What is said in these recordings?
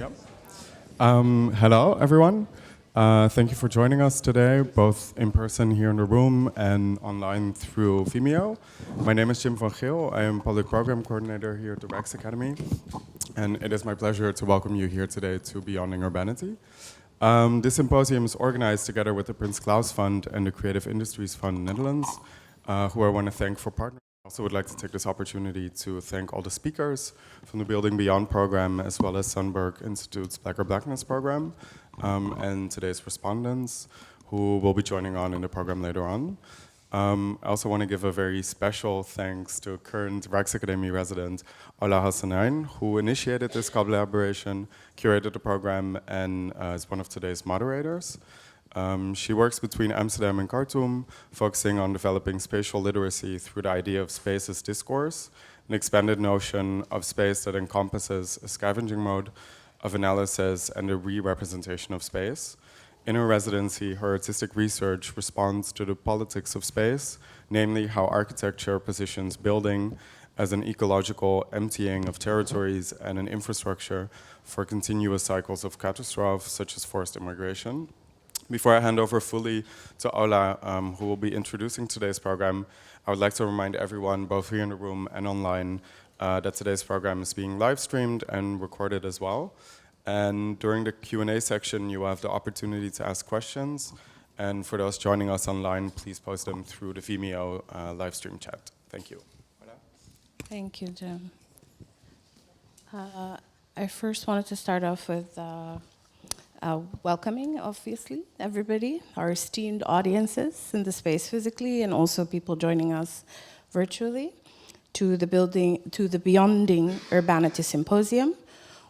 Yep. Hello, everyone. Thank you for joining us today, both in person here in the room and online through Vimeo. My name is Jim van Geel. I am Public Program Coordinator here at the Rijksakademie. And it is my pleasure to welcome you here today to Beyonding Urbanity. This symposium is organized together with the Prince Claus Fund and the Creative Industries Fund Netherlands, who I want to thank for partnering. I also would like to take this opportunity to thank all the speakers from the Building Beyond program, as well as Sandberg Institute's Blackness program, and today's respondents, who will be joining on in the program later on. I also want to give a very special thanks to current Rijksakademie resident Ola Hassanain, who initiated this collaboration, curated the program, and is one of today's moderators. She works between Amsterdam and Khartoum, focusing on developing spatial literacy through the idea of space as discourse, an expanded notion of space that encompasses a scavenging mode of analysis and a re-representation of space. In her residency, her artistic research responds to the politics of space, namely how architecture positions building as an ecological emptying of territories and an infrastructure for continuous cycles of catastrophe, such as forced immigration. Before I hand over fully to Ola, who will be introducing today's program, I would like to remind everyone, both here in the room and online, that today's program is being live streamed and recorded as well. And during the Q&A section, you will have the opportunity to ask questions. And for those joining us online, please post them through the Vimeo live stream chat. Thank you. Ola? Thank you, Jim. I first wanted to start off with welcoming, obviously, everybody, our esteemed audiences in the space physically, and also people joining us virtually, to the Beyonding Urbanity Symposium,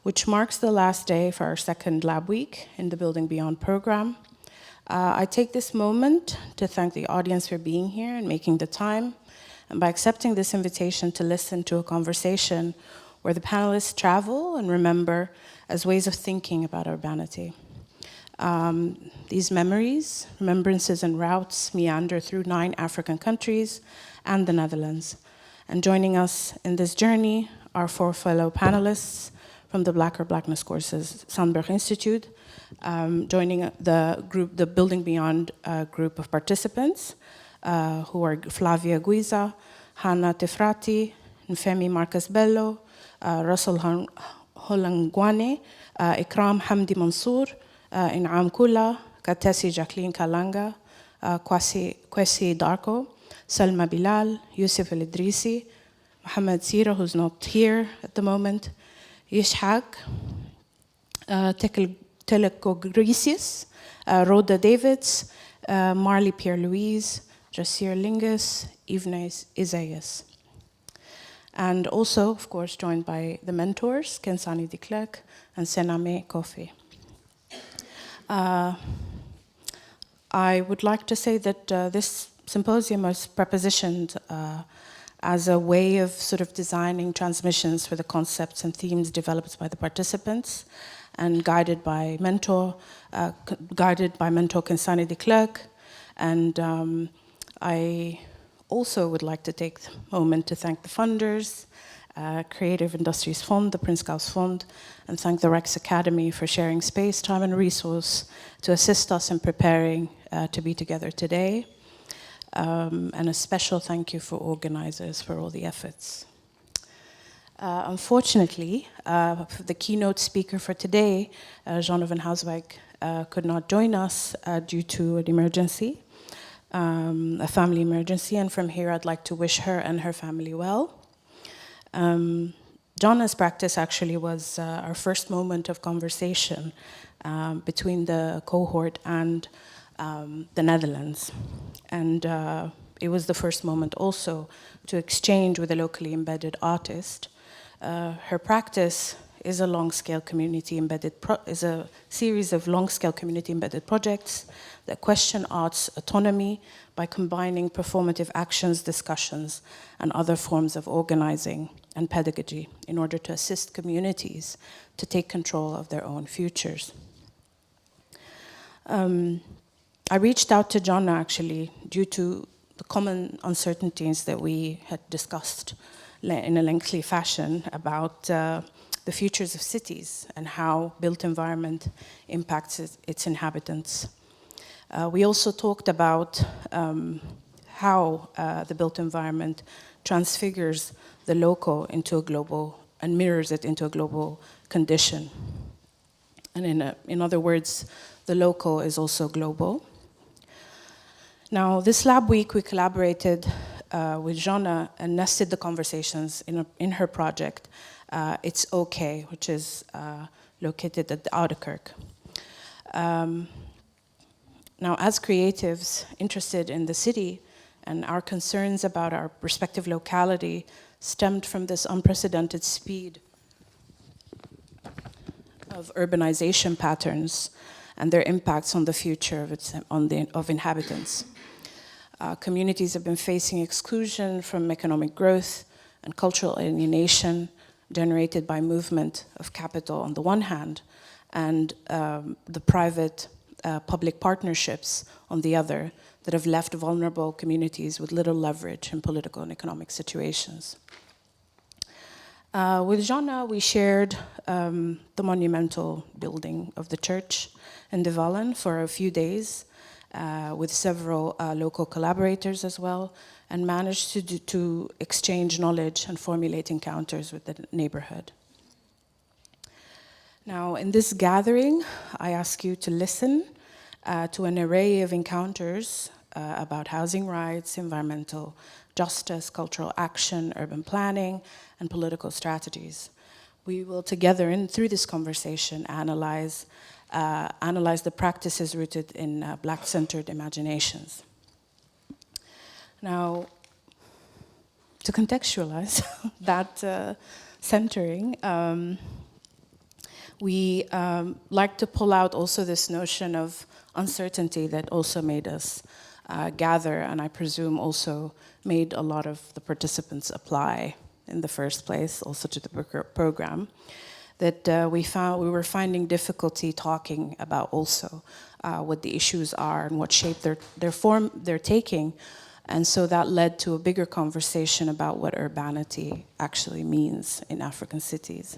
which marks the last day for our second lab week in the Building Beyond program. I take this moment to thank the audience for being here and making the time, and by accepting this invitation to listen to a conversation where the panelists travel and remember as ways of thinking about urbanity. These memories, remembrances, and routes meander through 9 African countries and the Netherlands. And joining us in this journey are 4 fellow panelists from the Blackness courses, Sandberg Institute, joining the Building Beyond group of participants, who are Flavia Guiza, Hanna Tefrati, Nfemi Marcus Bello, Russell Holangwane, Ikram Hamdi Mansour, In'am Kula, Katesi Jacqueline Kalanga, Kwesi Darko, Salma Bilal, Yusuf El Idrisi, Mohammed Sira, who's not here at the moment, Yishak, Telekogrisius, Rhoda Davids, Marley Pierre-Louise, Jasir Lingus, Ivnes Isaias. And also, of course, joined by the mentors, Khensani de Klerk and Sename Kofi. I would like to say that this symposium was propositioned as a way of sort of designing transmissions for the concepts and themes developed by the participants and guided by mentor Khensani de Klerk. And I also would like to take the moment to thank the funders, Creative Industries Fund, the Prince Claus Fund, and thank the Rijksakademie for sharing space, time, and resource to assist us in preparing to be together today. And a special thank you for organizers for all the efforts. Unfortunately, the keynote speaker for today, Jeanne van Houswijk, could not join us due to an emergency, a family emergency, and from here I'd like to wish her and her family well. John's practice actually was our first moment of conversation between the cohort and the Netherlands. And it was the first moment also to exchange with a locally embedded artist. Her practice is a long-scale community embedded is a series of long-scale community embedded projects that question art's autonomy by combining performative actions, discussions, and other forms of organizing and pedagogy in order to assist communities to take control of their own futures. I reached out to John actually due to the common uncertainties that we had discussed in a lengthy fashion about the futures of cities and how built environment impacts its inhabitants. We also talked about how the built environment transfigures the local into a global and mirrors it into a global condition. And in other words, the local is also global. Now, this lab week, we collaborated with Jonna and nested the conversations in her project, It's OK, which is located at the Oude Kerk. Now, as creatives interested in the city, and our concerns about our respective locality stemmed from this unprecedented speed of urbanization patterns and their impacts on the future of inhabitants. Communities have been facing exclusion from economic growth and cultural alienation generated by movement of capital on the one hand, and the private public partnerships on the other that have left vulnerable communities with little leverage in political and economic situations. With Jonna, we shared the monumental building of the church in De Wallen for a few days with several local collaborators as well, and managed to exchange knowledge and formulate encounters with the neighborhood. Now, in this gathering, I ask you to listen to an array of encounters about housing rights, environmental justice, cultural action, urban planning, and political strategies. We will together, through this conversation, analyze the practices rooted in Black-centered imaginations. Now, to contextualize that centering, we like to pull out also this notion of uncertainty that also made us gather, and I presume also made a lot of the participants apply in the first place, also to the program, that we were finding difficulty talking about also what the issues are and what shape their form they're taking. And so that led to a bigger conversation about what urbanity actually means in African cities.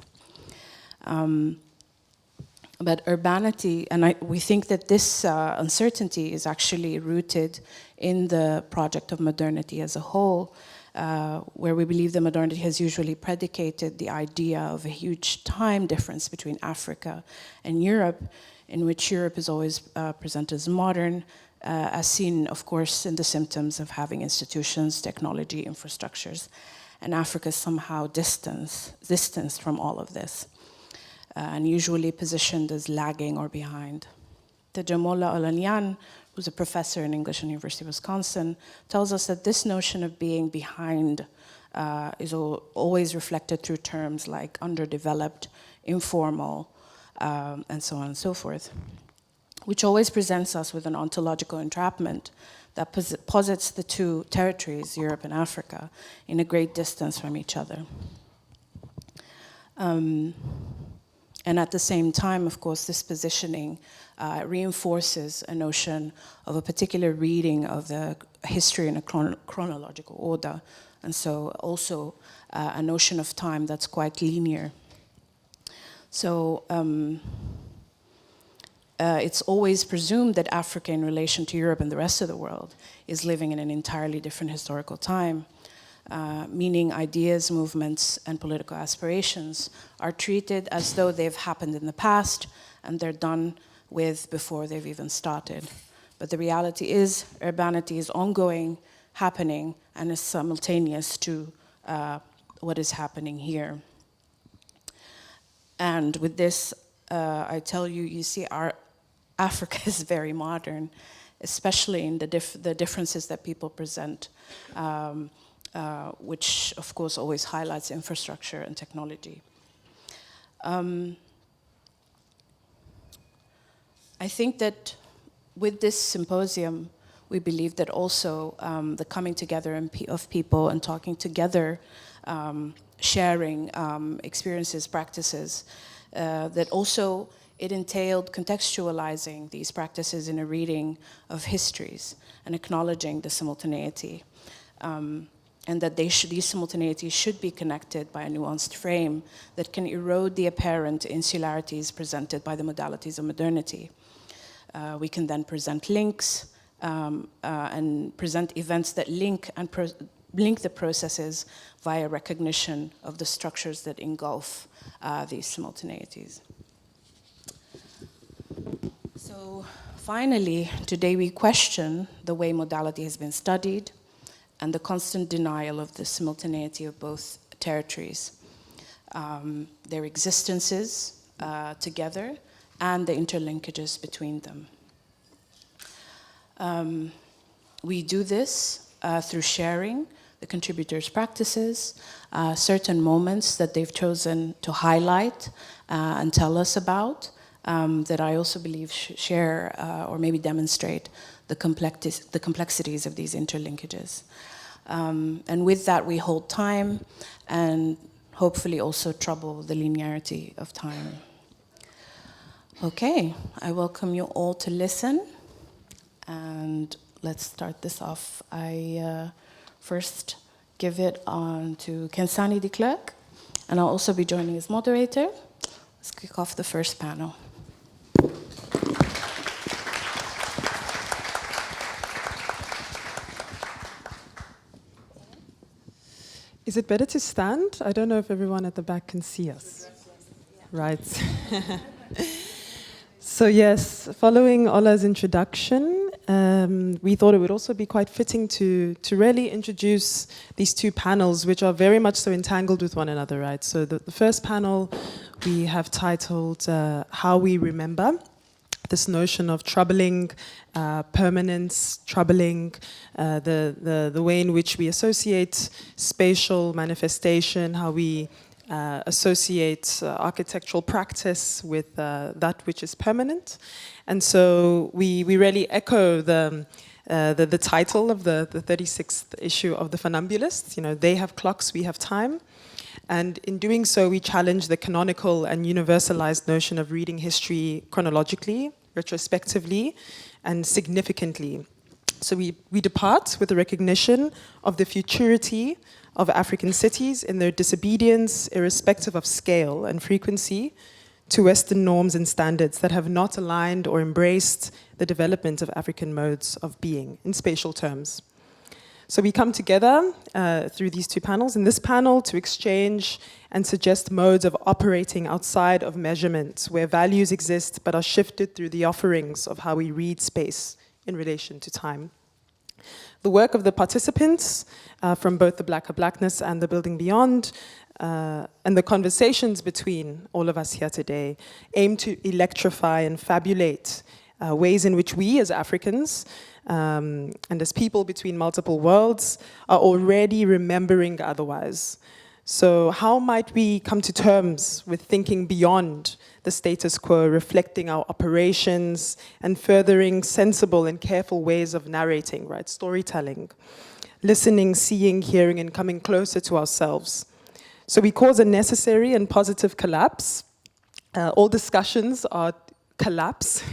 But urbanity, and we think that this uncertainty is actually rooted in the project of modernity as a whole, where we believe that modernity has usually predicated the idea of a huge time difference between Africa and Europe, in which Europe is always presented as modern, as seen, of course, in the symptoms of having institutions, technology, infrastructures, and Africa is somehow distanced from all of this. And usually positioned as lagging or behind. Tejemola Olanyan, who's a professor in English at University of Wisconsin, tells us that this notion of being behind is always reflected through terms like underdeveloped, informal, and so on and so forth, which always presents us with an ontological entrapment that posits the two territories, Europe and Africa, in a great distance from each other. And at the same time, of course, this positioning reinforces a notion of a particular reading of the history in a chronological order, and so also a notion of time that's quite linear. So it's always presumed that Africa, in relation to Europe and the rest of the world, is living in an entirely different historical time. Meaning ideas, movements, and political aspirations are treated as though they've happened in the past and they're done with before they've even started. But the reality is, urbanity is ongoing, happening, and is simultaneous to what is happening here. And with this, I tell you, you see, our Africa is very modern, especially in the differences that people present. Which, of course, always highlights infrastructure and technology. I think that with this symposium, we believe that also the coming together of people and talking together, sharing experiences, practices, that also it entailed contextualizing these practices in a reading of histories and acknowledging the simultaneity. and that these simultaneities should be connected by a nuanced frame that can erode the apparent insularities presented by the modalities of modernity. We can then present links and present events that link the processes via recognition of the structures that engulf these simultaneities. So finally, today we question the way modality has been studied and the constant denial of the simultaneity of both territories, their existences together, and the interlinkages between them. We do this through sharing the contributors' practices, certain moments that they've chosen to highlight and tell us about, that I also believe share or maybe demonstrate the complexities of these interlinkages. And with that, we hold time and hopefully also trouble the linearity of time. Okay, I welcome you all to listen. And let's start this off. I first give it on to Khensani de Klerk, and I'll also be joining as moderator. Let's kick off the first panel. Is it better to stand? I don't know if everyone at the back can see us. Right. So yes, following Ola's introduction, we thought it would also be quite fitting to really introduce these two panels, which are very much so entangled with one another, right? So the first panel we have titled How We Remember, this notion of troubling permanence, troubling the way in which we associate spatial manifestation, how we associate architectural practice with that which is permanent. And so we really echo the title of the 36th issue of The Funambulists. You know, they have clocks, we have time. And in doing so, we challenge the canonical and universalized notion of reading history chronologically, retrospectively, and significantly. So we depart with the recognition of the futurity of African cities in their disobedience, irrespective of scale and frequency, to Western norms and standards that have not aligned or embraced the development of African modes of being in spatial terms. So we come together through these two panels. In this panel, to exchange and suggest modes of operating outside of measurement, where values exist but are shifted through the offerings of how we read space in relation to time. The work of the participants from both the Blackness and the Building Beyond and the conversations between all of us here today aim to electrify and fabulate ways in which we as Africans and as people between multiple worlds are already remembering otherwise. So how might we come to terms with thinking beyond the status quo, reflecting our operations and furthering sensible and careful ways of narrating, right? Storytelling, listening, seeing, hearing, and coming closer to ourselves. So we cause a necessary and positive collapse. All discussions are collapse.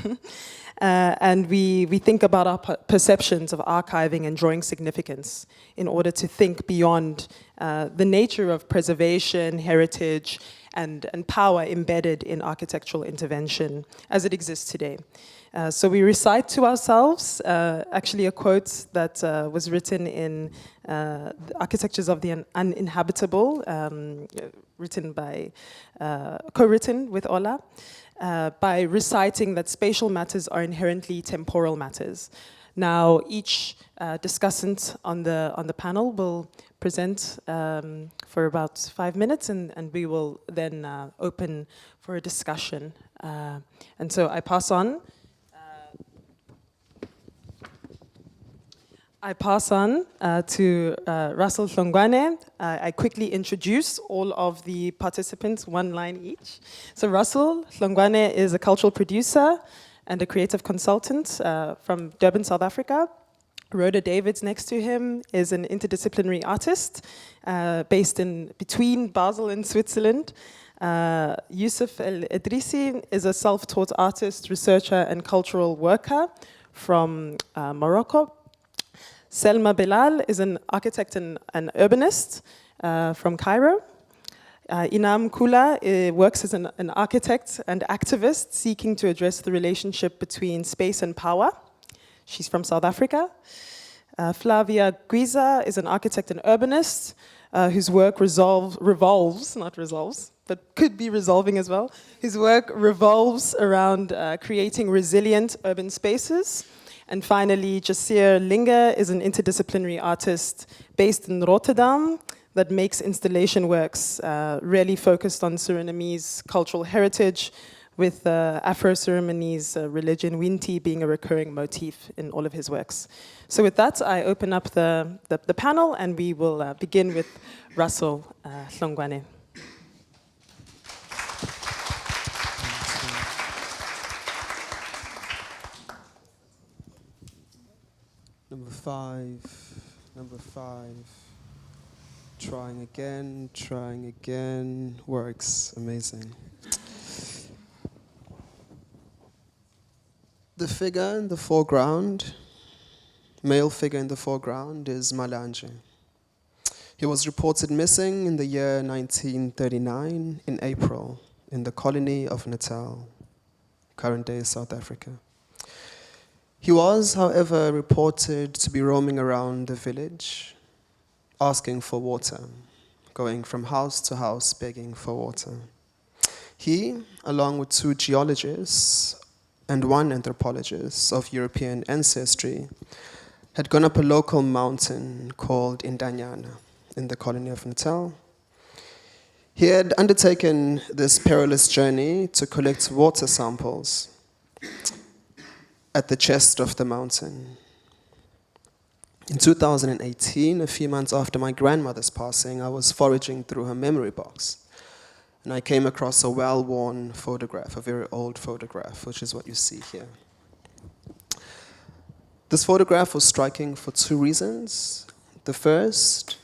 And we think about our perceptions of archiving and drawing significance in order to think beyond the nature of preservation, heritage, and power embedded in architectural intervention as it exists today. So we recite to ourselves actually a quote that was written in the Architectures of the Uninhabitable, co-written with Ola. By reciting that spatial matters are inherently temporal matters. Now, each discussant on the panel will present for about 5 minutes, and we will then open for a discussion. And so I pass on. To Russell Hlongwane. I quickly introduce all of the participants, one line each. So Russell Hlongwane is a cultural producer and a creative consultant from Durban, South Africa. Rhoda Davids next to him is an interdisciplinary artist based between Basel and Switzerland. Yusuf El Idrisi is a self-taught artist, researcher, and cultural worker from Morocco. Selma Belal is an architect and an urbanist from Cairo. Inam Kula works as an architect and activist seeking to address the relationship between space and power. She's from South Africa. Flavia Guiza is an architect and urbanist whose work revolves, not resolves, but could be resolving as well. His work revolves around creating resilient urban spaces. And finally, Jasir Linge is an interdisciplinary artist based in Rotterdam that makes installation works really focused on Surinamese cultural heritage, with Afro-Surinamese religion, Winti, being a recurring motif in all of his works. So with that, I open up the panel, and we will begin with Russell Hlongwane. Number five. Trying again, works, amazing. The figure in the foreground, male figure in the foreground, is Malanje. He was reported missing in the year 1939 in April in the colony of Natal, current day South Africa. He was, however, reported to be roaming around the village, asking for water, going from house to house begging for water. He, along with 2 geologists and 1 anthropologist of European ancestry, had gone up a local mountain called Indanyana in the colony of Natal. He had undertaken this perilous journey to collect water samples at the chest of the mountain. In 2018, a few months after my grandmother's passing, I was foraging through her memory box, and I came across a well-worn photograph, a very old photograph, which is what you see here. This photograph was striking for 2 reasons. The first,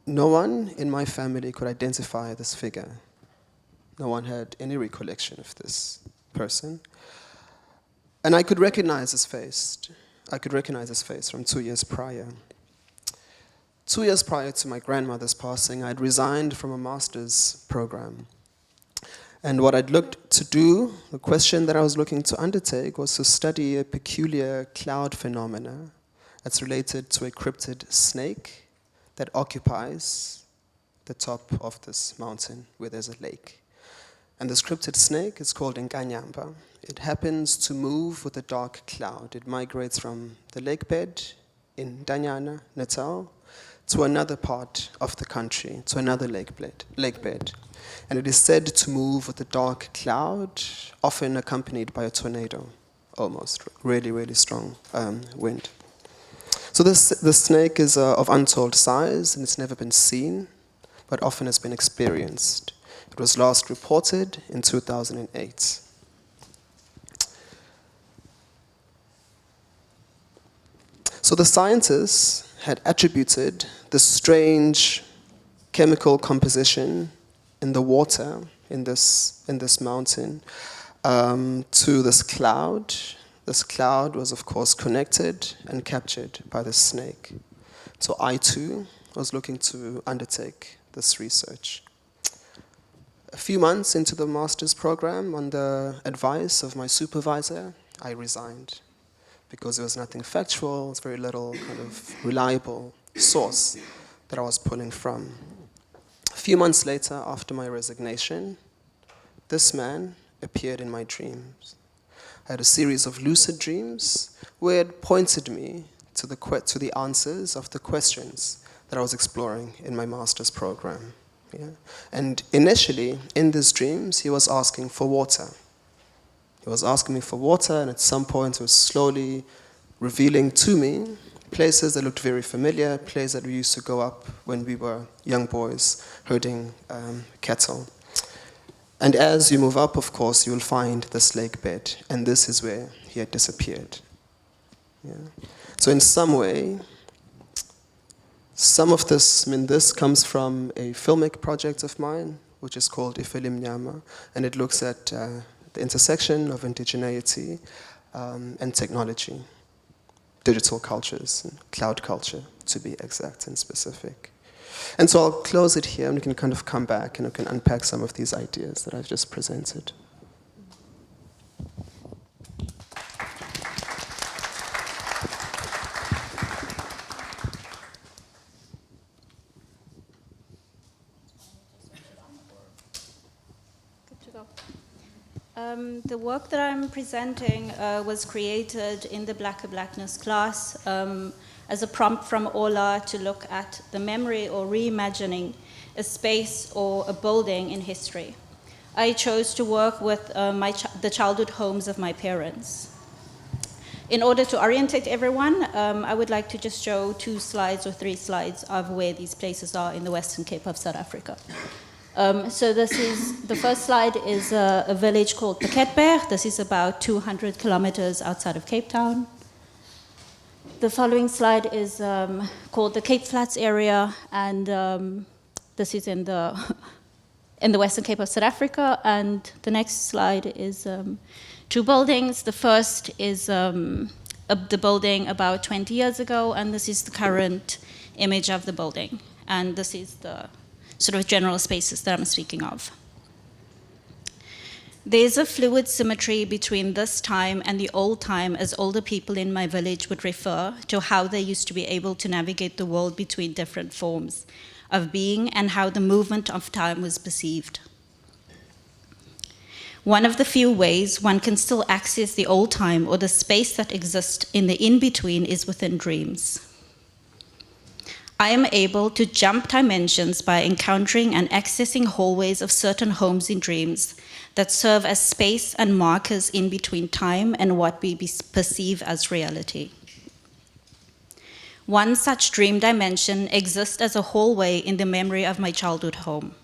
no one in my family could identify this figure. No one had any recollection of this person. And I could recognize his face. From 2 years prior. 2 years prior to my grandmother's passing, I'd resigned from a master's program. And what I'd looked to do, the question that I was looking to undertake, was to study a peculiar cloud phenomena that's related to a cryptid snake that occupies the top of this mountain where there's a lake. And this cryptid snake is called Nkanyamba. It happens to move with a dark cloud. It migrates from the lake bed in Danyana, Natal, to another part of the country, to another lake bed. And it is said to move with a dark cloud, often accompanied by a tornado, almost, really, really strong wind. So this snake is of untold size, and it's never been seen, but often has been experienced. It was last reported in 2008. So the scientists had attributed the strange chemical composition in the water in this mountain to this cloud. This cloud was, of course, connected and captured by the snake. So I, too, was looking to undertake this research. A few months into the master's program, on the advice of my supervisor, I resigned because there was nothing factual, there was very little kind of reliable source that I was pulling from. A few months later, after my resignation, this man appeared in my dreams. I had a series of lucid dreams where it pointed me to the answers of the questions that I was exploring in my master's program. Yeah? And initially, in these dreams, he was asking for water. He was asking me for water, and at some point he was slowly revealing to me places that looked very familiar, places that we used to go up when we were young boys herding cattle. And as you move up, of course, you will find this lake bed, and this is where he had disappeared. Yeah? So in some way, some of this, this comes from a filmic project of mine, which is called Ifilim Nyama, and it looks at the intersection of indigeneity and technology. digital cultures, and cloud culture, to be exact and specific. And so I'll close it here, and we can kind of come back and we can unpack some of these ideas that I've just presented. The work that I'm presenting was created in the Blackness class as a prompt from Ola to look at the memory or reimagining a space or a building in history. I chose to work with the childhood homes of my parents. In order to orientate everyone, I would like to just show 2 slides or 3 slides of where these places are in the Western Cape of South Africa. So the first slide is a village called Piketberg. This is about 200 kilometers outside of Cape Town. The following slide is called the Cape Flats area, and this is in the Western Cape of South Africa. And the next slide is 2 buildings. The first is the building about 20 years ago, and this is the current image of the building. And this is the sort of general spaces that I'm speaking of. There's a fluid symmetry between this time and the old time, as older people in my village would refer to how they used to be able to navigate the world between different forms of being and how the movement of time was perceived. One of the few ways one can still access the old time or the space that exists in the in-between is within dreams. I am able to jump dimensions by encountering and accessing hallways of certain homes in dreams that serve as space and markers in between time and what we perceive as reality. One such dream dimension exists as a hallway in the memory of my childhood home.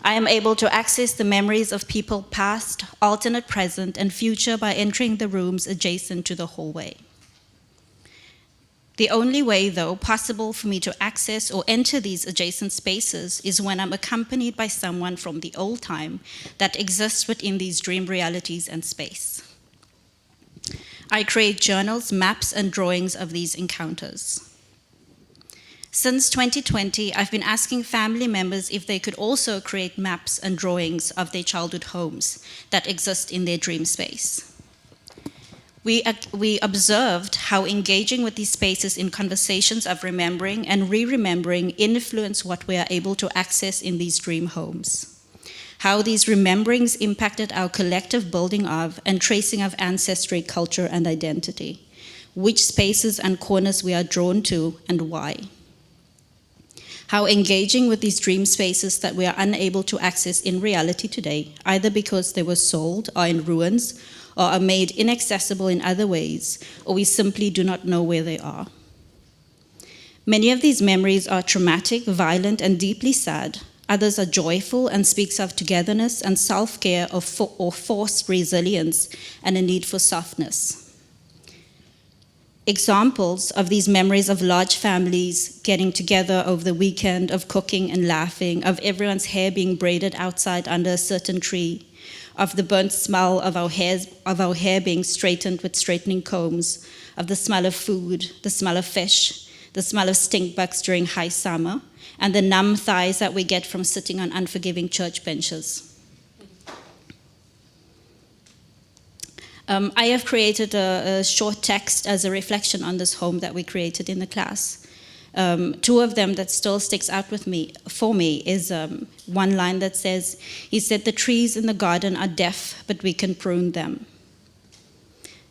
I am able to access the memories of people past, alternate present, and future by entering the rooms adjacent to the hallway. The only way, though, possible for me to access or enter these adjacent spaces is when I'm accompanied by someone from the old time that exists within these dream realities and space. I create journals, maps, and drawings of these encounters. Since 2020, I've been asking family members if they could also create maps and drawings of their childhood homes that exist in their dream space. We observed how engaging with these spaces in conversations of remembering and re-remembering influence what we are able to access in these dream homes. How these rememberings impacted our collective building of and tracing of ancestry, culture, and identity. Which spaces and corners we are drawn to and why. How engaging with these dream spaces that we are unable to access in reality today, either because they were sold, are in ruins, or are made inaccessible in other ways, or we simply do not know where they are. Many of these memories are traumatic, violent, and deeply sad. Others are joyful and speaks of togetherness and self-care or forced resilience and a need for softness. Examples of these memories of large families getting together over the weekend, of cooking and laughing, of everyone's hair being braided outside under a certain tree, of the burnt smell of our hair being straightened with straightening combs, of the smell of food, the smell of fish, the smell of stink bugs during high summer, and the numb thighs that we get from sitting on unforgiving church benches. I have created a short text as a reflection on this home that we created in the class. 2 of them that still sticks out for me is one line that says, he said, "The trees in the garden are deaf, but we can prune them."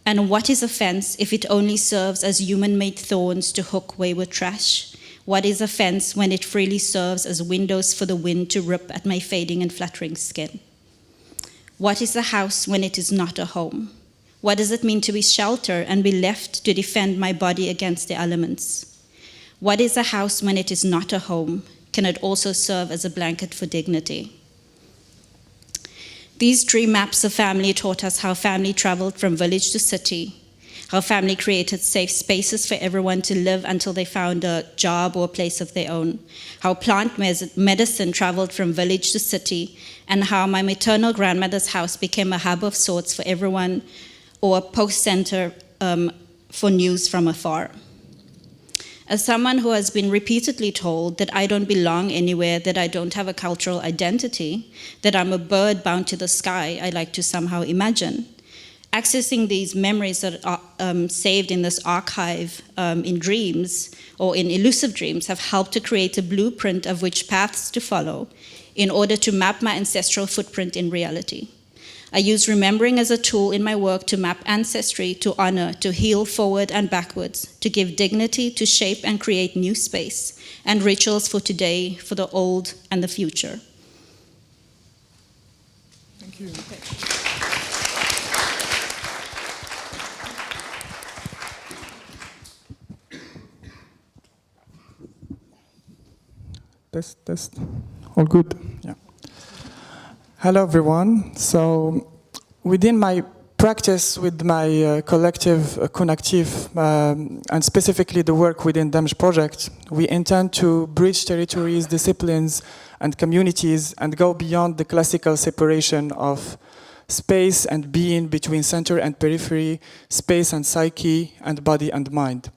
And what is a fence if it only serves as human-made thorns to hook wayward trash? What is a fence when it freely serves as windows for the wind to rip at my fading and fluttering skin? What is a house when it is not a home? What does it mean to be sheltered and be left to defend my body against the elements? What is a house when it is not a home? Can it also serve as a blanket for dignity? These dream maps of family taught us how family traveled from village to city, how family created safe spaces for everyone to live until they found a job or a place of their own, how plant medicine traveled from village to city, and how my maternal grandmother's house became a hub of sorts for everyone, or a post center for news from afar. As someone who has been repeatedly told that I don't belong anywhere, that I don't have a cultural identity, that I'm a bird bound to the sky, I like to somehow imagine, accessing these memories that are saved in this archive in dreams or in elusive dreams have helped to create a blueprint of which paths to follow in order to map my ancestral footprint in reality. I use remembering as a tool in my work to map ancestry, to honor, to heal forward and backwards, to give dignity, to shape and create new space, and rituals for today, for the old and the future. Thank you. Test. All good. Yeah. Hello, everyone. So, within my practice with my collective Connective, and specifically the work within Damage Project, we intend to bridge territories, disciplines, and communities and go beyond the classical separation of space and being between center and periphery, space and psyche, and body and mind.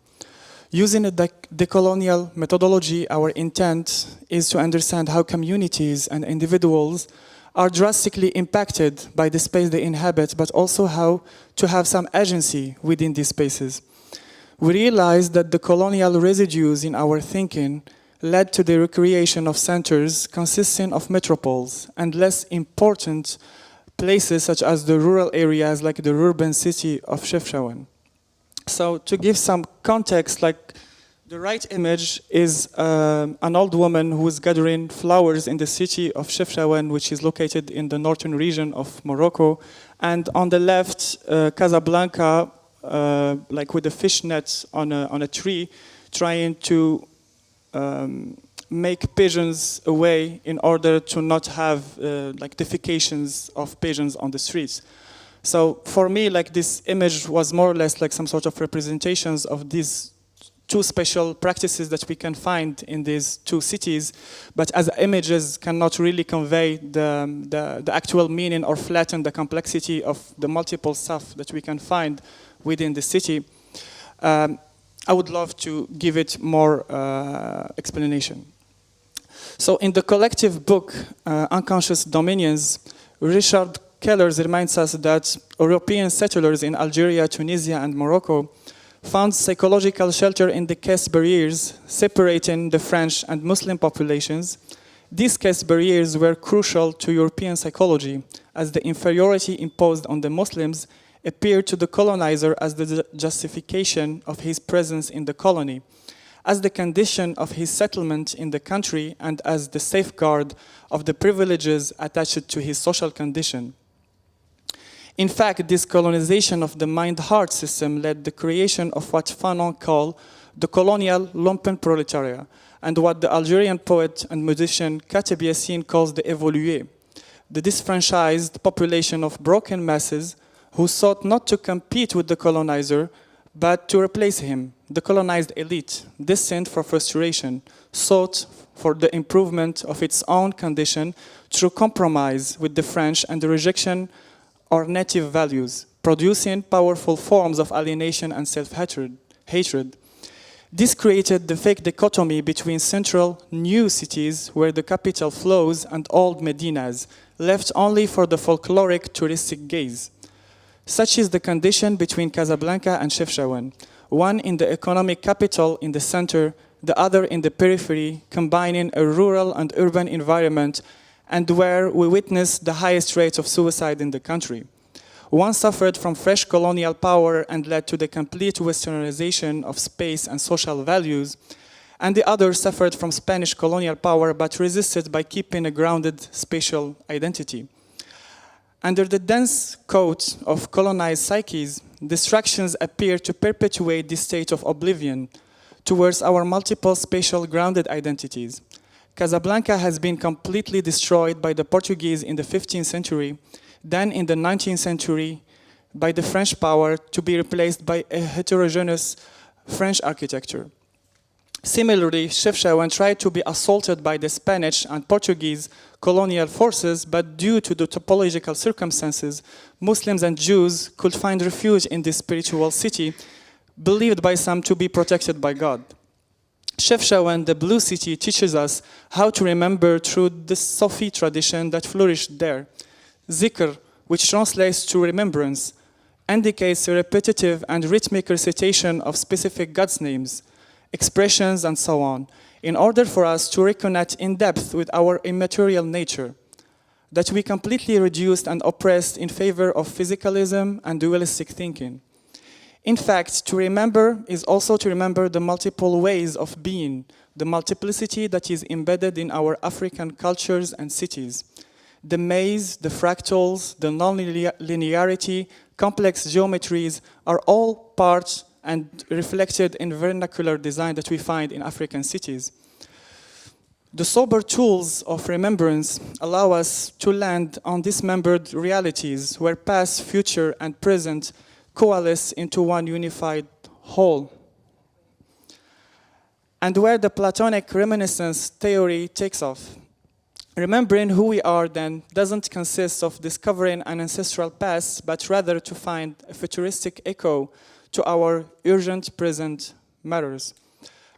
Using a decolonial methodology, our intent is to understand how communities and individuals are drastically impacted by the space they inhabit, but also how to have some agency within these spaces. We realized that the colonial residues in our thinking led to the recreation of centers consisting of metropoles and less important places such as the rural areas like the urban city of Chefchaouen. So to give some context, like the right image is an old woman who is gathering flowers in the city of Chefchaouen, which is located in the northern region of Morocco. And on the left, Casablanca, like with a fish net on a tree, trying to make pigeons away in order to not have like defecations of pigeons on the streets. So for me, like this image was more or less like some sort of representations of these two special practices that we can find in these two cities, but as images cannot really convey the actual meaning or flatten the complexity of the multiple stuff that we can find within the city. I would love to give it more explanation. So in the collective book, Unconscious Dominions, Richard Kellers reminds us that European settlers in Algeria, Tunisia, and Morocco found psychological shelter in the caste barriers separating the French and Muslim populations. These caste barriers were crucial to European psychology, as the inferiority imposed on the Muslims appeared to the colonizer as the justification of his presence in the colony, as the condition of his settlement in the country, and as the safeguard of the privileges attached to his social condition. In fact, this colonization of the mind-heart system led the creation of what Fanon called the colonial lumpen proletariat, and what the Algerian poet and musician Kateb Yassine calls the évolué, the disfranchised population of broken masses who sought not to compete with the colonizer, but to replace him. The colonized elite, destined for frustration, sought for the improvement of its own condition through compromise with the French and the rejection or native values, producing powerful forms of alienation and self-hatred. This created the fake dichotomy between central new cities where the capital flows and old medinas, left only for the folkloric touristic gaze. Such is the condition between Casablanca and Chefchaouen, one in the economic capital in the center, the other in the periphery, combining a rural and urban environment, and where we witness the highest rates of suicide in the country. One suffered from fresh colonial power and led to the complete westernization of space and social values, and the other suffered from Spanish colonial power but resisted by keeping a grounded spatial identity. Under the dense coat of colonized psyches, distractions appear to perpetuate this state of oblivion towards our multiple spatial grounded identities. Casablanca has been completely destroyed by the Portuguese in the 15th century, then in the 19th century by the French power, to be replaced by a heterogeneous French architecture. Similarly, Chefchaouen tried to be assaulted by the Spanish and Portuguese colonial forces, but due to the topological circumstances, Muslims and Jews could find refuge in this spiritual city believed by some to be protected by God. Chefchaouen, the Blue City, teaches us how to remember through the Sufi tradition that flourished there. Zikr, which translates to remembrance, indicates a repetitive and rhythmic recitation of specific God's names, expressions, and so on, in order for us to reconnect in depth with our immaterial nature, that we completely reduced and oppressed in favor of physicalism and dualistic thinking. In fact, to remember is also to remember the multiple ways of being, the multiplicity that is embedded in our African cultures and cities. The maze, the fractals, the non-linearity, complex geometries are all parts and reflected in vernacular design that we find in African cities. The sober tools of remembrance allow us to land on dismembered realities where past, future, and present coalesce into one unified whole. And where the Platonic reminiscence theory takes off. Remembering who we are then doesn't consist of discovering an ancestral past, but rather to find a futuristic echo to our urgent present matters.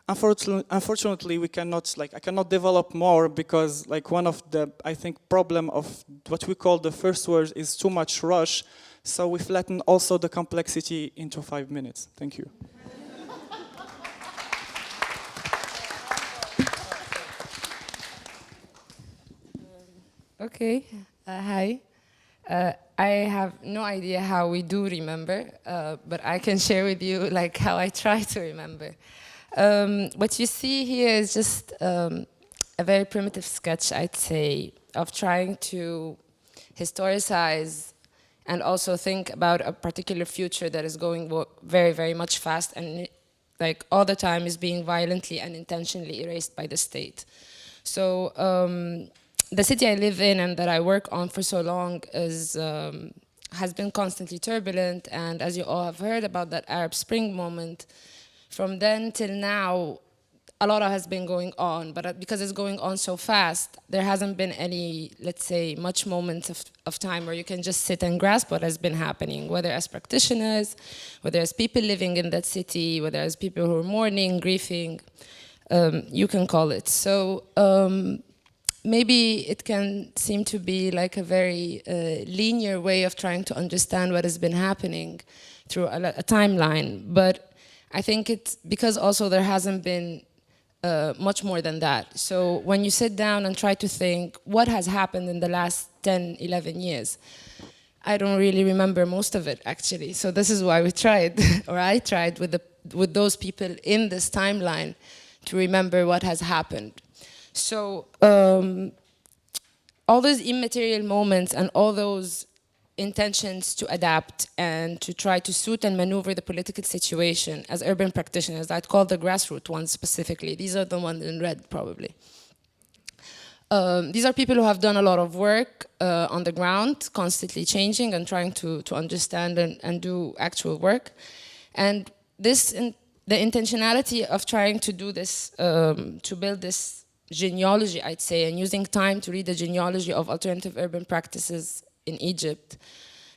Unfortunately, we cannot, I cannot develop more because one of the, I think, problem of what we call the first word is too much rush. So we flatten also the complexity into 5 minutes. Thank you. Okay, hi. I have no idea how we do remember, but I can share with you how I try to remember. What you see here is just a very primitive sketch, I'd say, of trying to historicize and also think about a particular future that is going very, very much fast and all the time is being violently and intentionally erased by the state. So the city I live in and that I work on for so long has been constantly turbulent, and as you all have heard about that Arab Spring moment, from then till now, a lot has been going on, but because it's going on so fast, there hasn't been any, let's say, much moments of time where you can just sit and grasp what has been happening, whether as practitioners, whether as people living in that city, whether as people who are mourning, grieving, you can call it. So maybe it can seem to be like a very linear way of trying to understand what has been happening through a timeline, but I think it's because also there hasn't been much more than that. So when you sit down and try to think what has happened in the last 10, 11 years, I don't really remember most of it actually. So this is why we tried, or I tried with those people in this timeline to remember what has happened. So all those immaterial moments and all those intentions to adapt and to try to suit and maneuver the political situation as urban practitioners, I'd call the grassroots ones specifically. These are the ones in red, probably. These are people who have done a lot of work on the ground, constantly changing and trying to understand and do actual work. And the intentionality of trying to do this, to build this genealogy, I'd say, and using time to read the genealogy of alternative urban practices in Egypt,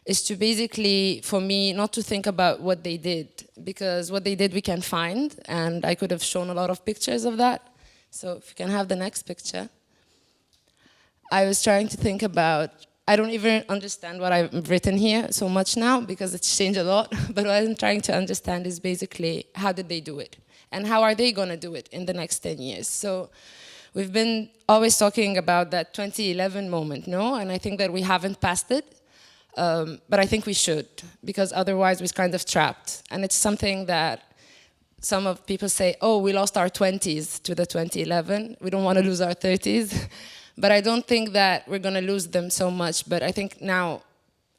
is to basically, for me, not to think about what they did, because what they did we can find, and I could have shown a lot of pictures of that. So if you can have the next picture. I was trying to think about, I don't even understand what I've written here so much now, because it's changed a lot, but what I'm trying to understand is basically, how did they do it? And how are they gonna do it in the next 10 years? So we've been always talking about that 2011 moment, no? And I think that we haven't passed it, but I think we should, because otherwise we're kind of trapped. And it's something that some of people say, oh, we lost our 20s to the 2011. We don't want to lose our 30s. But I don't think that we're going to lose them so much. But I think now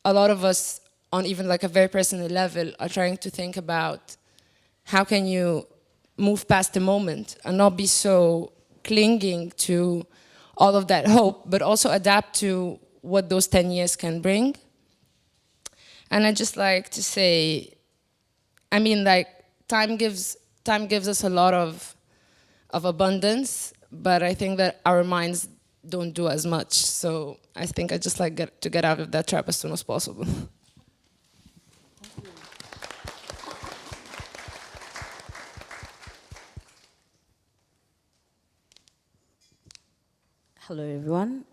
a lot of us on even like a very personal level are trying to think about how can you move past the moment and not be so clinging to all of that hope, but also adapt to what those 10 years can bring. And I just like to say, I mean, like time gives us a lot of abundance, but I think that our minds don't do as much. So I think I just like to get out of that trap as soon as possible. Hello, everyone.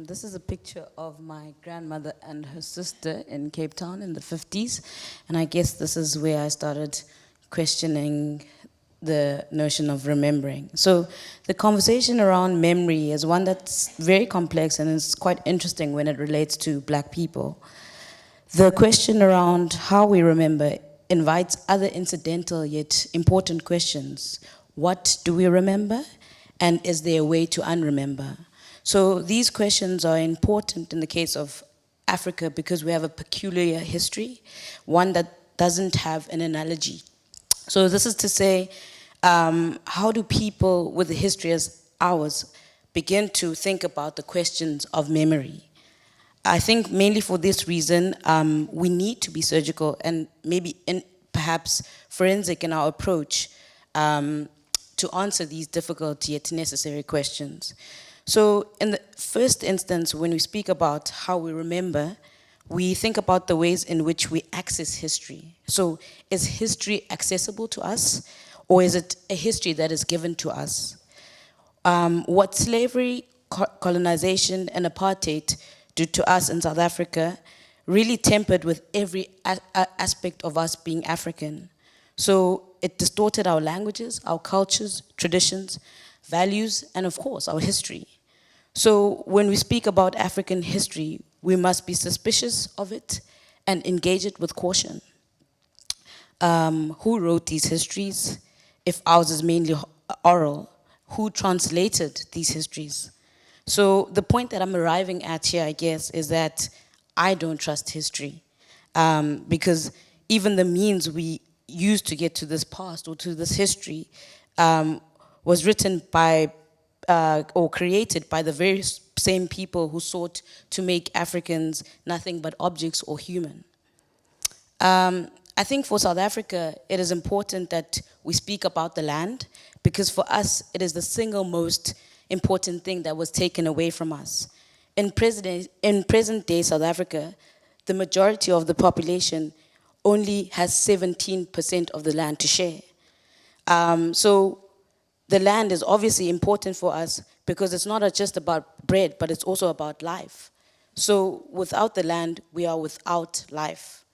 This is a picture of my grandmother and her sister in Cape Town in the 50s. And I guess this is where I started questioning the notion of remembering. So the conversation around memory is one that's very complex and is quite interesting when it relates to Black people. The question around how we remember invites other incidental yet important questions. What do we remember? And is there a way to unremember? So these questions are important in the case of Africa because we have a peculiar history, one that doesn't have an analogy. So this is to say, how do people with a history as ours begin to think about the questions of memory? I think mainly for this reason, we need to be surgical and maybe perhaps forensic in our approach to answer these difficult yet necessary questions. So in the first instance, when we speak about how we remember, we think about the ways in which we access history. So is history accessible to us, or is it a history that is given to us? What slavery, colonization, and apartheid did to us in South Africa really tempered with every aspect of us being African. So it distorted our languages, our cultures, traditions, values, and of course, our history. So when we speak about African history, we must be suspicious of it and engage it with caution. Who wrote these histories? If ours is mainly oral, who translated these histories? So the point that I'm arriving at here, I guess, is that I don't trust history because even the means we use to get to this past or to this history was written by or created by the very same people who sought to make Africans nothing but objects or human. I think for South Africa, it is important that we speak about the land because for us, it is the single most important thing that was taken away from us. In present day South Africa, the majority of the population only has 17% of the land to share. So the land is obviously important for us because it's not just about bread, but it's also about life. So without the land, we are without life.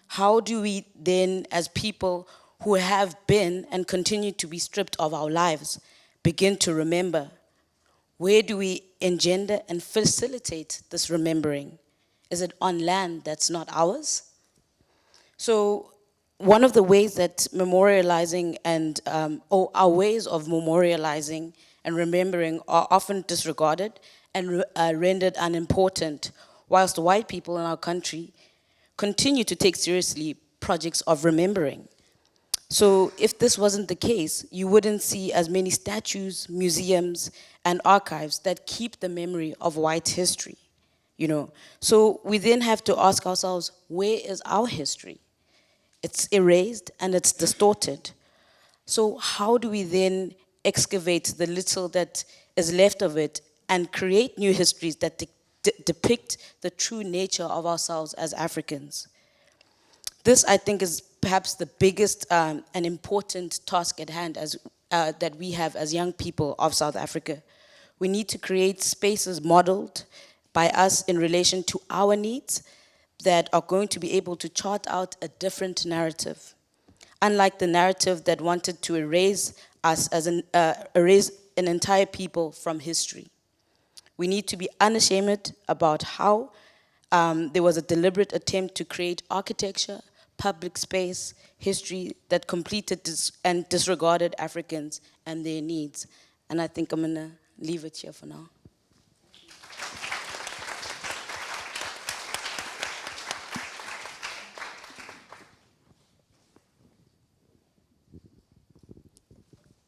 How do we then, as people who have been and continue to be stripped of our lives, begin to remember? Where do we engender and facilitate this remembering? Is it on land that's not ours? So one of the ways that memorializing and, or our ways of memorializing and remembering are often disregarded and rendered unimportant, whilst white people in our country continue to take seriously projects of remembering. So if this wasn't the case, you wouldn't see as many statues, museums, and archives that keep the memory of white history, you know. So we then have to ask ourselves, where is our history? It's erased and it's distorted. So how do we then excavate the little that is left of it and create new histories that depict the true nature of ourselves as Africans? This, I think, is perhaps the biggest and important task at hand that we have as young people of South Africa. We need to create spaces modeled by us in relation to our needs that are going to be able to chart out a different narrative. Unlike the narrative that wanted to erase us as erase an entire people from history. We need to be unashamed about how there was a deliberate attempt to create architecture, public space, history that completed and disregarded Africans and their needs. And I think I'm gonna leave it here for now.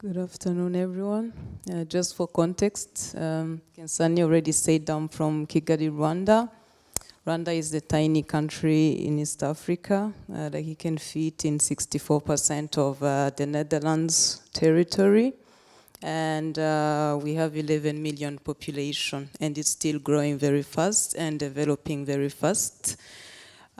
Good afternoon, everyone. Just for context, Khensani already said I'm from Kigali, Rwanda. Rwanda is the tiny country in East Africa that he can fit in 64% of the Netherlands territory. And we have 11 million population, and it's still growing very fast and developing very fast.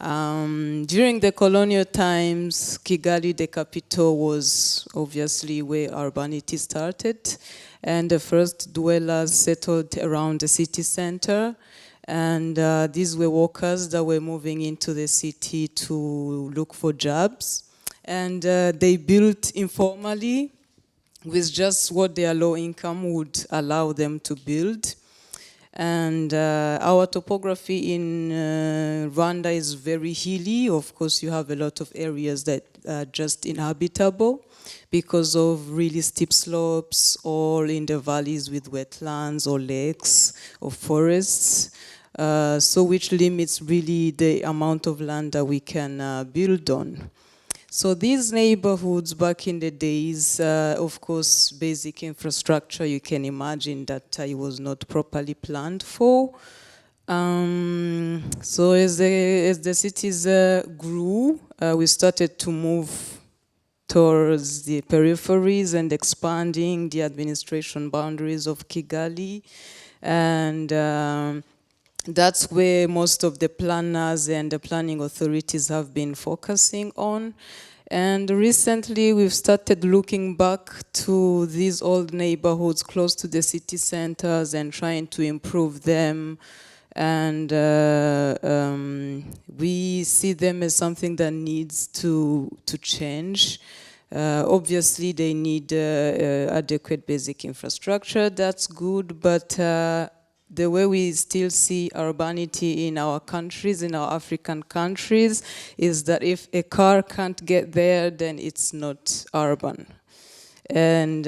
During the colonial times, Kigali, the capital, was obviously where urbanity started, and the first dwellers settled around the city center. And these were workers that were moving into the city to look for jobs. And they built informally with just what their low income would allow them to build. And our topography in Rwanda is very hilly. Of course, you have a lot of areas that are just inhabitable because of really steep slopes, or in the valleys with wetlands or lakes or forests. So which limits really the amount of land that we can build on. So these neighborhoods back in the days, of course, basic infrastructure, you can imagine that it was not properly planned for. So as the cities grew, we started to move towards the peripheries and expanding the administration boundaries of Kigali. And that's where most of the planners and the planning authorities have been focusing on. And recently we've started looking back to these old neighborhoods close to the city centers and trying to improve them. And we see them as something that needs to change. Obviously they need adequate basic infrastructure, that's good, but the way we still see urbanity in our countries, in our African countries, is that if a car can't get there, then it's not urban. And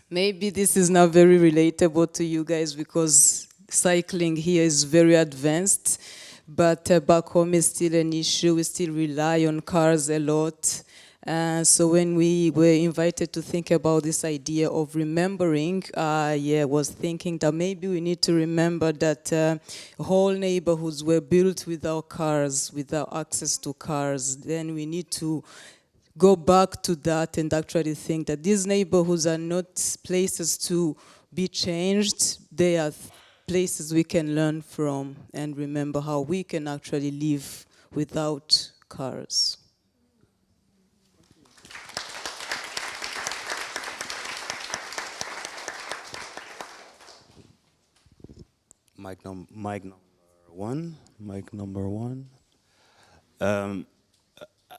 maybe this is not very relatable to you guys because cycling here is very advanced, but back home is still an issue. We still rely on cars a lot. So when we were invited to think about this idea of remembering, was thinking that maybe we need to remember that whole neighborhoods were built without cars, without access to cars. Then we need to go back to that and actually think that these neighborhoods are not places to be changed. They are places we can learn from and remember how we can actually live without cars. Mic number one.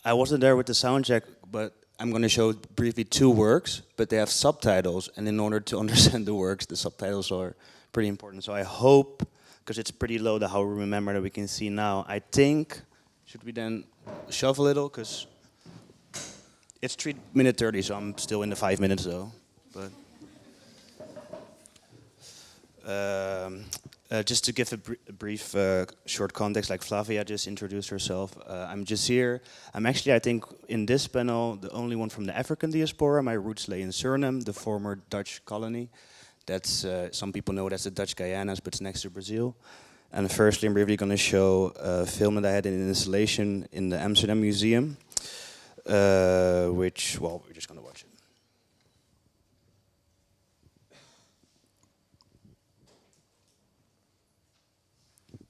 I wasn't there with the sound check, but I'm going to show briefly two works, but they have subtitles, and in order to understand the works, the subtitles are pretty important. So I hope, because it's pretty low, the how we remember that we can see now. I think, should we then shove a little, because it's 3:30, so I'm still in the 5 minutes though. But just to give a brief short context, like Flavia just introduced herself, I'm just here. I'm actually, I think, in this panel, the only one from the African diaspora. My roots lay in Suriname, the former Dutch colony. That's, some people know that's the Dutch Guyanas, but it's next to Brazil. And firstly, I'm briefly going to show a film that I had in an installation in the Amsterdam Museum, which, well, we're just going to watch it.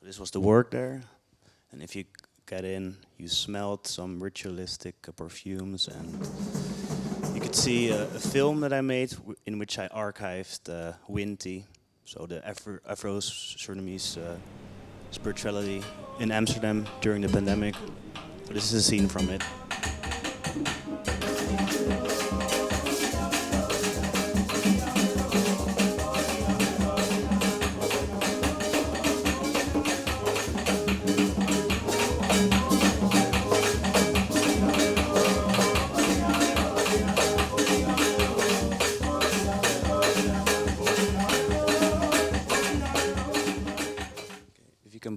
This was the work there, and if you get in, you smelled some ritualistic perfumes, and you could see a film that I made in which I archived Winti, so the Afro-Surinamese spirituality in Amsterdam during the pandemic. So this is a scene from it.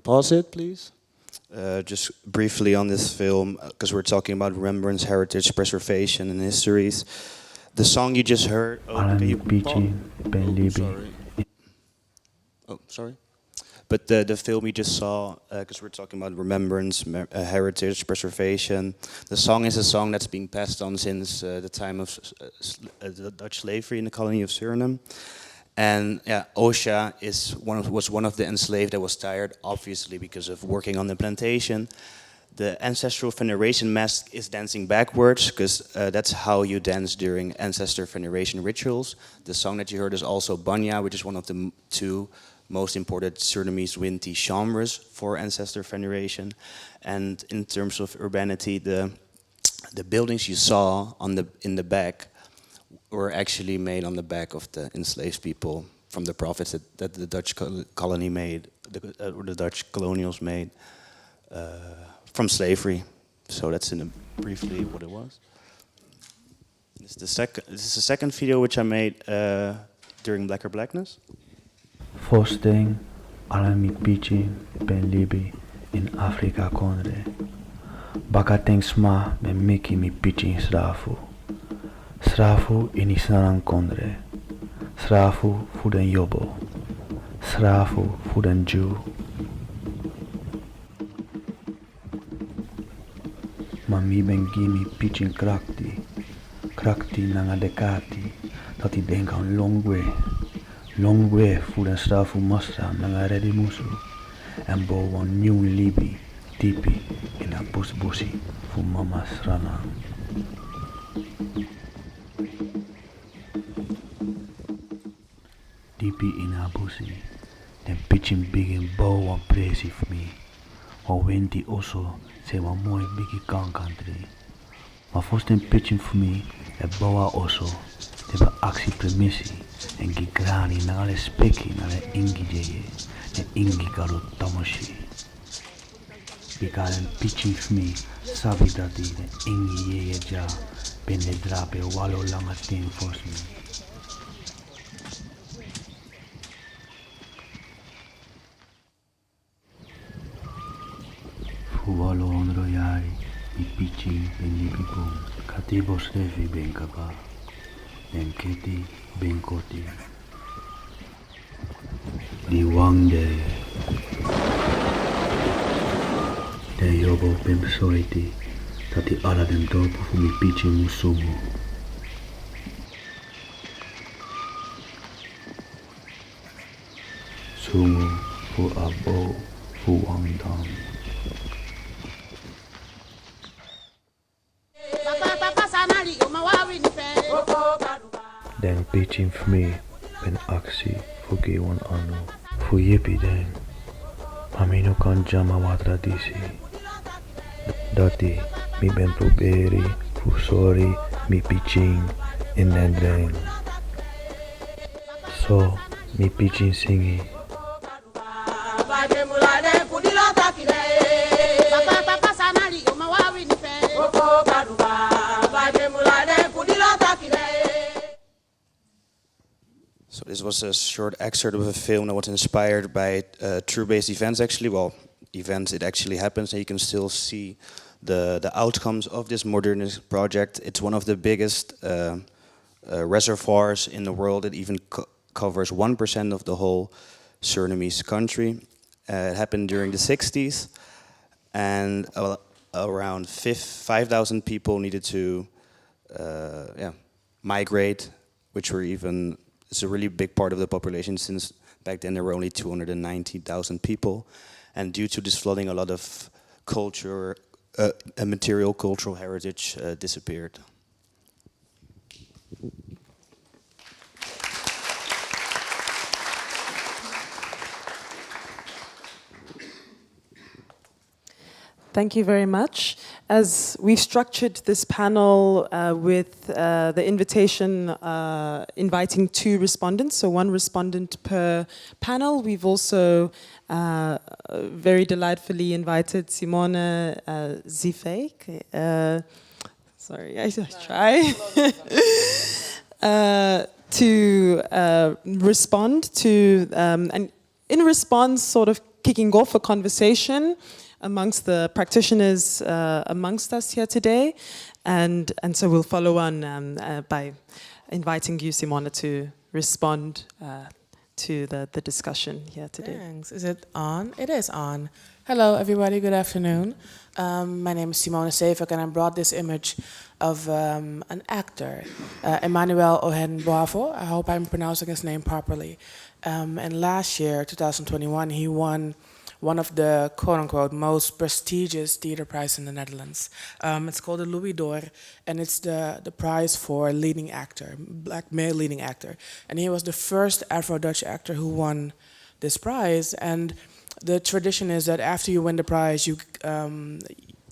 Pause it, please. Just briefly on this film, because we're talking about remembrance, heritage, preservation, and histories. The song you just heard. Oh, can you sorry. Oh, sorry. But the film you just saw, because we're talking about remembrance, heritage, preservation. The song is a song that's being passed on since the time of the Dutch slavery in the colony of Suriname. And yeah, Osha was one of the enslaved that was tired, obviously because of working on the plantation. The ancestral veneration mask is dancing backwards, because that's how you dance during ancestor veneration rituals. The song that you heard is also Banya, which is one of the two most important Surinamese Winti genres for ancestor veneration. And in terms of urbanity, the buildings you saw in the back were actually made on the back of the enslaved people from the profits that the Dutch colony made, or the Dutch colonials made from slavery. So that's briefly what it was. This is the second video which I made during Blackness. First thing, alami pichi ben libi in Afrika kondre. Baka thanks ma ben miki mi pichi srafu. Srafu in isnaran kondre. Srafu voor den yobo. Srafu voor den Jew. Mami ben gimi pitching krakti. Krakti nanga dekati. Dat hij denkt aan long way voor den Srafu masra nanga ready musu. En bo een nieuw libi. Tipi in a busbusi voor mama's rana. Tipi in a busi. Den pitching big in bow one place for me. O winti also say one mooi biggie country. Maar first den pitching for me e boa also. Deba actie premissie. En gigrani na ale speki na ale ingi jeje. En ingi karo tamoshi. Because den pitching for me sabi dat die de ingi jeje ja. Ben de drape walo lange ting for me. Fuwalo ondro yari, mi pichi ben libi boom. Katibo stefi ben kaba, den keti ben koti. Di wangde, den yobo ben besoiti, dat die alla den dorpo voor mi pichi musumu. Sumu voor abo, voor wangdam. Den pitching for me ben actie voor gewan anu. Voor yippie den. Amino kan jama wa tradisi. Dati mi ben proberi voor sorry mi pitching in den drain. So mi pitching singi. So this was a short excerpt of a film that was inspired by true-based events, actually. Well, events, it actually happens, and you can still see the outcomes of this modernist project. It's one of the biggest reservoirs in the world. It even covers 1% of the whole Surinamese country. It happened during the 60s, and around 5,000 people needed to migrate, which were even... It's a really big part of the population, since back then there were only 290,000 people. And due to this flooding, a lot of culture, and material cultural heritage disappeared. Thank you very much. As we've structured this panel with the invitation inviting 2 respondents, so 1 respondent per panel, we've also very delightfully invited Simone Zifek. Sorry, I try. To respond to, and in response, sort of kicking off a conversation amongst the practitioners amongst us here today, and so we'll follow on by inviting you, Simona, to respond to the discussion here today. Thanks. Is it on? It is on. Hello, everybody. Good afternoon. My name is Simone Sevek, and I brought this image of an actor, Emmanuel Ohen-Boavo. I hope I'm pronouncing his name properly. And last year, 2021, he won one of the quote-unquote most prestigious theater prize in the Netherlands. It's called the Louis d'Or, and it's the prize for leading actor, black male leading actor. And he was the first Afro-Dutch actor who won this prize. And the tradition is that after you win the prize,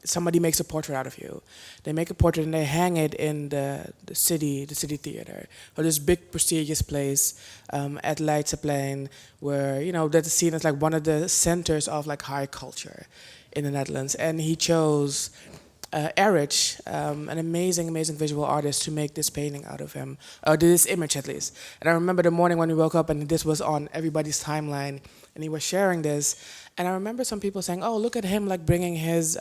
somebody makes a portrait out of you. They make a portrait and they hang it in the city theater, or this big prestigious place at Rijksakademie, where that's seen as like one of the centers of like high culture in the Netherlands. And he chose Erich, an amazing visual artist, to make this painting out of him, or this image at least. And I remember the morning when we woke up and this was on everybody's timeline, and he was sharing this. And I remember some people saying, "Oh, look at him, like bringing his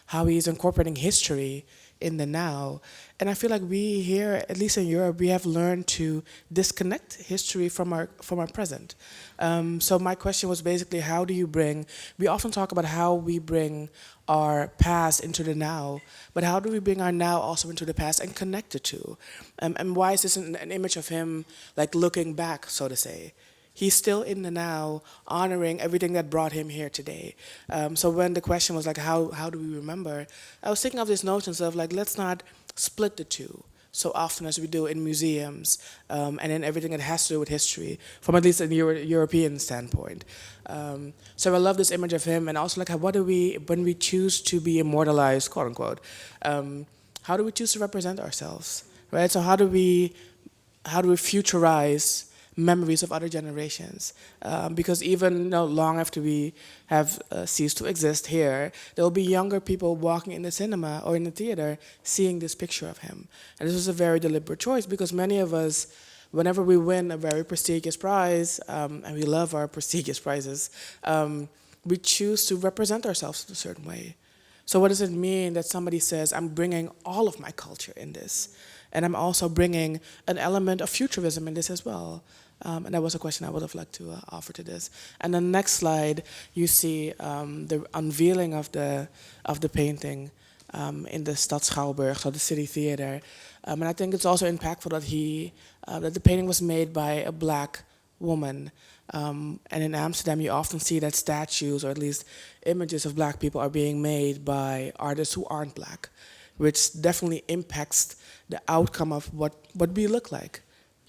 how he's incorporating history in the now." And I feel like we here, at least in Europe, we have learned to disconnect history from our present. So my question was basically, how do you bring? We often talk about how we bring our past into the now, but how do we bring our now also into the past and connect the two? And why is this an image of him like looking back, so to say? He's still in the now, honoring everything that brought him here today. So when the question was like, how do we remember? I was thinking of these notions of like, let's not split the two so often as we do in museums and in everything that has to do with history, from at least a European standpoint. So I love this image of him, and also like, what do we, when we choose to be immortalized, quote unquote, how do we choose to represent ourselves, right? So how do we futurize memories of other generations, because even long after we have ceased to exist here, there will be younger people walking in the cinema or in the theater seeing this picture of him. And this was a very deliberate choice, because many of us, whenever we win a very prestigious prize, and we love our prestigious prizes, we choose to represent ourselves in a certain way. So what does it mean that somebody says, I'm bringing all of my culture in this, and I'm also bringing an element of futurism in this as well? And that was a question I would have liked to offer to this. And the next slide, you see the unveiling of the painting in the Stadschouwburg, so the city theater. And I think it's also impactful that that the painting was made by a black woman. And in Amsterdam, you often see that statues, or at least images of black people, are being made by artists who aren't black, which definitely impacts the outcome of what we look like,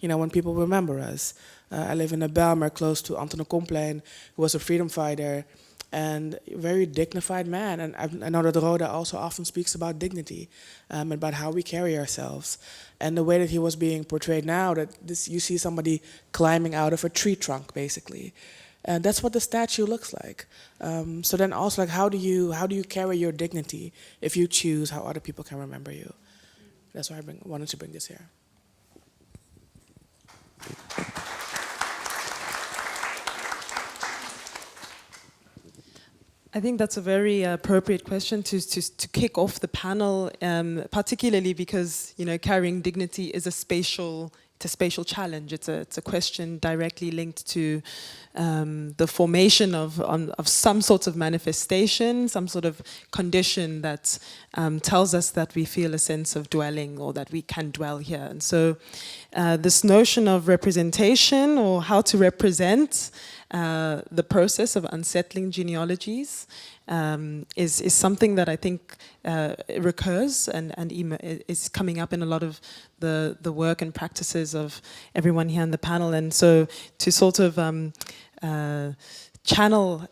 when people remember us. I live in a Belmer close to Anton de Komplein, who was a freedom fighter and a very dignified man. And I know that Roda also often speaks about dignity, about how we carry ourselves. And the way that he was being portrayed now, that you see somebody climbing out of a tree trunk, basically. And that's what the statue looks like. So then also, like, how do you carry your dignity if you choose how other people can remember you? That's why I wanted to bring this here. I think that's a very appropriate question to kick off the panel, particularly because carrying dignity is a spatial challenge. It's a question directly linked to the formation of some sorts of manifestation, some sort of condition that tells us that we feel a sense of dwelling, or that we can dwell here. And so this notion of representation, or how to represent the process of unsettling genealogies, is something that I think recurs and is coming up in a lot of the work and practices of everyone here on the panel. And so to sort of channel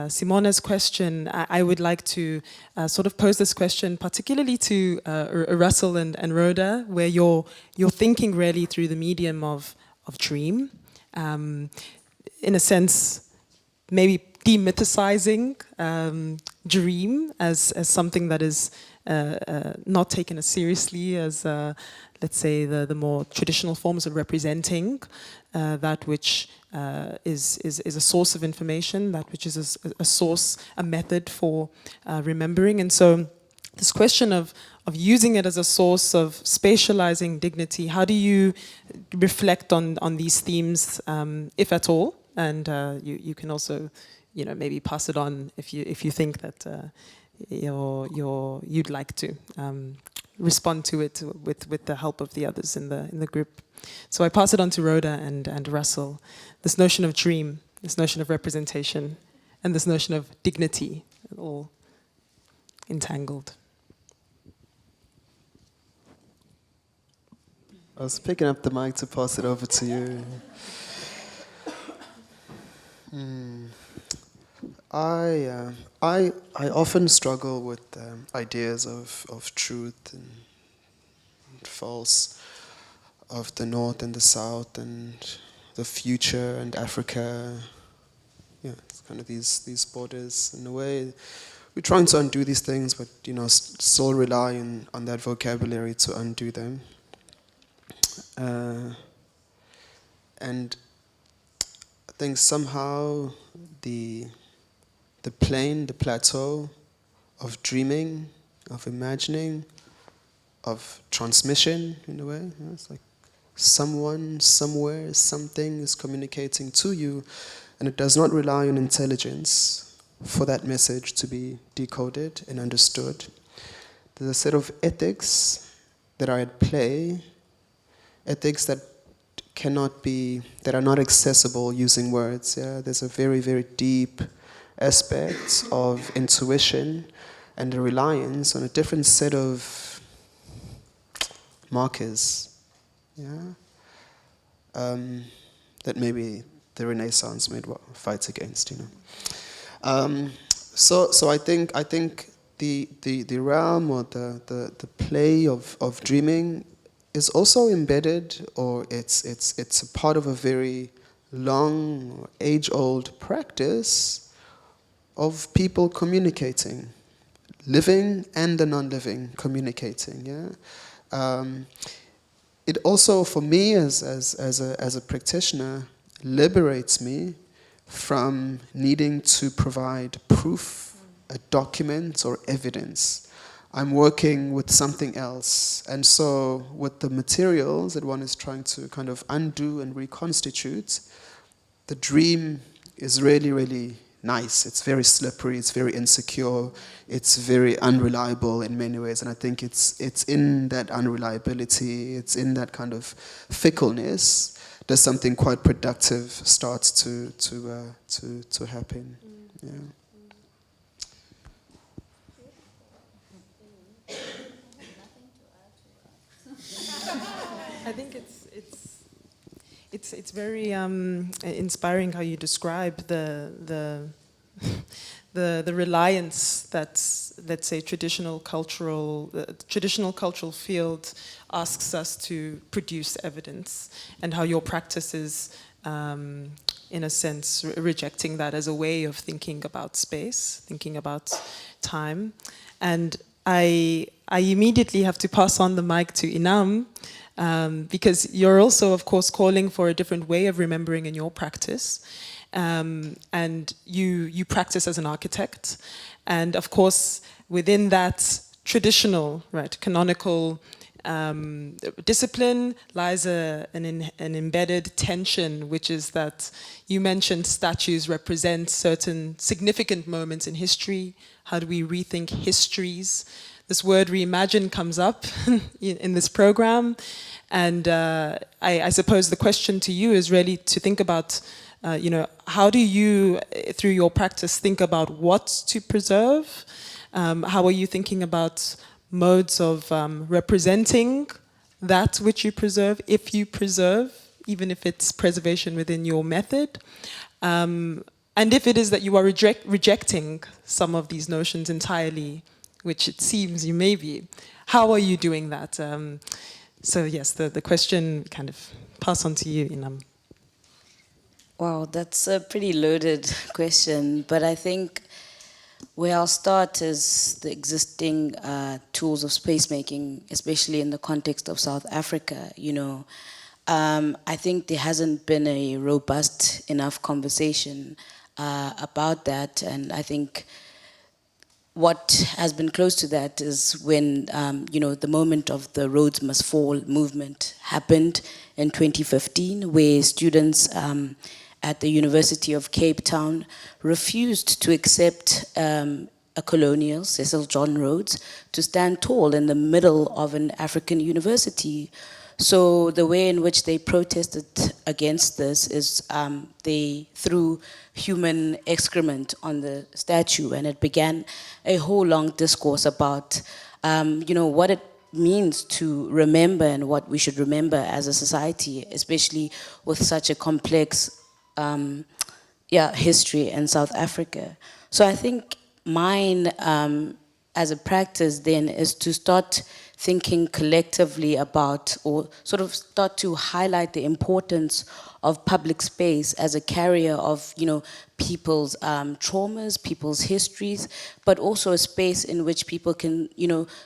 Simone's question, I would like to sort of pose this question particularly to Russell and Rhoda, where you're thinking really through the medium of dream, in a sense, maybe demythicizing dream as something that is not taken as seriously as, let's say, the more traditional forms of representing that which is a source of information, that which is a source, a method for remembering. And so this question of using it as a source of spatializing dignity. How do you reflect on these themes, if at all? And you can also, maybe pass it on if you think that you'd like to respond to it with the help of the others in the group. So I pass it on to Rhoda and Russell. This notion of dream, this notion of representation, and this notion of dignity, all entangled. I was picking up the mic to pass it over to you. I often struggle with ideas of truth and false, of the North and the South, and the future and Africa. Yeah, it's kind of these borders. In a way, we're trying to undo these things, but still rely on that vocabulary to undo them. And I think somehow the plateau of dreaming, of imagining, of transmission, in a way. It's like someone, somewhere, something is communicating to you, and it does not rely on intelligence for that message to be decoded and understood. There's a set of ethics that are at play, ethics that are not accessible using words. Yeah, there's a very, very deep aspect of intuition and a reliance on a different set of markers. Yeah, that maybe the Renaissance made fights against. So I think the realm or the play of dreaming is also embedded, or it's a part of a very long, age-old practice of people communicating, living and the non-living communicating. Yeah, it also, for me as a practitioner, liberates me from needing to provide proof, a document, or evidence. I'm working with something else. And so with the materials that one is trying to kind of undo and reconstitute, the dream is really, really nice. It's very slippery, it's very insecure, it's very unreliable in many ways. And I think it's in that unreliability, it's in that kind of fickleness that something quite productive starts to happen. Yeah. I think it's very inspiring how you describe the reliance that, let's say, traditional cultural field asks us to produce evidence, and how your practice is, in a sense, rejecting that as a way of thinking about space, thinking about time. And I immediately have to pass on the mic to Inam, because you're also, of course, calling for a different way of remembering in your practice. And you practice as an architect. And of course, within that traditional, canonical discipline lies an embedded tension, which is that you mentioned statues represent certain significant moments in history. How do we rethink histories? This word reimagine comes up in this program. And I suppose the question to you is really to think about, how do you, through your practice, think about what to preserve? How are you thinking about modes of representing that which you preserve, if you preserve, even if it's preservation within your method? And if it is that you are rejecting some of these notions entirely, which it seems you may be, how are you doing that? So yes, the question kind of pass on to you, Inam. Wow, that's a pretty loaded question, but I think where I'll start is the existing tools of space making, especially in the context of South Africa. I think there hasn't been a robust enough conversation about that, and I think what has been close to that is when, the moment of the Rhodes Must Fall movement happened in 2015, where students at the University of Cape Town refused to accept a colonial, Cecil John Rhodes, to stand tall in the middle of an African university. So the way in which they protested against this is they threw human excrement on the statue, and it began a whole long discourse about, what it means to remember and what we should remember as a society, especially with such a complex history in South Africa. So I think mine as a practice then is to start thinking collectively about, or sort of start to highlight the importance of public space as a carrier of, people's traumas, people's histories, but also a space in which people can,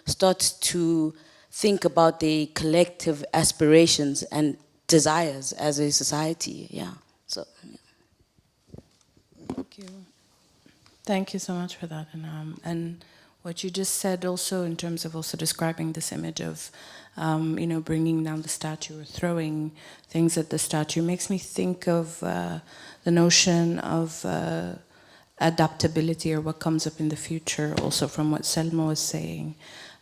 start to think about their collective aspirations and desires as a society. Yeah. So. Yeah. Thank you. Thank you so much for that, and what you just said also in terms of also describing this image of, bringing down the statue or throwing things at the statue makes me think of the notion of adaptability, or what comes up in the future, also from what Selma was saying.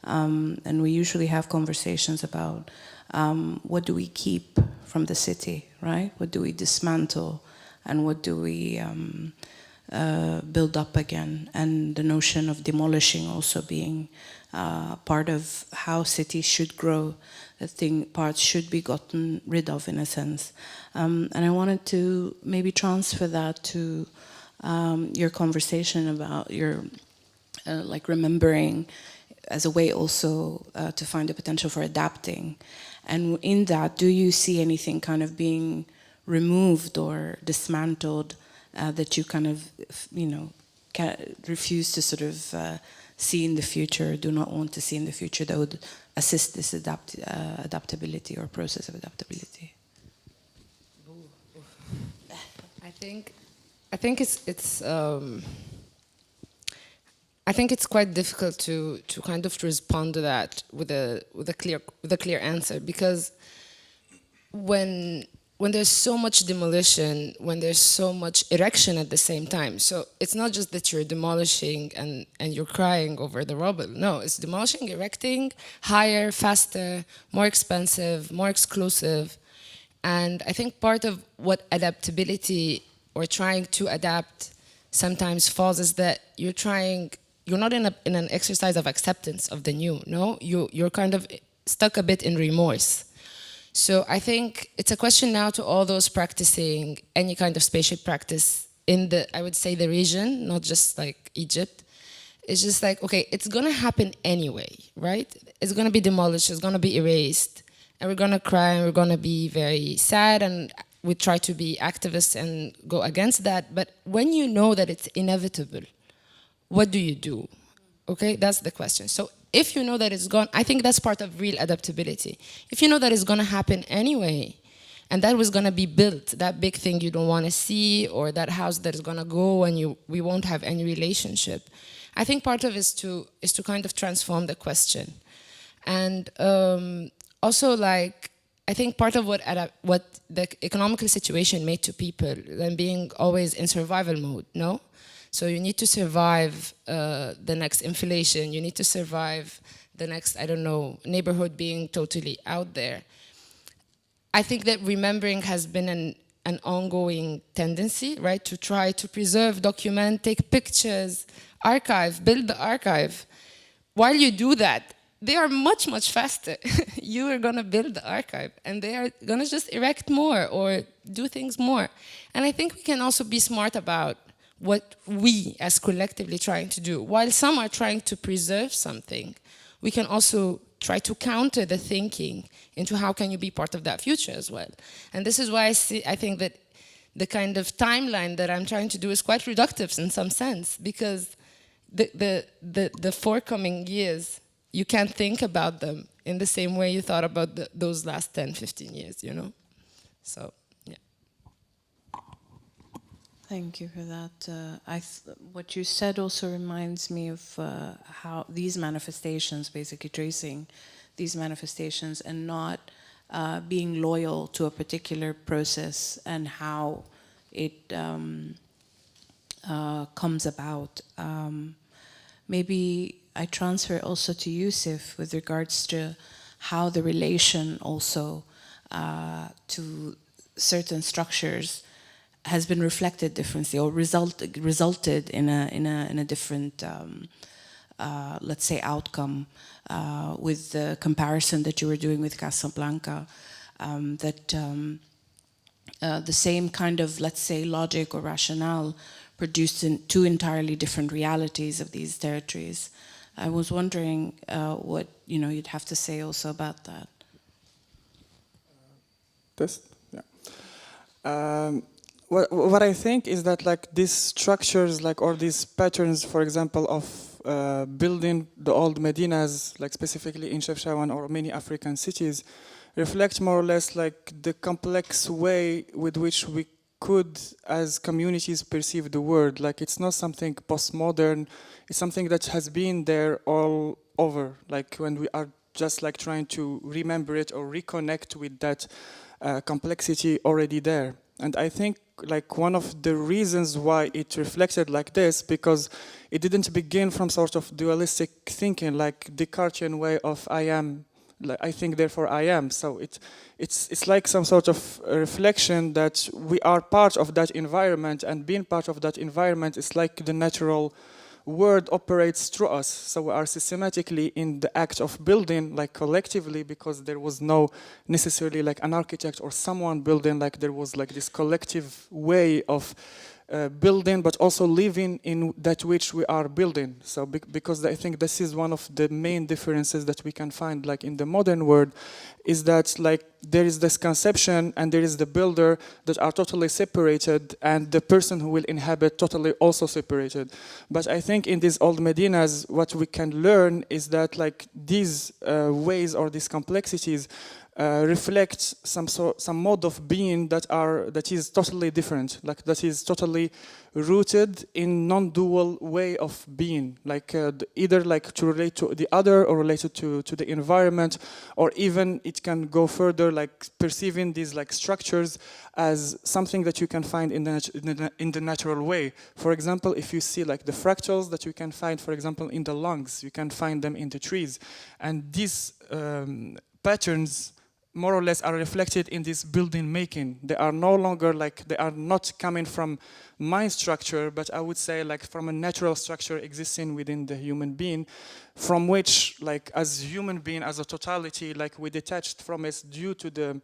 And we usually have conversations about what do we keep from the city, right? What do we dismantle, and what do we build up again, and the notion of demolishing also being part of how cities should grow, parts should be gotten rid of in a sense. And I wanted to maybe transfer that to your conversation about your remembering as a way also to find the potential for adapting. And in that, do you see anything kind of being removed or dismantled that you kind of, refuse to sort of see in the future, do not want to see in the future, that would assist this adaptability or process of adaptability? I think it's quite difficult to kind of respond to that with a clear answer, because when there's so much demolition, when there's so much erection at the same time. So it's not just that you're demolishing and you're crying over the rubble. No, it's demolishing, erecting, higher, faster, more expensive, more exclusive. And I think part of what adaptability or trying to adapt sometimes falls is that you're not in an exercise of acceptance of the new, no? You're kind of stuck a bit in remorse. So I think it's a question now to all those practicing any kind of spatial practice in I would say the region, not just like Egypt. It's just like, okay, it's gonna happen anyway, right? It's gonna be demolished, it's gonna be erased, and we're gonna cry and we're gonna be very sad, and we try to be activists and go against that. But when you know that it's inevitable, what do you do? Okay, that's the question. So if you know that it's gone, I think that's part of real adaptability. If you know that it's gonna happen anyway, and that was gonna be built, that big thing you don't wanna see, or that house that is gonna go and we won't have any relationship, I think part of it is to kind of transform the question. And also, like, I think part of what the economical situation made to people, them being always in survival mode, no? So you need to survive the next inflation, you need to survive the next, I don't know, neighborhood being totally out there. I think that remembering has been an ongoing tendency, right? To try to preserve, document, take pictures, archive, build the archive. While you do that, they are much, much faster. You are gonna build the archive, and they are gonna just erect more or do things more. And I think we can also be smart about what we as collectively trying to do. While some are trying to preserve something, we can also try to counter the thinking into how can you be part of that future as well. And this is why I think that the kind of timeline that I'm trying to do is quite reductive in some sense, because the forthcoming years, you can't think about them in the same way you thought about those last 10, 15 years, you know? So, yeah. Thank you for that. What you said also reminds me of how these manifestations, basically tracing these manifestations and not being loyal to a particular process and how it comes about. Maybe I transfer also to Yusuf with regards to how the relation also to certain structures has been reflected differently or resulted in a different, let's say, outcome with the comparison that you were doing with Casablanca, the same kind of, let's say, logic or rationale produced in two entirely different realities of these territories. I was wondering what you'd have to say also about that. What I think is that like these structures, like or these patterns, for example, of building the old Medinas, like specifically in Chefchaouen or many African cities, reflect more or less like the complex way with which we could, as communities, perceive the world. Like it's not something postmodern; it's something that has been there all over. Like when we are just like trying to remember it or reconnect with that complexity already there. And I think like one of the reasons why it reflected like this, because it didn't begin from sort of dualistic thinking, like Descartesian way of I am, like I think therefore I am. So it's like some sort of reflection that we are part of that environment, and being part of that environment is like the natural world operates through us. So we are systematically in the act of building, like collectively, because there was no necessarily like an architect or someone building, like there was like this collective way of building, but also living in that which we are building. So because I think this is one of the main differences that we can find like in the modern world, is that like there is this conception and there is the builder that are totally separated, and the person who will inhabit totally also separated. But I think in these old Medinas, what we can learn is that like these ways or these complexities reflect some mode of being that is totally different, like that is totally rooted in non-dual way of being, like either like to relate to the other or related to the environment, or even it can go further, like perceiving these like structures as something that you can find in the natural way. For example, if you see like the fractals that you can find, for example, in the lungs, you can find them in the trees, and these patterns more or less are reflected in this building making. They are no longer like, they are not coming from mind structure, but I would say like from a natural structure existing within the human being, from which like as human being, as a totality, like we detached from it due to the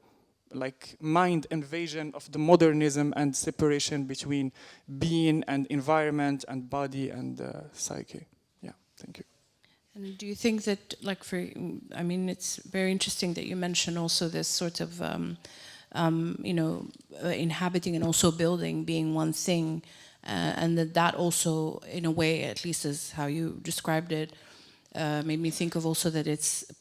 like mind invasion of the modernism and separation between being and environment and body and psyche. Yeah, thank you. And do you think that, like, I mean, it's very interesting that you mention also this sort of, inhabiting and also building being one thing, and that also, in a way, at least as how you described it, made me think of also that it's a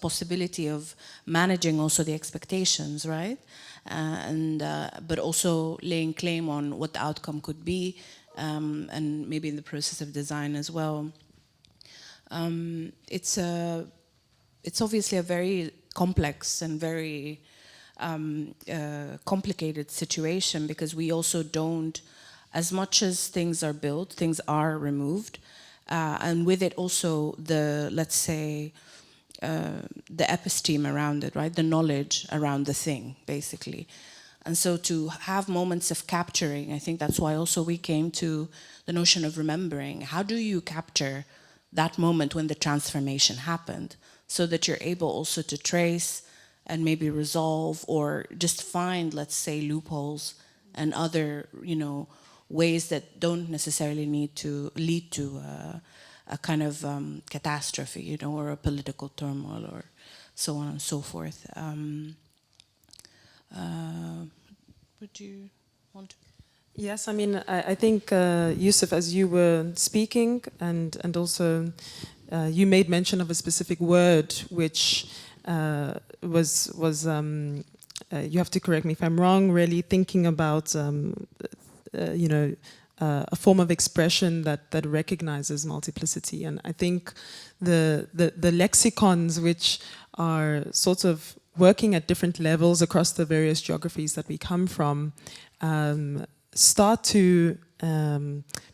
possibility of managing also the expectations, right? But also laying claim on what the outcome could be, and maybe in the process of design as well. It's obviously a very complex and very complicated situation, because we also don't, as much as things are built, things are removed, and with it also the, let's say, the episteme around it, right? The knowledge around the thing, basically. And so to have moments of capturing, I think that's why also we came to the notion of remembering. How do you capture that moment when the transformation happened, so that you're able also to trace and maybe resolve or just find, let's say, loopholes and other, ways that don't necessarily need to lead to a kind of catastrophe, or a political turmoil or so on and so forth. Would you want to? Yes, I mean, I think, Yusuf, as you were speaking, and also you made mention of a specific word, which was you have to correct me if I'm wrong, really thinking about a form of expression that recognizes multiplicity. And I think the lexicons which are sort of working at different levels across the various geographies that we come from start to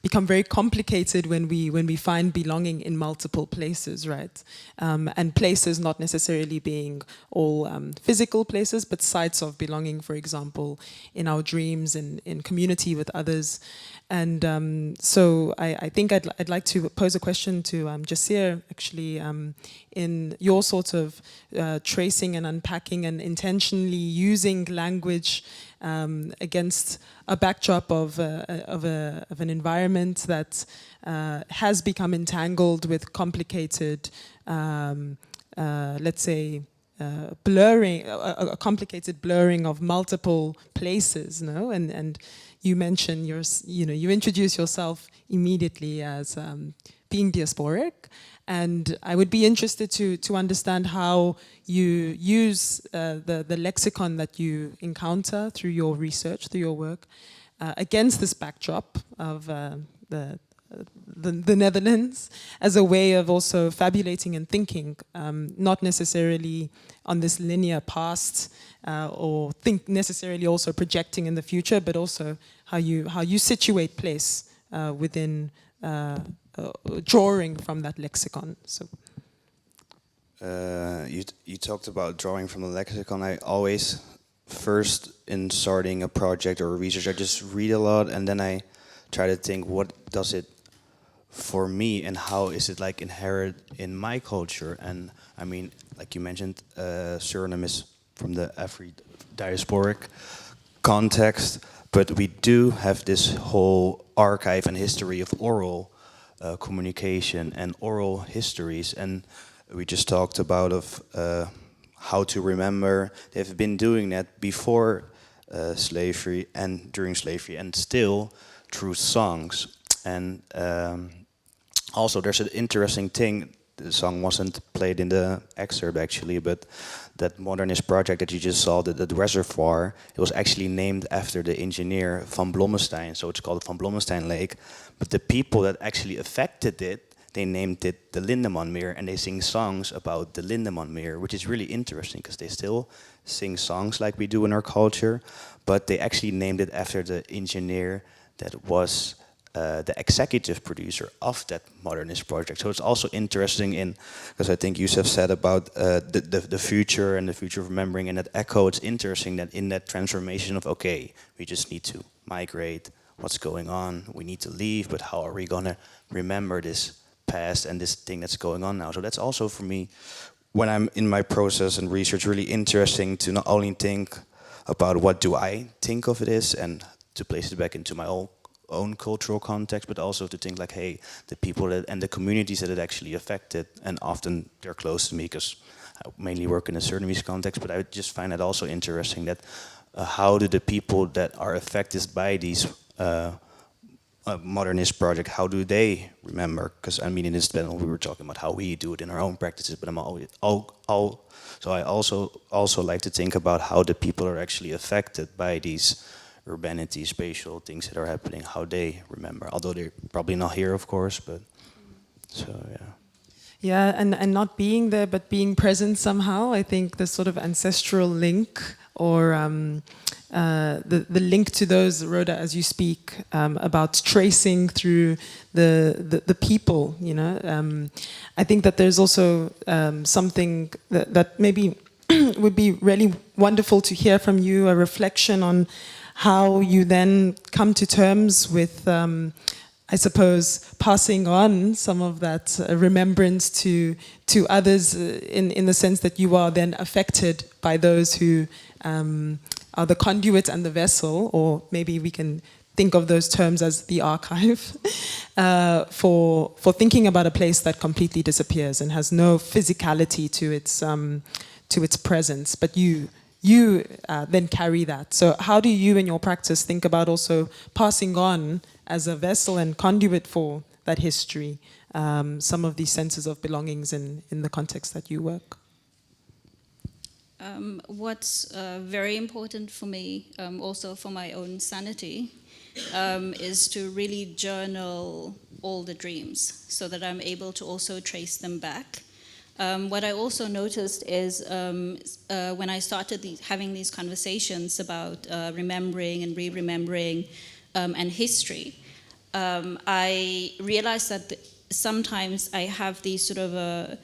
become very complicated when we find belonging in multiple places, right? And places not necessarily being all physical places, but sites of belonging, for example, in our dreams and in community with others. And so I think I'd like to pose a question to Jasir, actually, in your sort of tracing and unpacking and intentionally using language against a backdrop of an environment that has become entangled with complicated, let's say, blurring, a complicated blurring of multiple places, no? And you mentioned you introduce yourself immediately as being diasporic, and I would be interested to understand how you use the lexicon that you encounter through your research, through your work, against this backdrop of the Netherlands as a way of also fabulating and thinking, not necessarily on this linear past or think necessarily also projecting in the future, but also how you situate place within drawing from that lexicon. So you talked about drawing from the lexicon. I always, first in starting a project or research, I just read a lot and then I try to think, what does it for me and how is it like inherent in my culture? And I mean, like you mentioned, Suriname is from the Afro-diasporic context, but we do have this whole archive and history of oral communication and oral histories, and we just talked about how to remember. They've been doing that before slavery and during slavery, and still through songs. And also, there's an interesting thing. The song wasn't played in the excerpt actually, but that modernist project that you just saw, the reservoir, it was actually named after the engineer Van Blommestein, so it's called Van Blommestein Lake. But the people that actually affected it, they named it the Lindeman Meer, and they sing songs about the Lindeman Meer, which is really interesting because they still sing songs like we do in our culture, but they actually named it after the engineer that was the executive producer of that modernist project. So it's also interesting because I think Youssef said about the future and the future of remembering and that echo, it's interesting that in that transformation of, okay, we just need to migrate, what's going on, we need to leave, but how are we gonna remember this past and this thing that's going on now? So that's also for me, when I'm in my process and research, really interesting to not only think about what do I think of it is and to place it back into my own cultural context, but also to think like, hey, the people and the communities that it actually affected, and often they're close to me because I mainly work in a Surinamese context, but I just find it also interesting that how do the people that are affected by these modernist project, how do they remember? Because I mean, in this panel we were talking about how we do it in our own practices, but so I also like to think about how the people are actually affected by these urbanity, spatial things that are happening, how they remember, although they're probably not here, of course, but so, yeah. Yeah, and not being there, but being present somehow. I think the sort of ancestral link or the link to those, Rhoda, as you speak, about tracing through the people, you know. I think that there's also something that maybe would be really wonderful to hear from you, a reflection on how you then come to terms with, I suppose, passing on some of that remembrance to others in the sense that you are then affected by those who are the conduit and the vessel, or maybe we can think of those terms as the archive, for thinking about a place that completely disappears and has no physicality to its presence, but you then carry that. So how do you in your practice think about also passing on as a vessel and conduit for that history, some of these senses of belongings in the context that you work? What's very important for me, also for my own sanity, is to really journal all the dreams so that I'm able to also trace them back. What I also noticed is when I started having these conversations about remembering and re-remembering and history, I realized that sometimes I have these sort of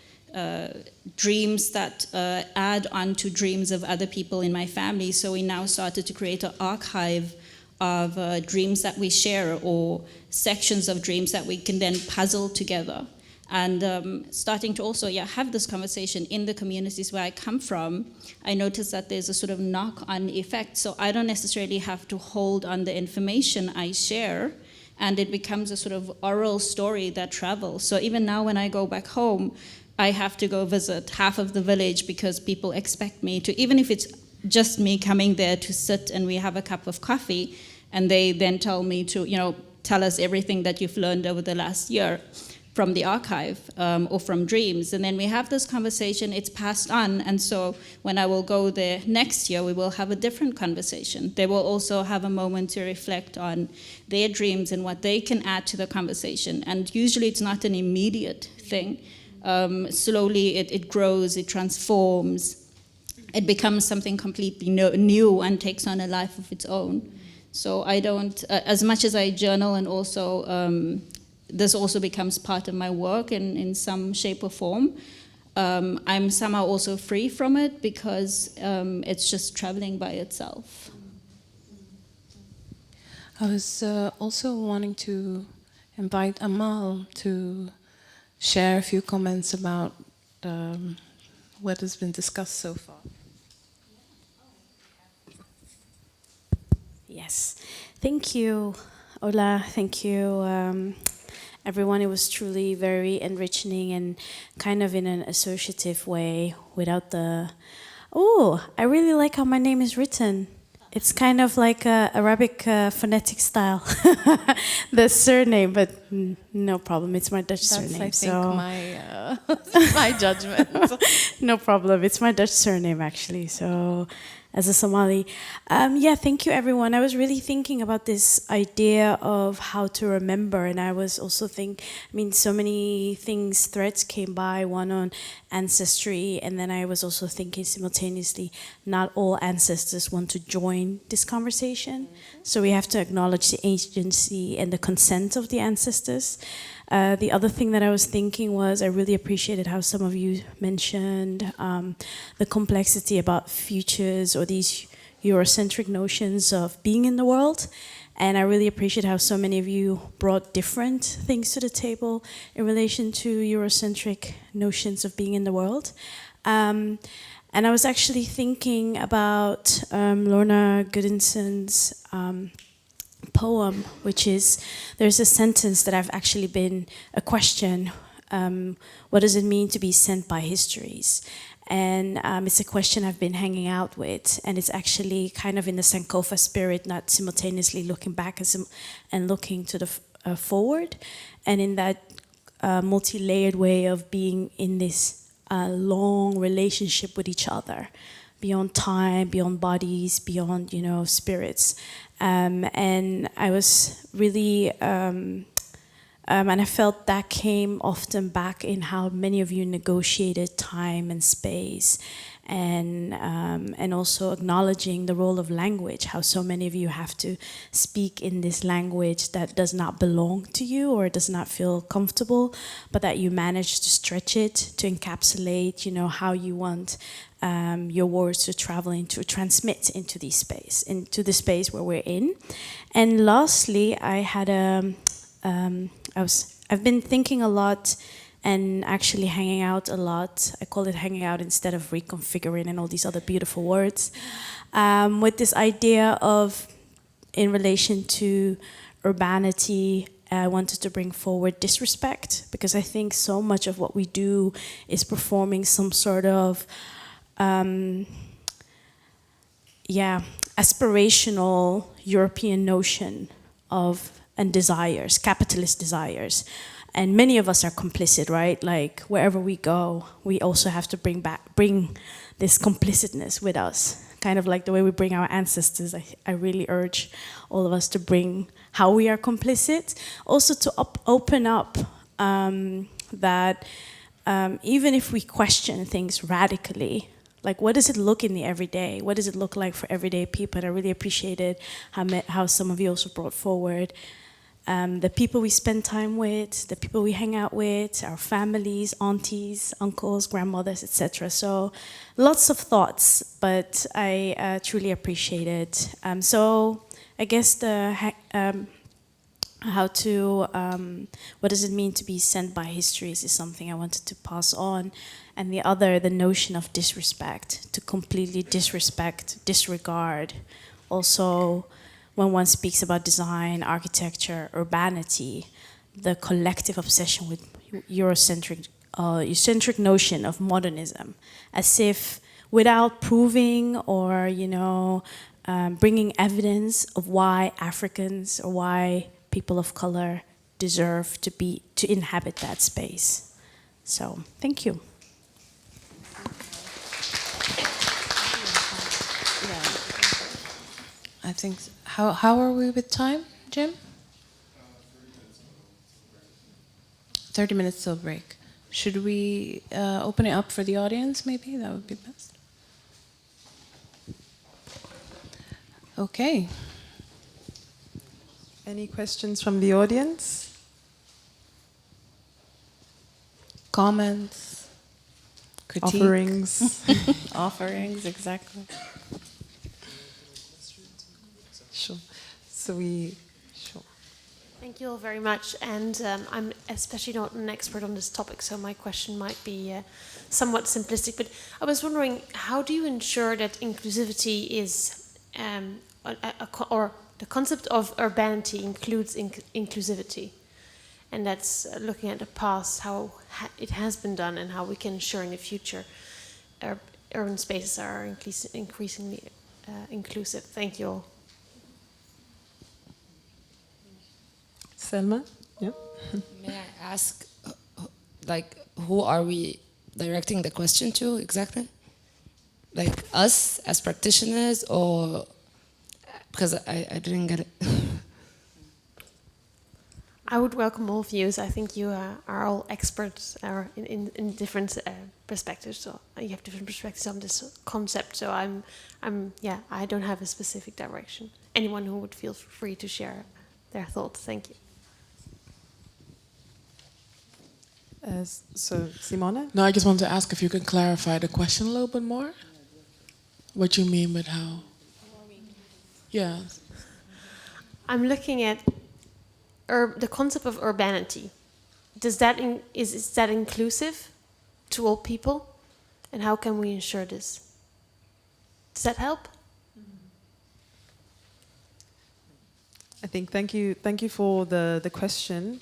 dreams that add on to dreams of other people in my family. So we now started to create an archive of dreams that we share, or sections of dreams that we can then puzzle together. And starting to also have this conversation in the communities where I come from, I noticed that there's a sort of knock-on effect. So I don't necessarily have to hold on the information I share, and it becomes a sort of oral story that travels. So even now when I go back home, I have to go visit half of the village because people expect me to, even if it's just me coming there to sit and we have a cup of coffee, and they then tell me to, tell us everything that you've learned over the last year from the archive or from dreams. And then we have this conversation, it's passed on, and so when I will go there next year, we will have a different conversation. They will also have a moment to reflect on their dreams and what they can add to the conversation. And usually it's not an immediate thing. Slowly it grows, it transforms, it becomes something completely new and takes on a life of its own. So I don't, as much as I journal, and also this also becomes part of my work in some shape or form, I'm somehow also free from it because it's just traveling by itself. I was also wanting to invite Amal to share a few comments about what has been discussed so far. Yes, thank you, Ola. Thank you, everyone. It was truly very enriching and kind of in an associative way without the, I really like how my name is written. It's kind of like Arabic phonetic style, the surname, but no problem. It's my Dutch surname. That's, I think, my judgment. No problem. It's my Dutch surname, actually. So, as a Somali. Thank you, everyone. I was really thinking about this idea of how to remember, and I was also so many threads came by, one on ancestry, and then I was also thinking simultaneously, not all ancestors want to join this conversation, so we have to acknowledge the agency and the consent of the ancestors. The other thing that I was thinking was I really appreciated how some of you mentioned the complexity about futures or these Eurocentric notions of being in the world. And I really appreciate how so many of you brought different things to the table in relation to Eurocentric notions of being in the world. And I was actually thinking about Lorna Goodinson's poem, which is, there's a sentence that I've actually been a question, what does it mean to be sent by histories? And it's a question I've been hanging out with, and it's actually kind of in the Sankofa spirit, not simultaneously looking back and looking to the forward, and in that multi-layered way of being in this long relationship with each other, beyond time, beyond bodies, beyond, spirits. And I was really, and I felt that came often back in how many of you negotiated time and space, and also acknowledging the role of language, how so many of you have to speak in this language that does not belong to you or does not feel comfortable, but that you manage to stretch it, to encapsulate, how you want your words to travel into, transmit into the space where we're in. And lastly, I had I've been thinking a lot and actually hanging out a lot. I call it hanging out instead of reconfiguring and all these other beautiful words. With this idea of, in relation to urbanity, I wanted to bring forward disrespect, because I think so much of what we do is performing some sort of aspirational European notion of and desires, capitalist desires. And many of us are complicit, right? Like wherever we go, we also have to bring this complicitness with us kind of like the way we bring our ancestors. I really urge all of us to bring how we are complicit. Also to open up that even if we question things radically, like what does it look in the everyday? What does it look like for everyday people? And I really appreciated how some of you also brought forward the people we spend time with, the people we hang out with, our families, aunties, uncles, grandmothers, etc. So lots of thoughts, but I truly appreciate it. So I guess what does it mean to be sent by histories is something I wanted to pass on. And the notion of disrespect, to completely disregard. Also, when one speaks about design, architecture, urbanity, the collective obsession with Eurocentric notion of modernism, as if without proving or bringing evidence of why Africans or why people of color deserve to inhabit that space. So, thank you. I think, how are we with time, Jim? 30 minutes till break. Should we open it up for the audience, maybe? That would be best. Okay. Any questions from the audience? Comments? Critique? Offerings? Offerings, exactly. Sure. Sure. Thank you all very much. And I'm especially not an expert on this topic, so my question might be somewhat simplistic. But I was wondering, how do you ensure that inclusivity is, or the concept of urbanity includes inclusivity? And that's looking at the past, how it has been done, and how we can ensure in the future urban spaces are increasingly inclusive. Thank you all. Selma? Yeah. May I ask, who are we directing the question to exactly? Like us as practitioners, or because I didn't get it. I would welcome all views. I think you are all experts in different perspectives. So you have different perspectives on this concept. So I don't have a specific direction. Anyone who would feel free to share their thoughts. Thank you. So, Simone? No, I just want to ask if you can clarify the question a little bit more. What you mean with how? Yeah. I'm looking at the concept of urbanity. Is that inclusive to all people? And how can we ensure this? Does that help? I think thank you for the question.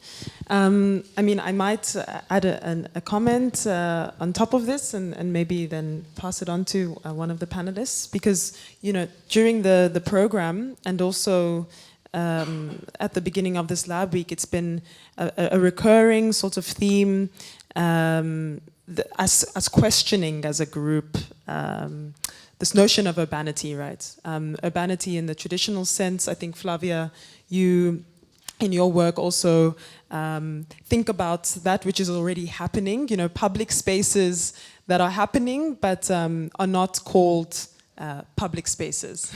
I mean, I might add a comment on top of this, and maybe then pass it on to one of the panelists, because during the program and also at the beginning of this lab week, it's been a recurring sort of theme as questioning as a group. This notion of urbanity, right? Urbanity in the traditional sense. I think, Flavia, you, in your work, also think about that which is already happening. Public spaces that are happening, but are not called public spaces.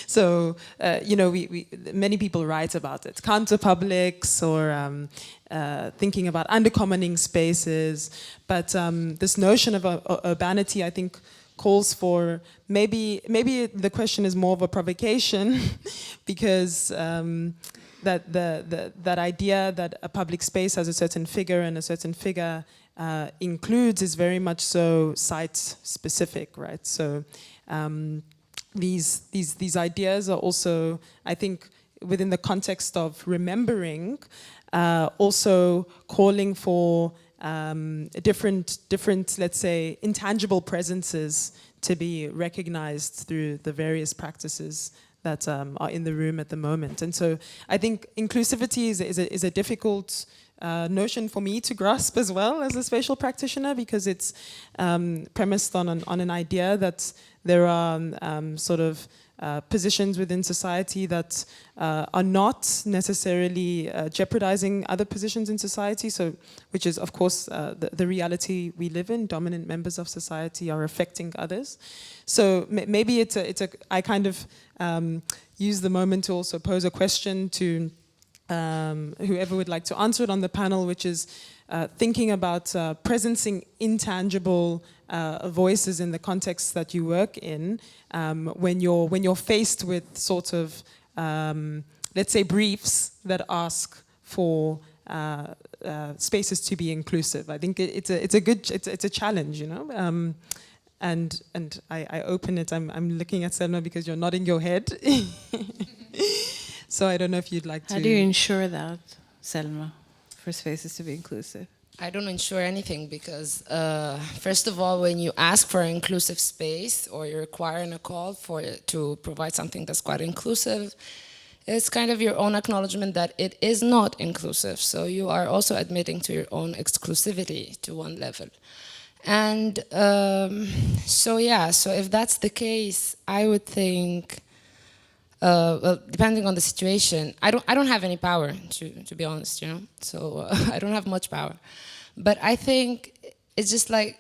So, many people write about it. Counter-publics, or thinking about undercommoning spaces. But this notion of urbanity, I think, calls for maybe the question is more of a provocation, because that idea that a public space has a certain figure and a certain figure includes is very much so site specific, right? So these ideas are also, I think, within the context of remembering, also calling for different, let's say, intangible presences to be recognized through the various practices that are in the room at the moment. And so I think inclusivity is a difficult notion for me to grasp as well as a spatial practitioner, because it's premised on an idea that there are sort of positions within society that are not necessarily jeopardizing other positions in society, so which is of course the reality we live in. Dominant members of society are affecting others. So maybe I kind of use the moment to also pose a question to whoever would like to answer it on the panel, which is thinking about presencing intangible voices in the context that you work in, when you're faced with sort of let's say briefs that ask for spaces to be inclusive. I think it's a challenge, you know. And I open it. I'm looking at Selma because you're nodding your head. So I don't know if you'd like to. How do you ensure that, Selma, for spaces to be inclusive? I don't ensure anything because, first of all, when you ask for an inclusive space or you require a call for it to provide something that's quite inclusive, it's kind of your own acknowledgement that it is not inclusive. So you are also admitting to your own exclusivity to one level. And so if that's the case, I would think, well, depending on the situation, I don't have any power, to be honest, you know. So I don't have much power. But I think it's just like,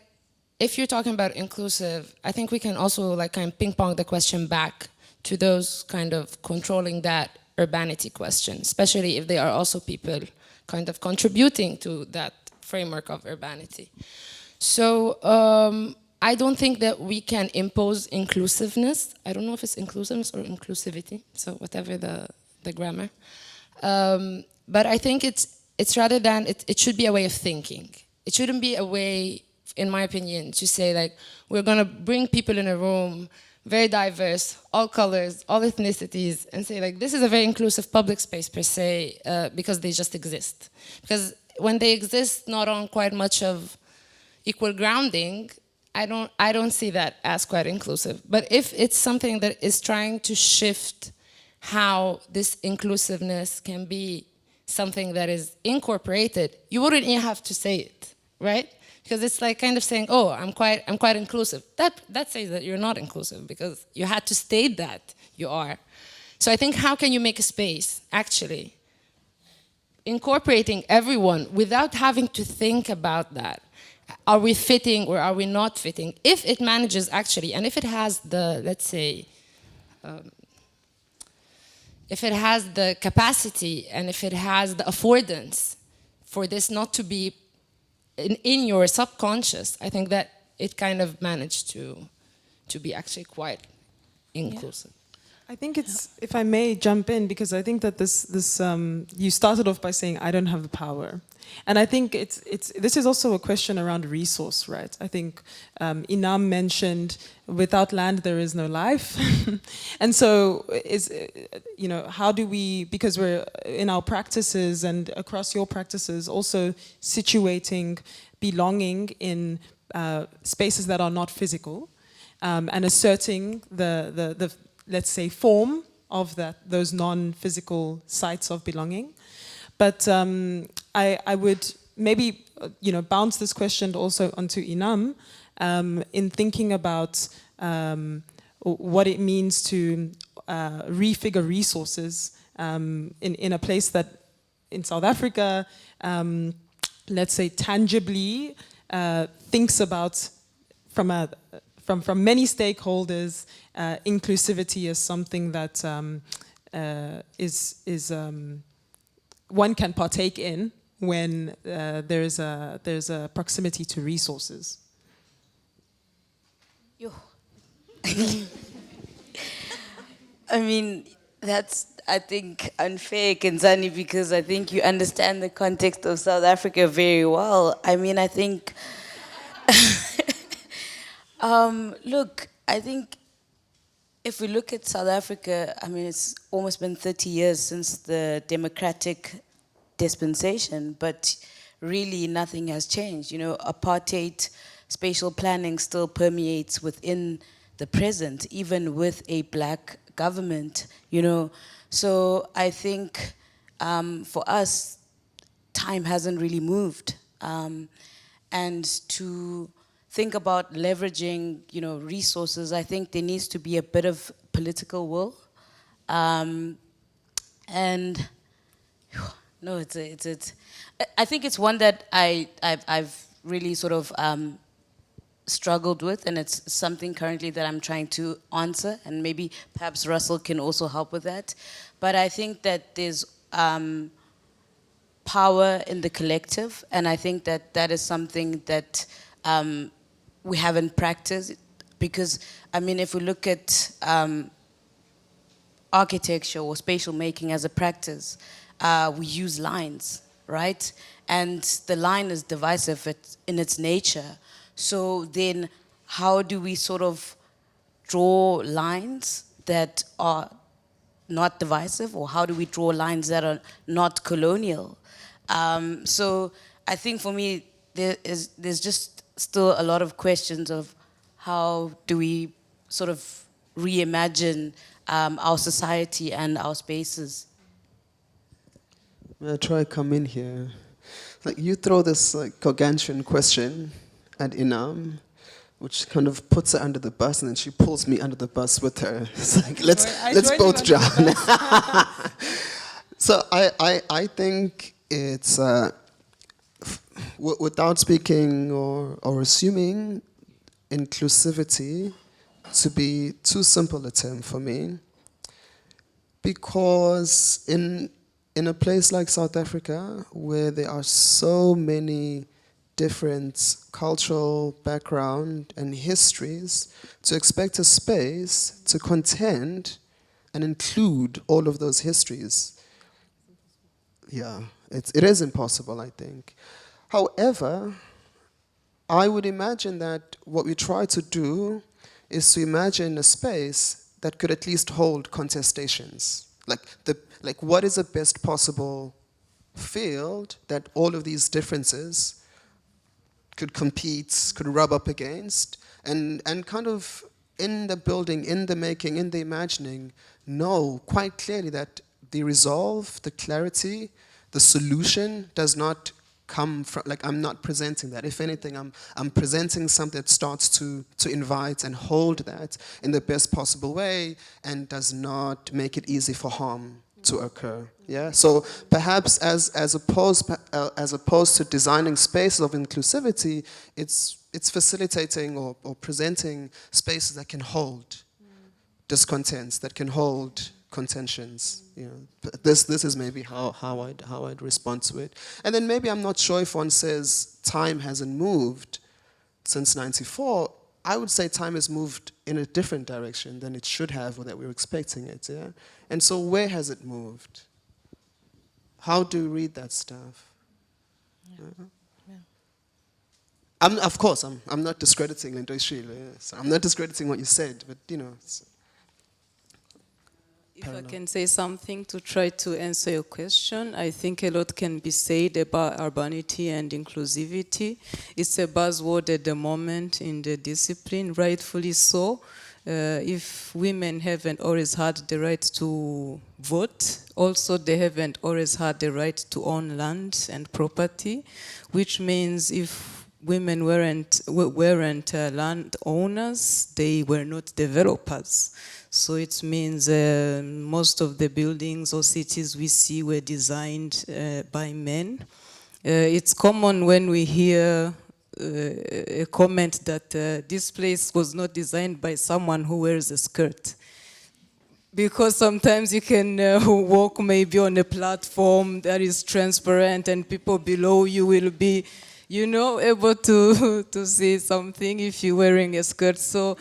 if you're talking about inclusive, I think we can also like kind of ping pong the question back to those kind of controlling that urbanity question, especially if they are also people kind of contributing to that framework of urbanity. So I don't think that we can impose inclusiveness. I don't know if it's inclusiveness or inclusivity, so whatever the grammar. But I think it's rather than, it should be a way of thinking. It shouldn't be a way, in my opinion, to say like, we're gonna bring people in a room, very diverse, all colors, all ethnicities, and say like, this is a very inclusive public space per se, because they just exist. Because when they exist not on quite much of equal grounding, I don't see that as quite inclusive. But if it's something that is trying to shift how this inclusiveness can be something that is incorporated, you wouldn't even have to say it, right? Because it's like kind of saying, oh, I'm quite inclusive. That says that you're not inclusive because you had to state that you are. So I think how can you make a space, actually, incorporating everyone without having to think about that? Are we fitting or are we not fitting? If it manages actually, and if it has the, let's say, if it has the capacity and if it has the affordance for this not to be in your subconscious, I think that it kind of managed to be actually quite inclusive. Yeah. I think it's, if I may jump in, because I think that this you started off by saying, I don't have the power. And I think this is also a question around resource, right? I think Inam mentioned, without land there is no life. And so, you know, how do we, because we're in our practices and across your practices, also situating belonging in spaces that are not physical, and asserting the let's say, form of those non-physical sites of belonging. But I would maybe, you know, bounce this question also onto Inam in thinking about what it means to refigure resources in a place that, in South Africa, let's say, tangibly thinks about from many stakeholders, inclusivity is something that one can partake in when there's a proximity to resources. Yo. I mean, that's, I think, unfair, Khensani, because I think you understand the context of South Africa very well. I mean, I think, look, I think if we look at South Africa, I mean, it's almost been 30 years since the democratic dispensation, but really nothing has changed. You know, apartheid spatial planning still permeates within the present, even with a black government, you know. So I think for us, time hasn't really moved. And to think about leveraging, resources, I think there needs to be a bit of political will. And no, I think it's one that I've really sort of struggled with, and it's something currently that I'm trying to answer, and maybe perhaps Russell can also help with that. But I think that there's power in the collective, and I think that that is something that we haven't practiced, because, I mean, if we look at architecture or spatial making as a practice, we use lines, right? And the line is divisive in its nature. So then how do we sort of draw lines that are not divisive, or how do we draw lines that are not colonial? So I think for me, there's just still a lot of questions of how do we sort of reimagine our society and our spaces. I'll try to come in here. Like, you throw this gargantuan question at Inam, which kind of puts her under the bus, and then she pulls me under the bus with her. It's like, let's both drown. So I think it's, without speaking or assuming inclusivity to be too simple a term for me, because in a place like South Africa, where there are so many different cultural background and histories, to expect a space to contend and include all of those histories, yeah, it is impossible, I think. However, I would imagine that what we try to do is to imagine a space that could at least hold contestations. Like what is the best possible field that all of these differences could compete, could rub up against, and kind of in the building, in the making, in the imagining, know quite clearly that the resolve, the clarity, the solution does not come from, I'm not presenting that. If anything, I'm presenting something that starts to invite and hold that in the best possible way and does not make it easy for harm to occur. Yeah. So perhaps as opposed to designing spaces of inclusivity, it's facilitating or presenting spaces that can hold discontents, that can hold contentions. This is maybe how I'd respond to it. And then maybe I'm not sure if one says time hasn't moved since '94. I would say time has moved in a different direction than it should have, or that we were expecting it. Yeah. And so where has it moved? How do we read that stuff? Yeah. Of course, I'm not discrediting Lindoishile. So I'm not discrediting what you said, but if I can say something to try to answer your question, I think a lot can be said about urbanity and inclusivity. It's a buzzword at the moment in the discipline, rightfully so. If women haven't always had the right to vote, also they haven't always had the right to own land and property, which means if women weren't land owners, they were not developers. So it means most of the buildings or cities we see were designed by men. It's common when we hear a comment that this place was not designed by someone who wears a skirt. Because sometimes you can walk maybe on a platform that is transparent and people below you will be, able to see something if you're wearing a skirt. So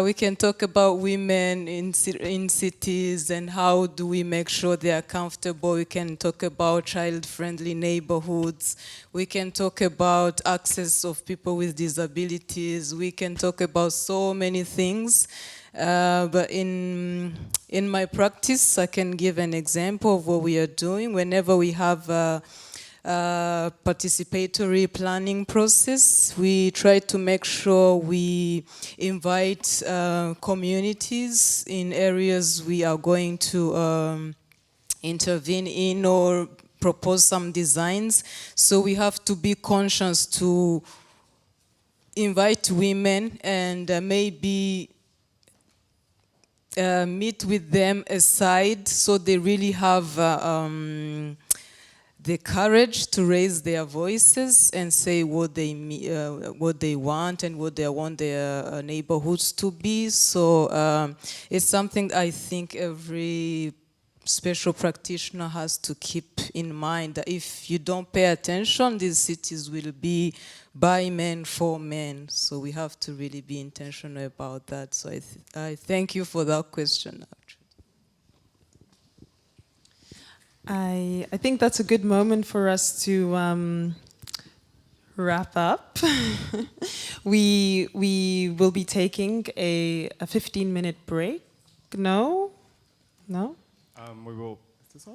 we can talk about women in cities and how do we make sure they are comfortable. We can talk about child-friendly neighborhoods. We can talk about access of people with disabilities. We can talk about so many things. But in my practice, I can give an example of what we are doing. Whenever we have participatory planning process, we try to make sure we invite communities in areas we are going to intervene in, or propose some designs. So we have to be conscious to invite women and maybe meet with them aside, so they really have the courage to raise their voices and say what they want and what they want their neighborhoods to be. So it's something I think every spatial practitioner has to keep in mind, that if you don't pay attention, these cities will be by men, for men. So we have to really be intentional about that. So I thank you for that question. I think that's a good moment for us to wrap up. we will be taking a 15-minute break. No? We will. Is this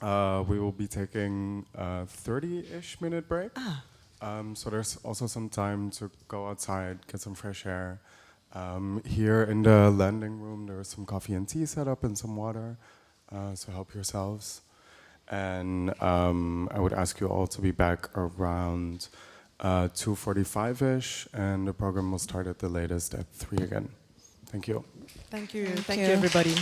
on? We will be taking a 30-ish minute break. So there's also some time to go outside, get some fresh air. Here in the landing room, there is some coffee and tea set up and some water. So help yourselves. And I would ask you all to be back around 2:45-ish, and the program will start at the latest at 3 again. Thank you. Thank you. Thank you, everybody.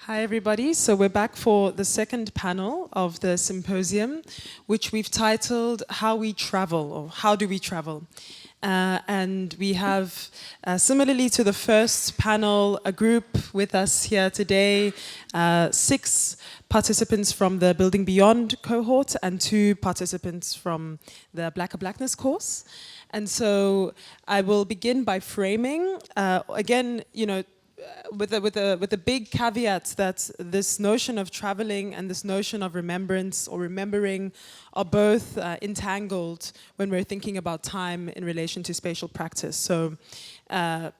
Hi, everybody. So we're back for the second panel of the symposium, which we've titled How We Travel, or How Do We Travel? And we have, similarly to the first panel, a group with us here today, 6 participants from the Building Beyond cohort and 2 participants from the Blackness course. And so I will begin by framing, again, you know, with a big caveat that this notion of traveling and this notion of remembrance or remembering are both entangled when we're thinking about time in relation to spatial practice. So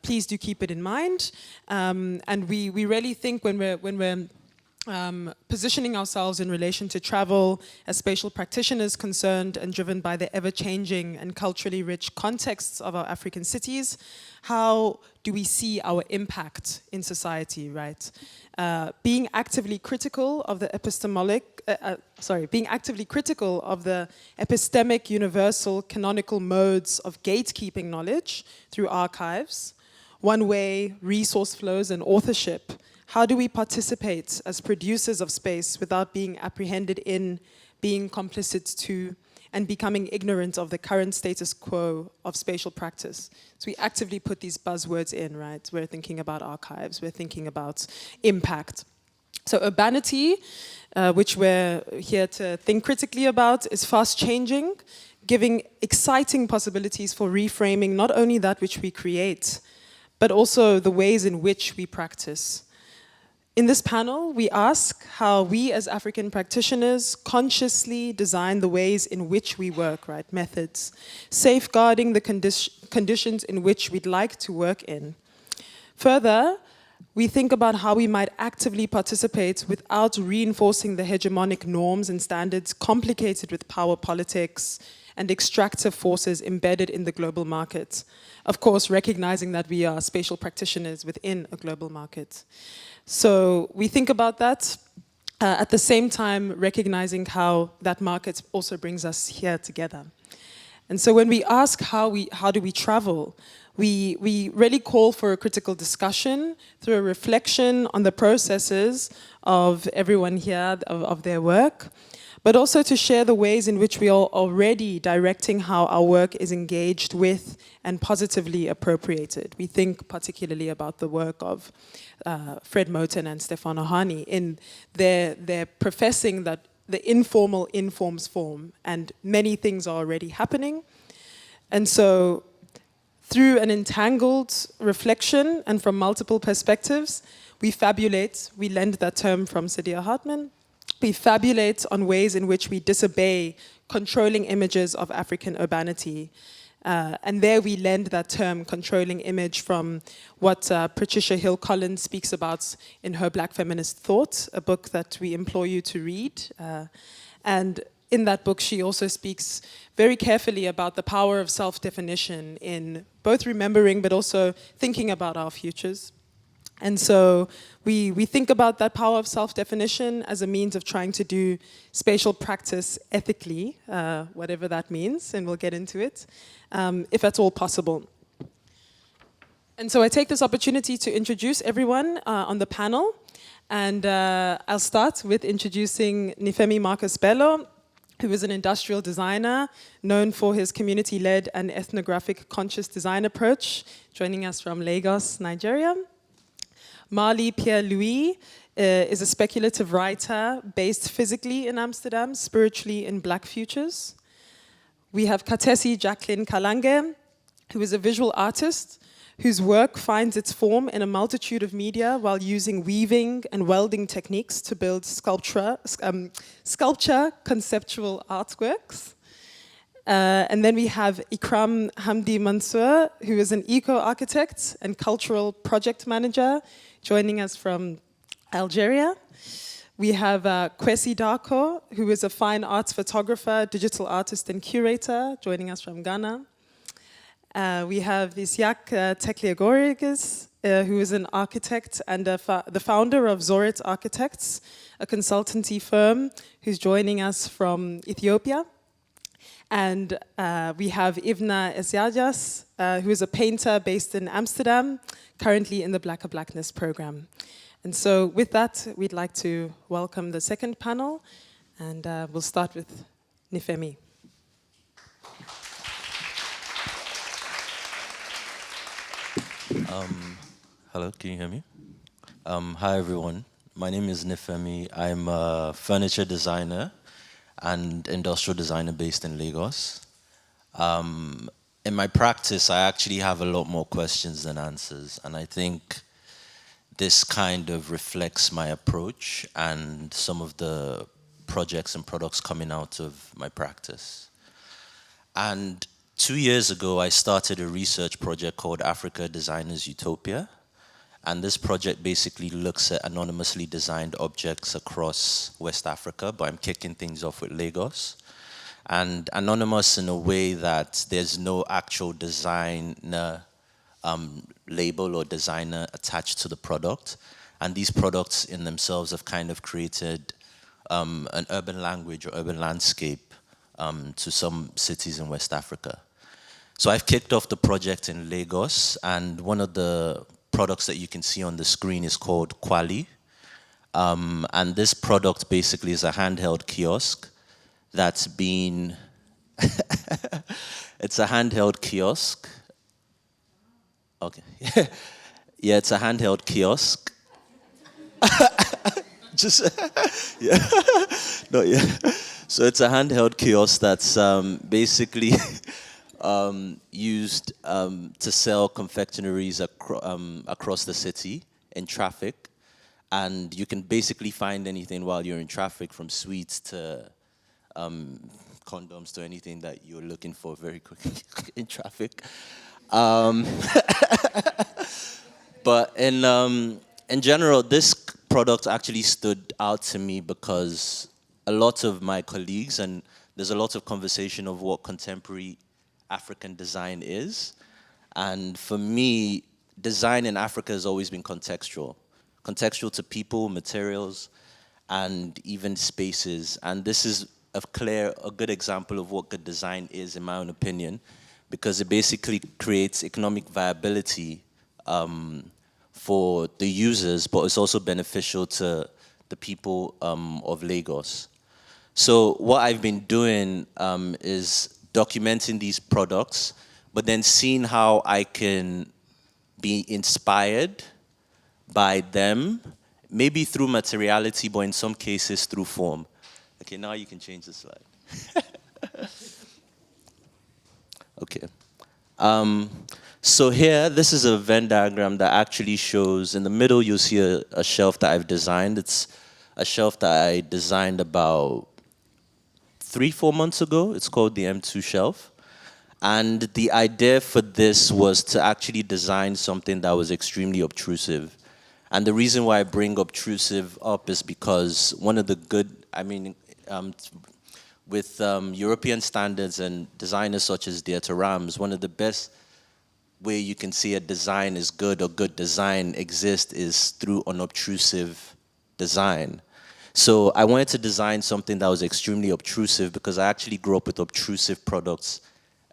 please do keep it in mind. And we really think when we're positioning ourselves in relation to travel as spatial practitioners concerned and driven by the ever-changing and culturally rich contexts of our African cities, how do we see our impact in society, right? Being actively critical of the epistemic, universal, canonical modes of gatekeeping knowledge through archives, one-way resource flows and authorship. How do we participate as producers of space without being apprehended in, being complicit to, and becoming ignorant of the current status quo of spatial practice? So we actively put these buzzwords in, right? We're thinking about archives, we're thinking about impact. So urbanity, which we're here to think critically about, is fast changing, giving exciting possibilities for reframing not only that which we create, but also the ways in which we practice. In this panel, we ask how we as African practitioners consciously design the ways in which we work, right, methods, safeguarding the conditions in which we'd like to work in. Further, we think about how we might actively participate without reinforcing the hegemonic norms and standards complicated with power politics and extractive forces embedded in the global market. Of course, recognizing that we are spatial practitioners within a global market. So we think about that, at the same time recognizing how that market also brings us here together. And so when we ask how do we travel, we really call for a critical discussion through a reflection on the processes of everyone here, of their work, but also to share the ways in which we are already directing how our work is engaged with and positively appropriated. We think particularly about the work of Fred Moten and Stefano Hani in their professing that the informal informs form, and many things are already happening. And so through an entangled reflection and from multiple perspectives, we fabulate, we lend that term from Saidiya Hartman, we fabulate on ways in which we disobey controlling images of African urbanity. And there we lend that term controlling image from what Patricia Hill Collins speaks about in her Black Feminist Thought, a book that we implore you to read. And in that book, she also speaks very carefully about the power of self-definition in both remembering but also thinking about our futures. And so we think about that power of self-definition as a means of trying to do spatial practice ethically, whatever that means, and we'll get into it, if at all possible. And so I take this opportunity to introduce everyone on the panel. And I'll start with introducing Nifemi Marcus Bello, who is an industrial designer known for his community-led and ethnographic conscious design approach, joining us from Lagos, Nigeria. Marley Pierre-Louis is a speculative writer based physically in Amsterdam, spiritually in Black Futures. We have Katesi Jacqueline Kalange, who is a visual artist whose work finds its form in a multitude of media while using weaving and welding techniques to build sculpture conceptual artworks. And then we have Ikram Hamdi Mansour, who is an eco-architect and cultural project manager, joining us from Algeria. We have Kwesi Darko, who is a fine arts photographer, digital artist and curator, joining us from Ghana. We have Isiak Tekliagorigis, who is an architect and the founder of Zorit Architects, a consultancy firm, who's joining us from Ethiopia. And we have Ivna Esiajas, who is a painter based in Amsterdam, currently in the Blackness program. And so with that, we'd like to welcome the second panel, and we'll start with Nifemi. Hello, can you hear me? Hi everyone, my name is Nifemi. I'm a furniture designer and industrial designer based in Lagos. In my practice, I actually have a lot more questions than answers, and I think this kind of reflects my approach and some of the projects and products coming out of my practice. And 2 years ago, I started a research project called Africa Designers Utopia. And this project basically looks at anonymously designed objects across West Africa, but I'm kicking things off with Lagos. And anonymous in a way that there's no actual designer label or designer attached to the product. And these products in themselves have kind of created an urban language or urban landscape to some cities in West Africa. So I've kicked off the project in Lagos, and one of the products that you can see on the screen is called Kwali. And this product basically is a handheld kiosk that's been, it's a handheld kiosk. Okay, yeah, it's a handheld kiosk. Just, yeah, no, yeah. So it's a handheld kiosk that's basically used to sell confectioneries across the city in traffic. And you can basically find anything while you're in traffic, from sweets to condoms to anything that you're looking for very quickly in traffic. But in general, this product actually stood out to me because a lot of my colleagues, and there's a lot of conversation of what contemporary African design is. And for me, design in Africa has always been contextual. Contextual to people, materials, and even spaces. And this is a good example of what good design is, in my own opinion, because it basically creates economic viability for the users, but it's also beneficial to the people of Lagos. So what I've been doing is documenting these products, but then seeing how I can be inspired by them, maybe through materiality, but in some cases through form. Okay, now you can change the slide. Okay. So here, this is a Venn diagram that actually shows, in the middle you'll see a shelf that I've designed. It's a shelf that I designed about 3-4 months ago. It's called the M2 shelf. And the idea for this was to actually design something that was extremely obtrusive. And the reason why I bring obtrusive up is because one of the good, with European standards and designers such as Dieter Rams, one of the best way you can see a design is good or good design exists is through unobtrusive design. So I wanted to design something that was extremely obtrusive because I actually grew up with obtrusive products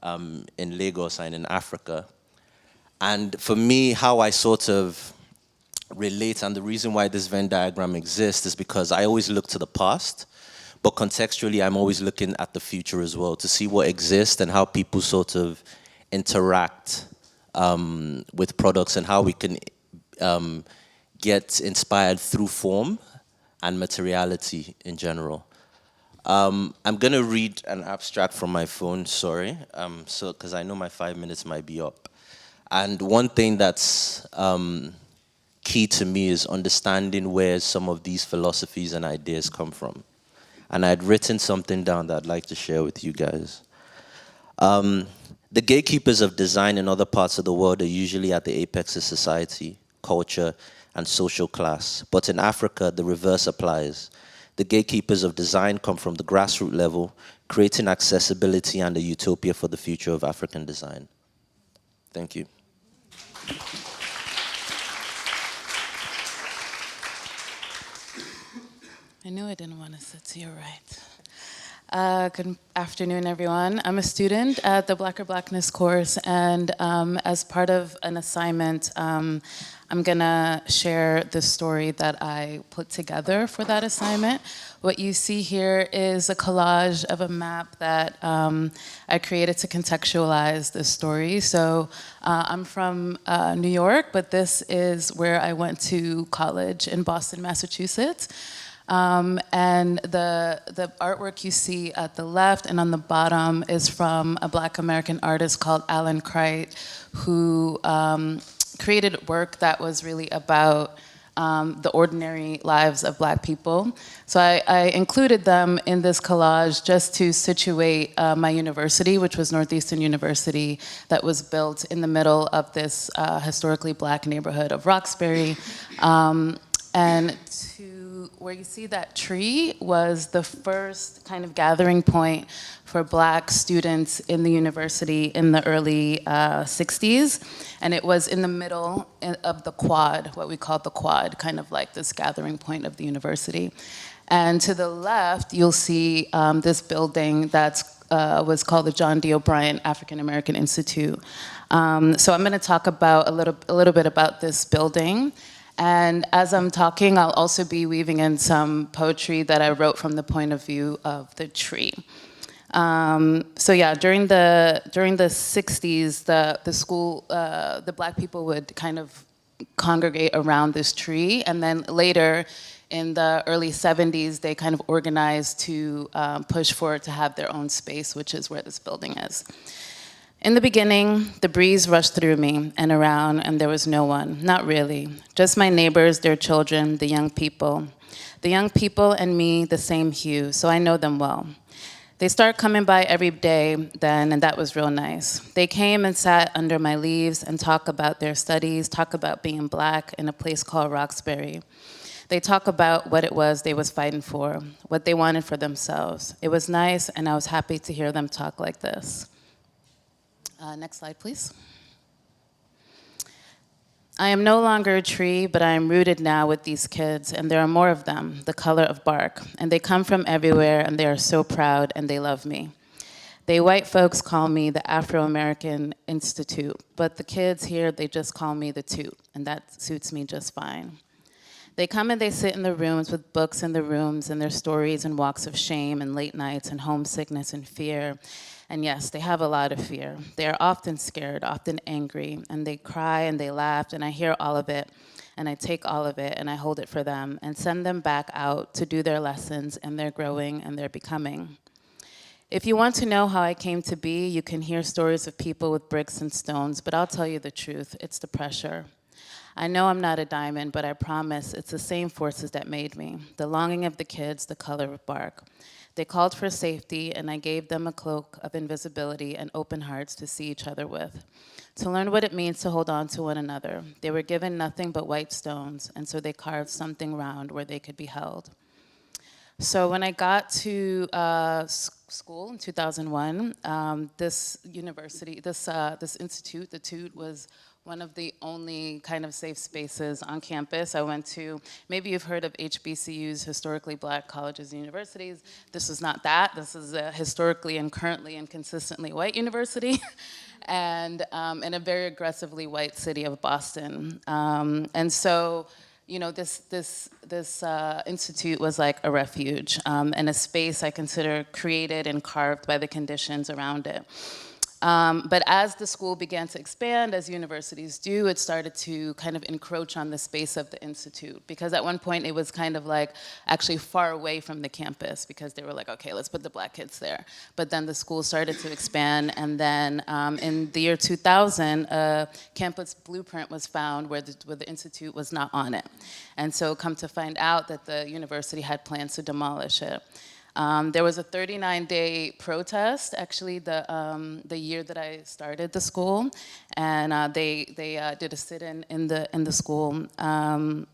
in Lagos and in Africa. And for me, how I sort of relate, and the reason why this Venn diagram exists is because I always look to the past, but contextually I'm always looking at the future as well to see what exists and how people sort of interact with products and how we can get inspired through form and materiality in general. I'm gonna read an abstract from my phone, sorry, because I know my 5 minutes might be up. And one thing that's key to me is understanding where some of these philosophies and ideas come from. And I'd written something down that I'd like to share with you guys. The gatekeepers of design in other parts of the world are usually at the apex of society, culture, and social class. But in Africa, the reverse applies. The gatekeepers of design come from the grassroots level, creating accessibility and a utopia for the future of African design. Thank you. I knew I didn't want to sit to your right. Good afternoon, everyone. I'm a student at the Blackness course, and as part of an assignment, I'm gonna share the story that I put together for that assignment. What you see here is a collage of a map that I created to contextualize this story. So I'm from New York, but this is where I went to college in Boston, Massachusetts. And the artwork you see at the left and on the bottom is from a Black American artist called Alan Crite, who created work that was really about the ordinary lives of Black people. So I included them in this collage just to situate my university, which was Northeastern University, that was built in the middle of this historically Black neighborhood of Roxbury. And where you see that tree was the first kind of gathering point for Black students in the university in the early 60s. And it was in the middle of the quad, what we call the quad, kind of like this gathering point of the university. And to the left, you'll see this building that was called the John D. O'Brien African American Institute. So I'm gonna talk about a little bit about this building. And as I'm talking, I'll also be weaving in some poetry that I wrote from the point of view of the tree. So yeah, during the 60s, the school, the Black people would kind of congregate around this tree, and then later in the early 70s, they kind of organized to push for it to have their own space, which is where this building is. In the beginning, the breeze rushed through me and around, and there was no one, not really. Just my neighbors, their children, the young people. The young people and me, the same hue, so I know them well. They start coming by every day then, and that was real nice. They came and sat under my leaves and talk about their studies, talk about being Black in a place called Roxbury. They talk about what it was they was fighting for, what they wanted for themselves. It was nice, and I was happy to hear them talk like this. Next slide, please. I am no longer a tree, but I am rooted now with these kids, and there are more of them, the color of bark. And they come from everywhere, and they are so proud, and they love me. They white folks call me the Afro-American Institute, but the kids here, they just call me the Toot, and that suits me just fine. They come and they sit in the rooms with books in the rooms and their stories and walks of shame and late nights and homesickness and fear. And yes, they have a lot of fear. They are often scared, often angry, and they cry and they laugh, and I hear all of it, and I take all of it, and I hold it for them, and send them back out to do their lessons, and they're growing, and they're becoming. If you want to know how I came to be, you can hear stories of people with bricks and stones, but I'll tell you the truth, it's the pressure. I know I'm not a diamond, but I promise it's the same forces that made me. The longing of the kids, the color of bark. They called for safety, and I gave them a cloak of invisibility and open hearts to see each other with, to learn what it means to hold on to one another. They were given nothing but white stones, and so they carved something round where they could be held. So when I got to school in 2001, this university, this institute, the TUT, was one of the only kind of safe spaces on campus. I went to, maybe you've heard of HBCUs, historically black colleges and universities. This is not that. This is a historically and currently and consistently white university. And in a very aggressively white city of Boston. And so, you know, this institute was like a refuge and a space I consider created and carved by the conditions around it. But as the school began to expand, as universities do, it started to kind of encroach on the space of the institute. Because at one point it was kind of like actually far away from the campus because they were like, okay, let's put the black kids there. But then the school started to expand, and then in the year 2000, a campus blueprint was found where the institute was not on it. And so come to find out that the university had plans to demolish it. There was a 39-day protest, actually, the year that I started the school, and they did a sit-in in the school. And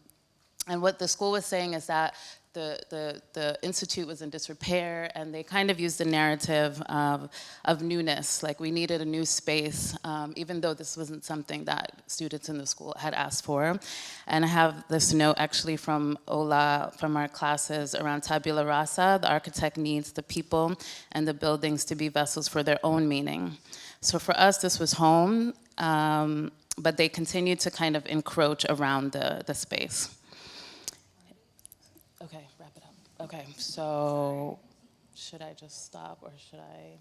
what the school was saying is that the institute was in disrepair, and they kind of used the narrative of newness, like we needed a new space, even though this wasn't something that students in the school had asked for. And I have this note actually from Ola, from our classes around tabula rasa: the architect needs the people and the buildings to be vessels for their own meaning. So for us, this was home, but they continued to kind of encroach around the space. Okay, wrap it up. Okay, so should I just stop or should I?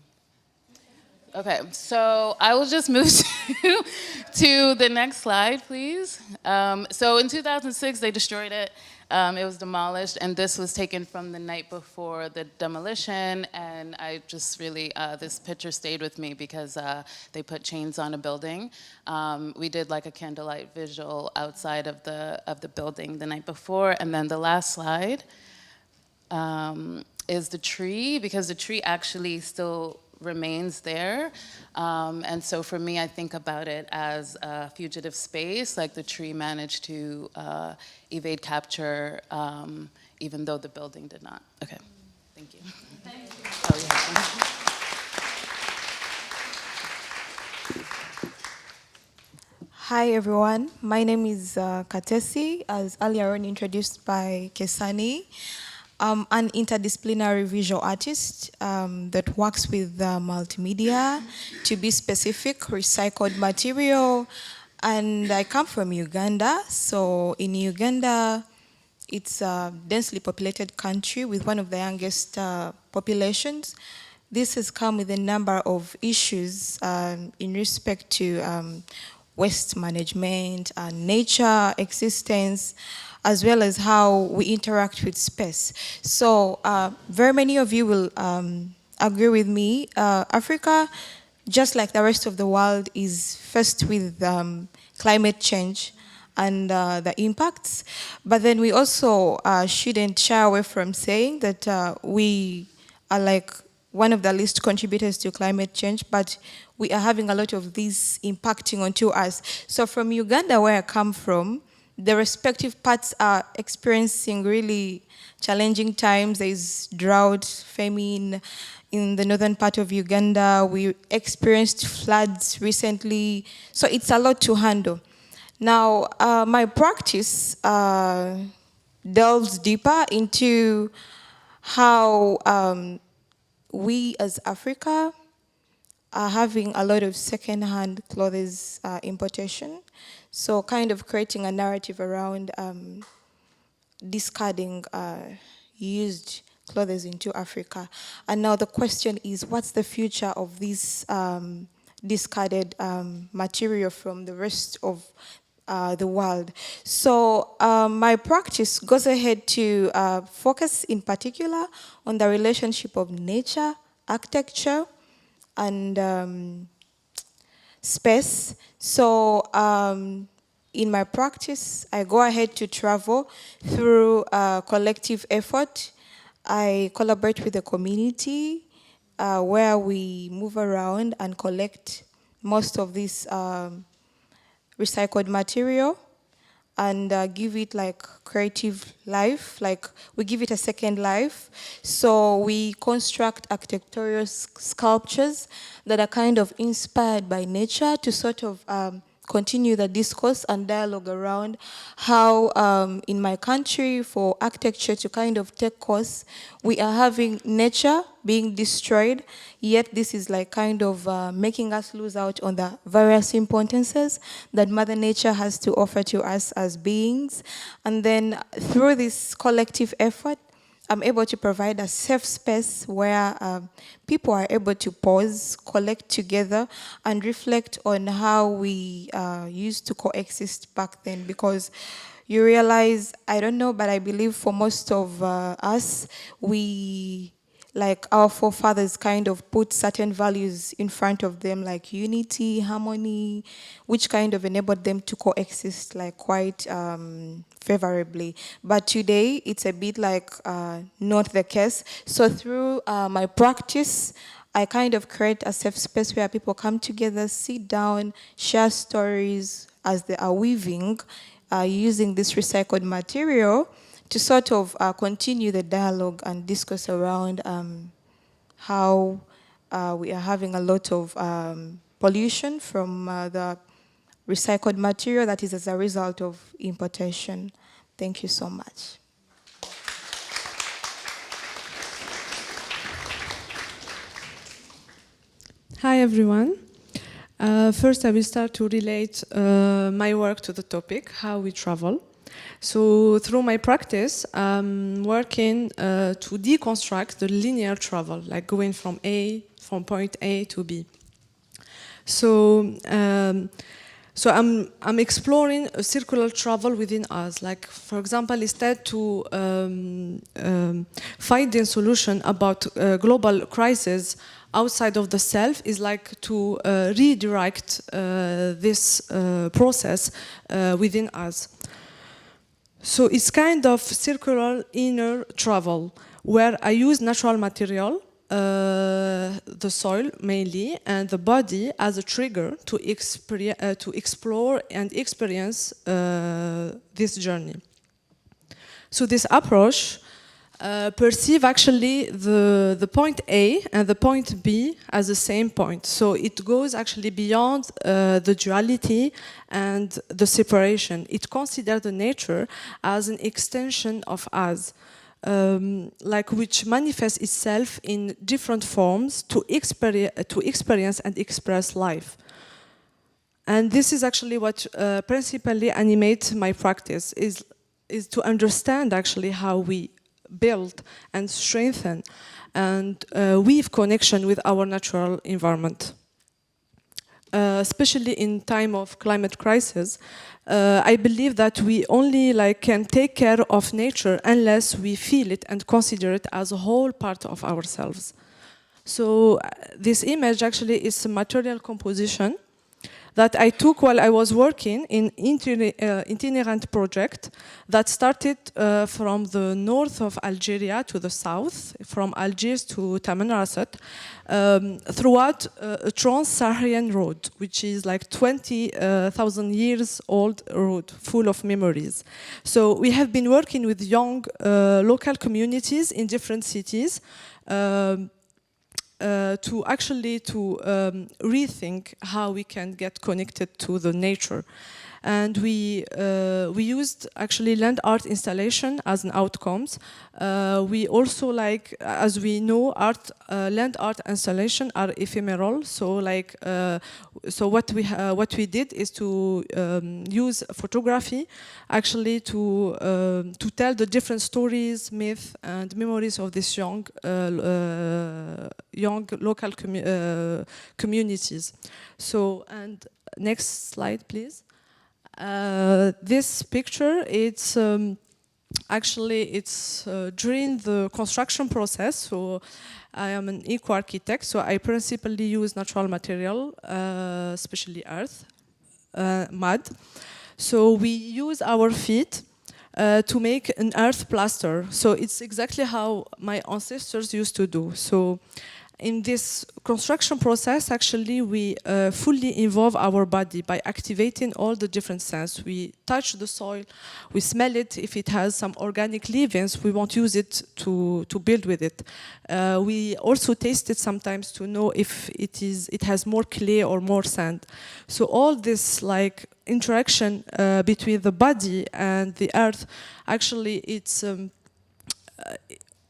Okay, so I will just move to the next slide, please. So in 2006, they destroyed it. It was demolished, and this was taken from the night before the demolition, and I just really, this picture stayed with me because they put chains on a building. We did like a candlelight visual outside of the building the night before, and then the last slide is the tree, because the tree actually still remains there. And so for me, I think about it as a fugitive space, like the tree managed to evade capture, even though the building did not. Okay, thank you. Thank you. Oh, yeah. Hi everyone, my name is Katesi, as earlier on introduced by Khensani. I'm an interdisciplinary visual artist that works with multimedia, to be specific, recycled material, and I come from Uganda. So in Uganda, it's a densely populated country with one of the youngest populations. This has come with a number of issues in respect to waste management and nature existence, as well as how we interact with space. So very many of you will agree with me. Africa, just like the rest of the world, is faced with climate change and the impacts. But then we also shouldn't shy away from saying that we are like one of the least contributors to climate change, but we are having a lot of these impacting onto us. So from Uganda, where I come from, the respective parts are experiencing really challenging times. There's drought, famine in the northern part of Uganda. We experienced floods recently. So it's a lot to handle. Now, my practice delves deeper into how we as Africa are having a lot of second-hand clothes importation. So kind of creating a narrative around discarding used clothes into Africa. And now the question is, what's the future of this discarded material from the rest of the world? So my practice goes ahead to focus in particular on the relationship of nature, architecture, and space. So in my practice, I go ahead to travel through collective effort. I collaborate with the community where we move around and collect most of this recycled material. and give it like creative life, like we give it a second life. So we construct architectural sculptures that are kind of inspired by nature to sort of continue the discourse and dialogue around how in my country for architecture to kind of take course, we are having nature being destroyed, yet this is like kind of making us lose out on the various importances that Mother Nature has to offer to us as beings. And then through this collective effort, I'm able to provide a safe space where people are able to pause, collect together, and reflect on how we used to coexist back then. Because you realize, I don't know, but I believe for most of us, like our forefathers kind of put certain values in front of them, like unity, harmony, which kind of enabled them to coexist like quite favorably. But today, it's a bit like not the case. So through my practice, I kind of create a safe space where people come together, sit down, share stories as they are weaving, using this recycled material to sort of continue the dialogue and discourse around how we are having a lot of pollution from the recycled material that is as a result of importation. Thank you so much. Hi everyone. First I will start to relate my work to the topic, how we travel. So through my practice, I'm working to deconstruct the linear travel, like going from point A to B. So I'm exploring a circular travel within us. Like, for example, instead to find the solution about global crisis outside of the self, is like to redirect this process within us. So it's kind of circular inner travel, where I use natural material, the soil mainly, and the body as a trigger to explore and experience this journey. So this approach perceive actually the point A and the point B as the same point. So it goes actually beyond the duality and the separation. It considers the nature as an extension of us, like which manifests itself in different forms to experience and express life. And this is actually what principally animates my practice, is to understand actually how we build and strengthen and weave connection with our natural environment. Especially in time of climate crisis, I believe that we only can take care of nature unless we feel it and consider it as a whole part of ourselves. So this image actually is a material composition that I took while I was working in itinerant project that started from the north of Algeria to the south, from Algiers to Tamanrasset, throughout a trans-Saharan road, which is like 20,000 years old road, full of memories. So we have been working with young local communities in different cities, to rethink how we can get connected to the nature. And we used actually land art installation as an outcomes. We also as we know, land art installation are ephemeral. So so what we did is to use photography actually to tell the different stories, myths, and memories of these young local communities. So, and next slide, please. This picture, it's actually during the construction process. So I am an eco-architect, so I principally use natural material, especially earth, mud. So we use our feet to make an earth plaster. So it's exactly how my ancestors used to do. So, in this construction process, actually, we fully involve our body by activating all the different senses. We touch the soil, we smell it. If it has some organic leavings, we won't use it to build with it. We also taste it sometimes to know if it has more clay or more sand. So all this like interaction between the body and the earth, actually, it's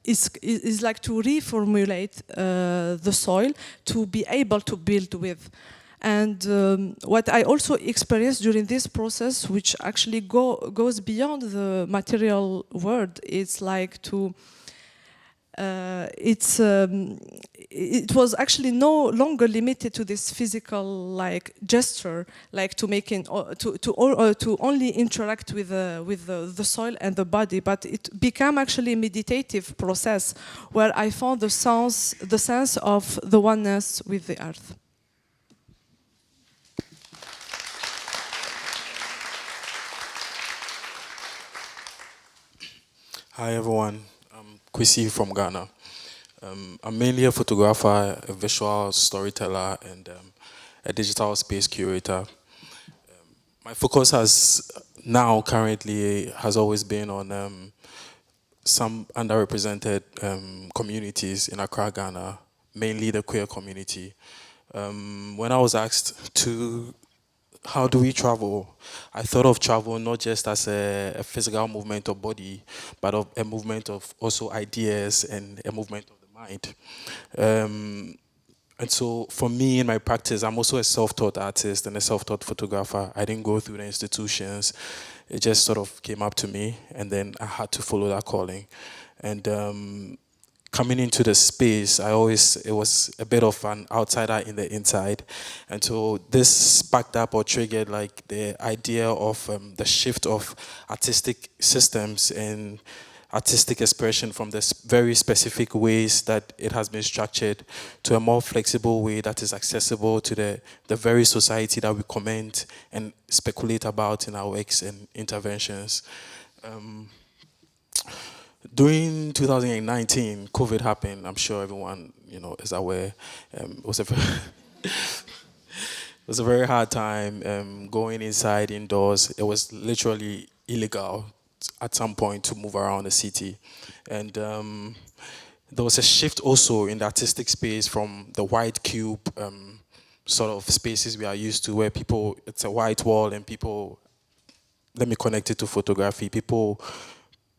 is like to reformulate the soil to be able to build with. And what I also experienced during this process, which actually goes beyond the material world, it's like to it was actually no longer limited to this physical like gesture, like to making to only interact with the soil and the body, but it became actually a meditative process where I found the sense of the oneness with the earth. Hi everyone, I'm Kwesi from Ghana. I'm mainly a photographer, a visual storyteller, and a digital space curator. My focus currently has always been on some underrepresented communities in Accra, Ghana, mainly the queer community. When I was asked to how do we travel, I thought of travel not just as a physical movement of body, but of a movement of also ideas and a movement of the mind. And so for me in my practice, I'm also a self-taught artist and a self-taught photographer. I didn't go through the institutions. It just sort of came up to me, and then I had to follow that calling. And coming into the space, it was a bit of an outsider in the inside. And so this sparked up or triggered like the idea of the shift of artistic systems and artistic expression from the very specific ways that it has been structured to a more flexible way that is accessible to the very society that we comment and speculate about in our works and interventions. During 2019, COVID happened. I'm sure everyone, is aware. It was a very hard time going inside, indoors. It was literally illegal at some point to move around the city. And there was a shift also in the artistic space from the white cube sort of spaces we are used to, where it's a white wall and people, let me connect it to photography, people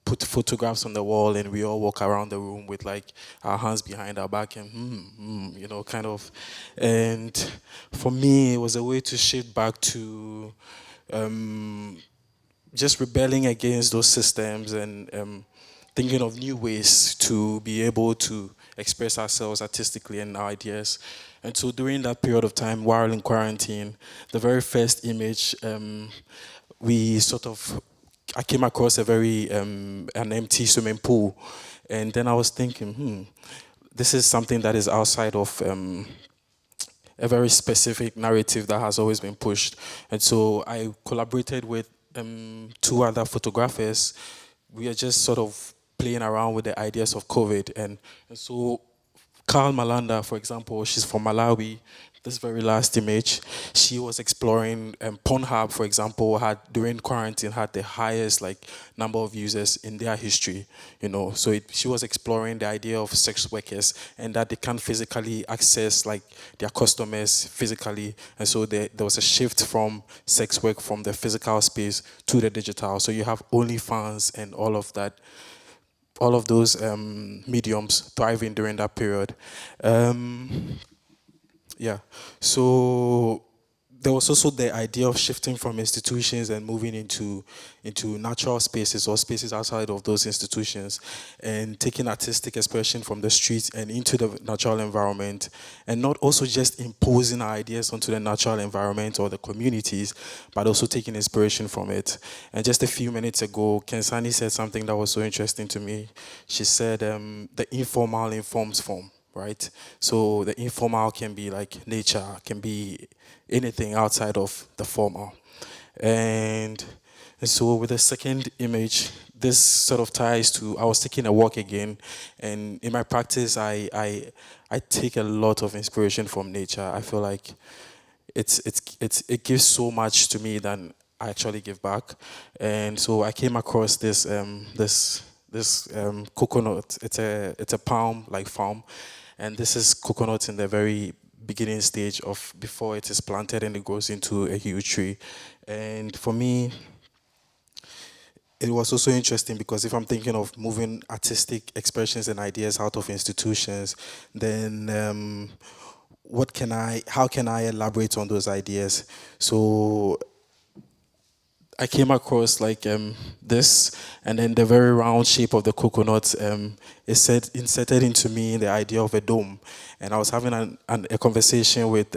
put photographs on the wall and we all walk around the room with like our hands behind our back and kind of. And for me, it was a way to shift back to just rebelling against those systems and thinking of new ways to be able to express ourselves artistically and our ideas. And so during that period of time, while in quarantine, the very first image, I came across an empty swimming pool. And then I was thinking, this is something that is outside of a very specific narrative that has always been pushed. And so I collaborated with 2 other photographers. We are just sort of playing around with the ideas of COVID. And so Carl Malanda, for example, she's from Malawi. This very last image, she was exploring Pornhub, for example, during quarantine had the highest number of users in their history, So she was exploring the idea of sex workers and that they can't physically access their customers physically, and so there was a shift from sex work from the physical space to the digital. So you have OnlyFans and all of that. All of those mediums thriving during that period. So there was also the idea of shifting from institutions and moving into natural spaces or spaces outside of those institutions and taking artistic expression from the streets and into the natural environment, and not also just imposing our ideas onto the natural environment or the communities, but also taking inspiration from it. And just a few minutes ago, Khensani said something that was so interesting to me. She said the informal informs form. Right? So the informal can be like nature, can be anything outside of the formal. And And so with the second image, this sort of ties to, I was taking a walk again, and in my practice, I take a lot of inspiration from nature. I feel like it gives so much to me than I actually give back. And so I came across this coconut. It's a palm like farm, and this is coconut in the very beginning stage of before it is planted and it grows into a huge tree. And for me, it was also interesting because if I'm thinking of moving artistic expressions and ideas out of institutions, then how can I elaborate on those ideas? So I came across like this, and then the very round shape of the coconut inserted into me the idea of a dome. And I was having a conversation with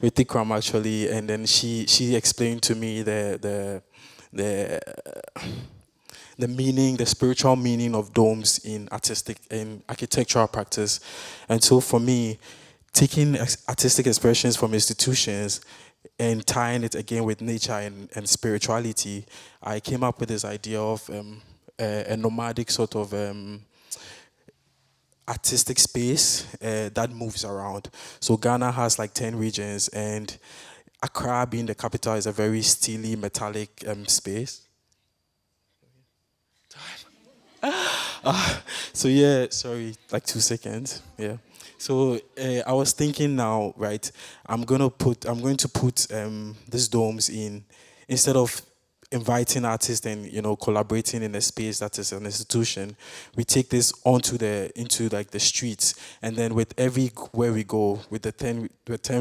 with Tikram actually, and then she explained to me the meaning, the spiritual meaning of domes in architectural practice. And so for me, taking artistic expressions from institutions and tying it again with nature and spirituality, I came up with this idea of a nomadic sort of artistic space that moves around. So Ghana has like 10 regions, and Accra being the capital is a very steely, metallic space. So yeah, sorry, like 2 seconds. Yeah. So I was thinking now, right? I'm going to put these domes in, instead of inviting artists and collaborating in a space that is an institution, we take this into like the streets, and then with everywhere we go with the 10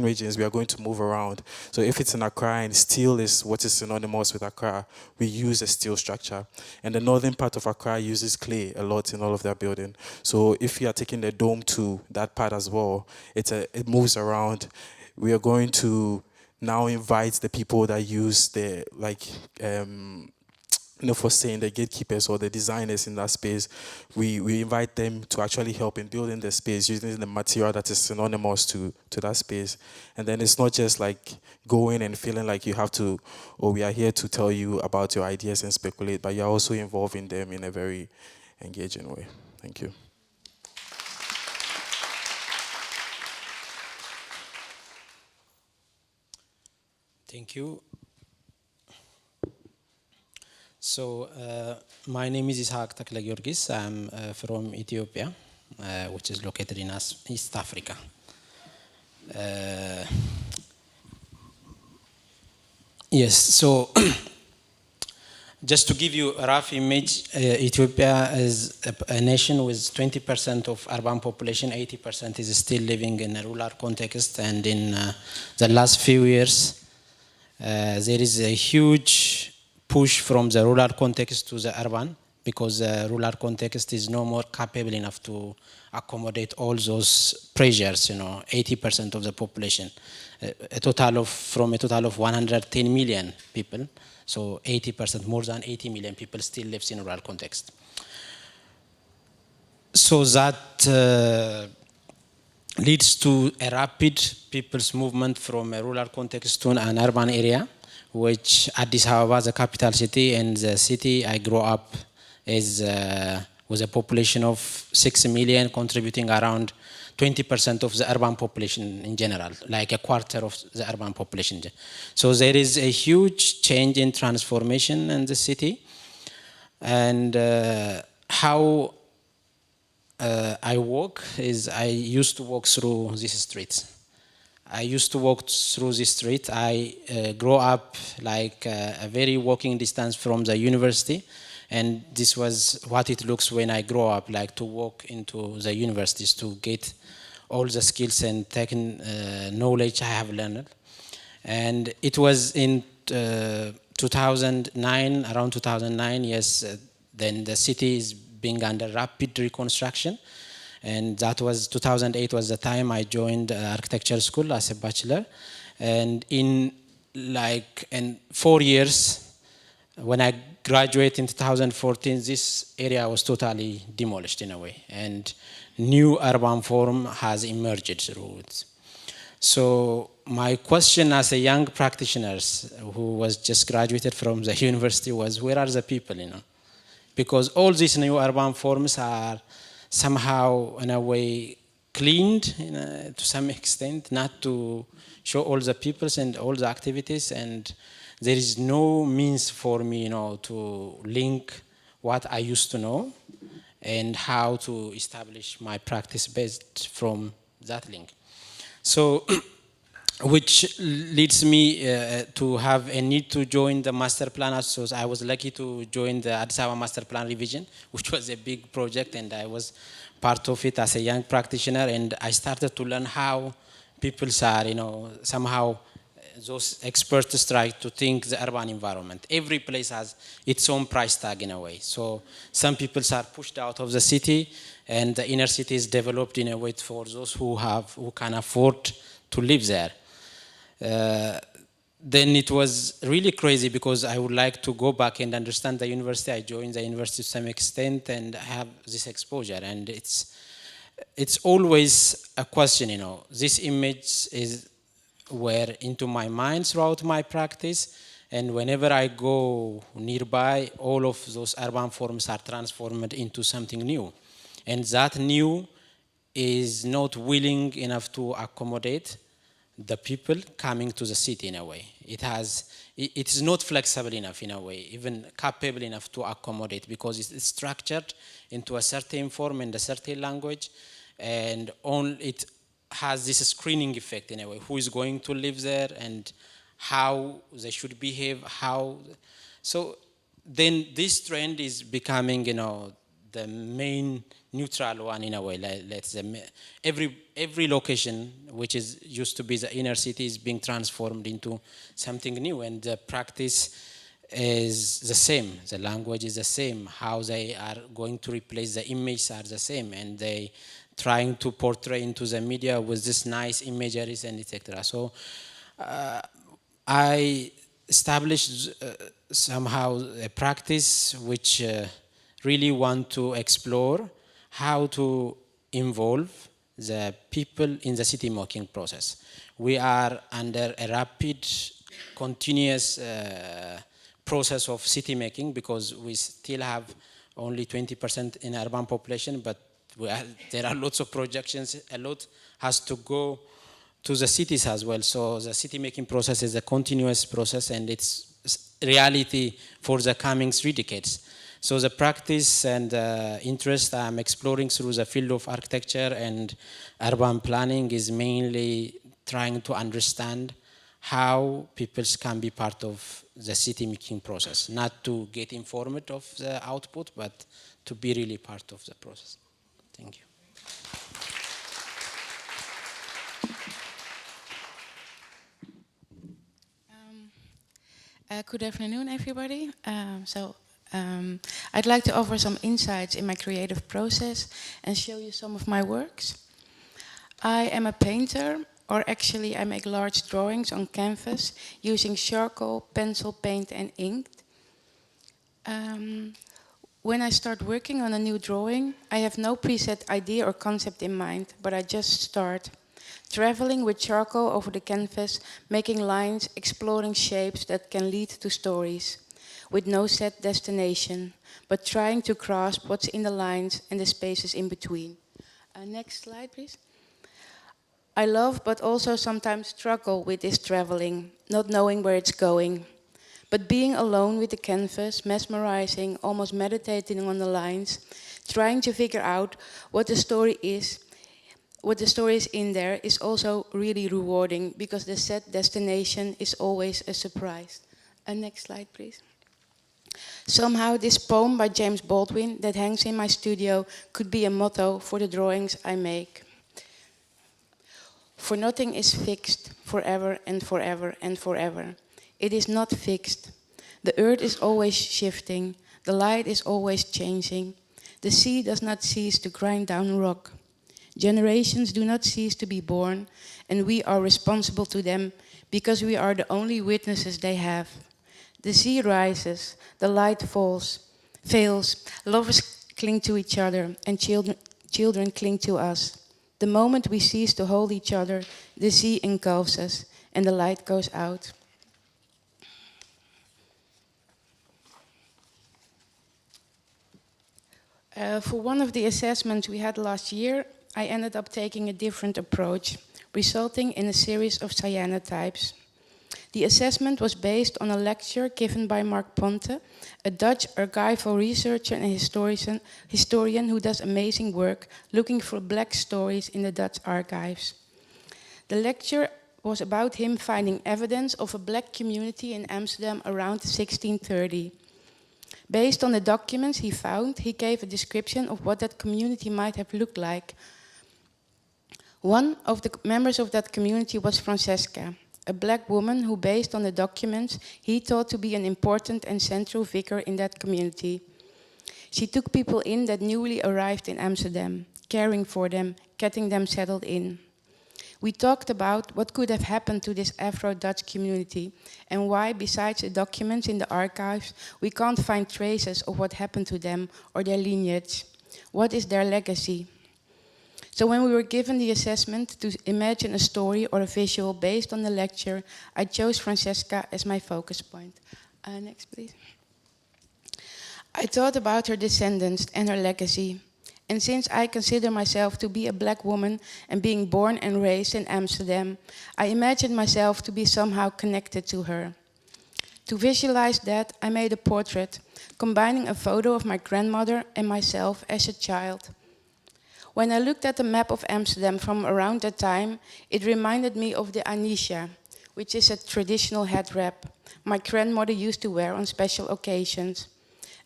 regions, we are going to move around. So if it's in Accra and steel is what is synonymous with Accra, we use a steel structure, and the northern part of Accra uses clay a lot in all of their building. So if you are taking the dome to that part as well, it moves around. We are going to now invite the people that use the for saying the gatekeepers or the designers in that space. We invite them to actually help in building the space using the material that is synonymous to that space. And then it's not just like going and feeling like you have to, or we are here to tell you about your ideas and speculate, but you're also involving them in a very engaging way. Thank you. Thank you. So my name is Ishaq Takla-Giorgis. I'm from Ethiopia, which is located in East Africa. Yes, so just to give you a rough image, Ethiopia is a nation with 20% of urban population, 80% is still living in a rural context, and in the last few years, there is a huge push from the rural context to the urban, because the rural context is no more capable enough to accommodate all those pressures, 80% of the population. From a total of 110 million people, so 80%, more than 80 million people still lives in rural context. So that leads to a rapid people's movement from a rural context to an urban area, which Addis Ababa, the capital city, and the city I grew up is with a population of 6 million, contributing around 20% of the urban population in general, like a quarter of the urban population. So there is a huge change in transformation in the city, and how I walk is I used to walk through these streets. I grew up like a very walking distance from the university, and this was what it looks when I grow up, like to walk into the universities to get all the skills and knowledge I have learned. And it was in 2009, around 2009, yes, then the city is being under rapid reconstruction. And that was 2008 was the time I joined architecture school as a bachelor. And in 4 years, when I graduated in 2014, this area was totally demolished in a way. And new urban form has emerged through it. So my question as a young practitioner who was just graduated from the university was, where are the people, Because all these new urban forms are somehow, in a way, cleaned to some extent, not to show all the peoples and all the activities, and there is no means for me, to link what I used to know and how to establish my practice based from that link. So, which leads me to have a need to join the master plan. So I was lucky to join the Addis Ababa Master Plan Revision, which was a big project, and I was part of it as a young practitioner, and I started to learn how people are, somehow those experts try to think the urban environment. Every place has its own price tag in a way. So some people are pushed out of the city, and the inner city is developed in a way for those who can afford to live there. Then it was really crazy because I would like to go back and understand the university. I joined the university to some extent and have this exposure, and it's always a question, This image were into my mind throughout my practice, and whenever I go nearby, all of those urban forms are transformed into something new, and that new is not willing enough to accommodate the people coming to the city in a way. It is not flexible enough in a way, even capable enough to accommodate, because it's structured into a certain form and a certain language, and it has this screening effect in a way. Who is going to live there and how they should behave, so then this trend is becoming, the main neutral one in a way. Every location which used to be the inner city is being transformed into something new, and the practice is the same. The language is the same. How they are going to replace the images are the same, and they trying to portray into the media with this nice imageries and etc. So I established somehow a practice which really want to explore how to involve the people in the city making process. We are under a rapid, continuous process of city making because we still have only 20% in urban population, but there are lots of projections. A lot has to go to the cities as well. So the city making process is a continuous process, and it's reality for the coming 3 decades. So the practice and interest I'm exploring through the field of architecture and urban planning is mainly trying to understand how people can be part of the city making process, not to get informed of the output, but to be really part of the process. Thank you. Good afternoon, everybody. I'd like to offer some insights in my creative process and show you some of my works. I am a painter, or actually I make large drawings on canvas using charcoal, pencil, paint and ink. When I start working on a new drawing, I have no preset idea or concept in mind, but I just start. Traveling with charcoal over the canvas, making lines, exploring shapes that can lead to stories, with no set destination, but trying to grasp what's in the lines and the spaces in between. Next slide, please. I love, but also sometimes struggle with this traveling, not knowing where it's going. But being alone with the canvas, mesmerizing, almost meditating on the lines, trying to figure out what the story is in there is also really rewarding because the set destination is always a surprise. Next slide, please. Somehow this poem by James Baldwin that hangs in my studio could be a motto for the drawings I make. For nothing is fixed forever and forever and forever. It is not fixed. The earth is always shifting. The light is always changing. The sea does not cease to grind down rock. Generations do not cease to be born, and we are responsible to them because we are the only witnesses they have. The sea rises, the light fails, lovers cling to each other, and children cling to us. The moment we cease to hold each other, the sea engulfs us. and the light goes out. For one of the assessments we had last year, I ended up taking a different approach, resulting in a series of cyanotypes. The assessment was based on a lecture given by Mark Ponte, a Dutch archival researcher and historian who does amazing work looking for black stories in the Dutch archives. The lecture was about him finding evidence of a black community in Amsterdam around 1630. Based on the documents he found, he gave a description of what that community might have looked like. One of the members of that community was Francesca, a black woman who, based on the documents, he thought to be an important and central figure in that community. She took people in that newly arrived in Amsterdam, caring for them, getting them settled in. We talked about what could have happened to this Afro-Dutch community and why, besides the documents in the archives, we can't find traces of what happened to them or their lineage. What is their legacy? So when we were given the assessment to imagine a story or a visual based on the lecture, I chose Francesca as my focus point. Next, please. I thought about her descendants and her legacy. And since I consider myself to be a black woman and being born and raised in Amsterdam, I imagined myself to be somehow connected to her. To visualize that, I made a portrait, combining a photo of my grandmother and myself as a child. When I looked at the map of Amsterdam from around that time, it reminded me of the anisha, which is a traditional head wrap my grandmother used to wear on special occasions.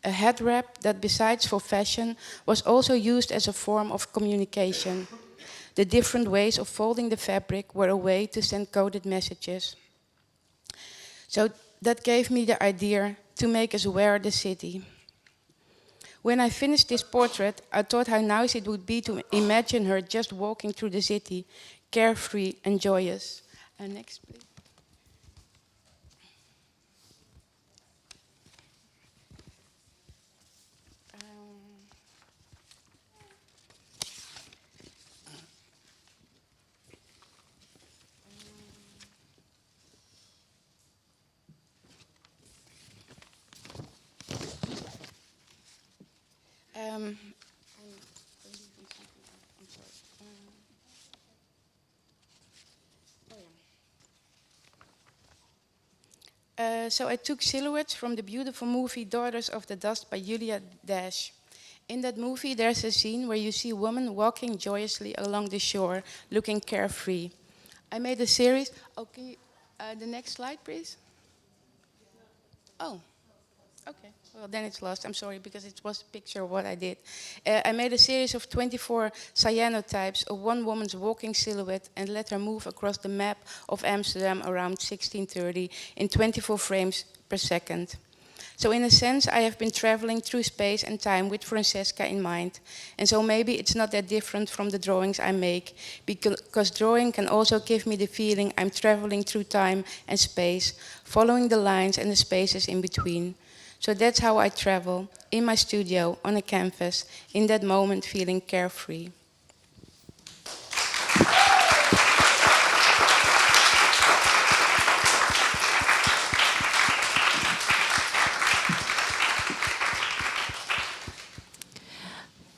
A head wrap that, besides for fashion, was also used as a form of communication. The different ways of folding the fabric were a way to send coded messages. So that gave me the idea to make us wear the city. When I finished this portrait, I thought how nice it would be to imagine her just walking through the city, carefree and joyous. Next, please. So I took silhouettes from the beautiful movie Daughters of the Dust by Julia Dash. In that movie, there's a scene where you see a woman walking joyously along the shore, looking carefree. I made a series. Okay, the next slide, please. Oh, okay. Well, then it's lost. I'm sorry, because it was a picture of what I did. I made a series of 24 cyanotypes of one woman's walking silhouette and let her move across the map of Amsterdam around 1630 in 24 frames per second. So in a sense, I have been traveling through space and time with Francesca in mind. And so maybe it's not that different from the drawings I make, because drawing can also give me the feeling I'm traveling through time and space, following the lines and the spaces in between. So that's how I travel, in my studio, on a canvas, in that moment feeling carefree.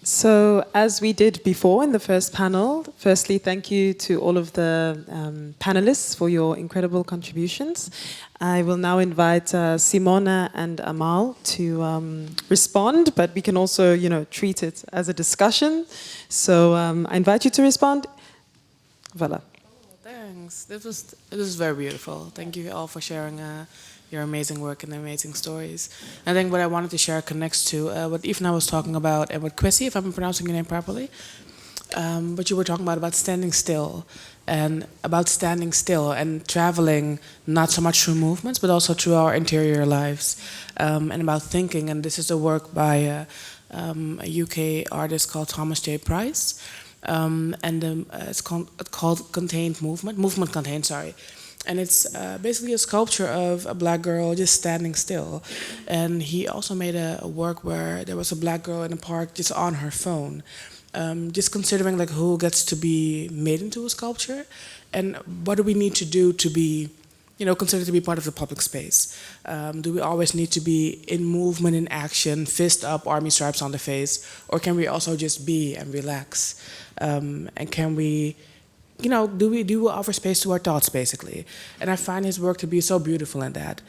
So, as we did before in the first panel, firstly, thank you to all of the panelists for your incredible contributions. I will now invite Simona and Amal to respond, but we can also, treat it as a discussion. So, I invite you to respond. Voilà. Thanks. It was very beautiful. Thank you all for sharing your amazing work and amazing stories. I think what I wanted to share connects to what Ivna was talking about and what Kwesi, if I'm pronouncing your name properly, what you were talking about standing still and traveling not so much through movements but also through our interior lives and about thinking. And this is a work by a UK artist called Thomas J. Price it's called Contained Movement Contained, sorry. And it's basically a sculpture of a black girl just standing still. And he also made a work where there was a black girl in a park just on her phone. just considering like who gets to be made into a sculpture, and what do we need to do to be, considered to be part of the public space? Do we always need to be in movement, in action, fist up, army stripes on the face, or can we also just be and relax? And can we, do we offer space to our thoughts, basically? And I find his work to be so beautiful in that.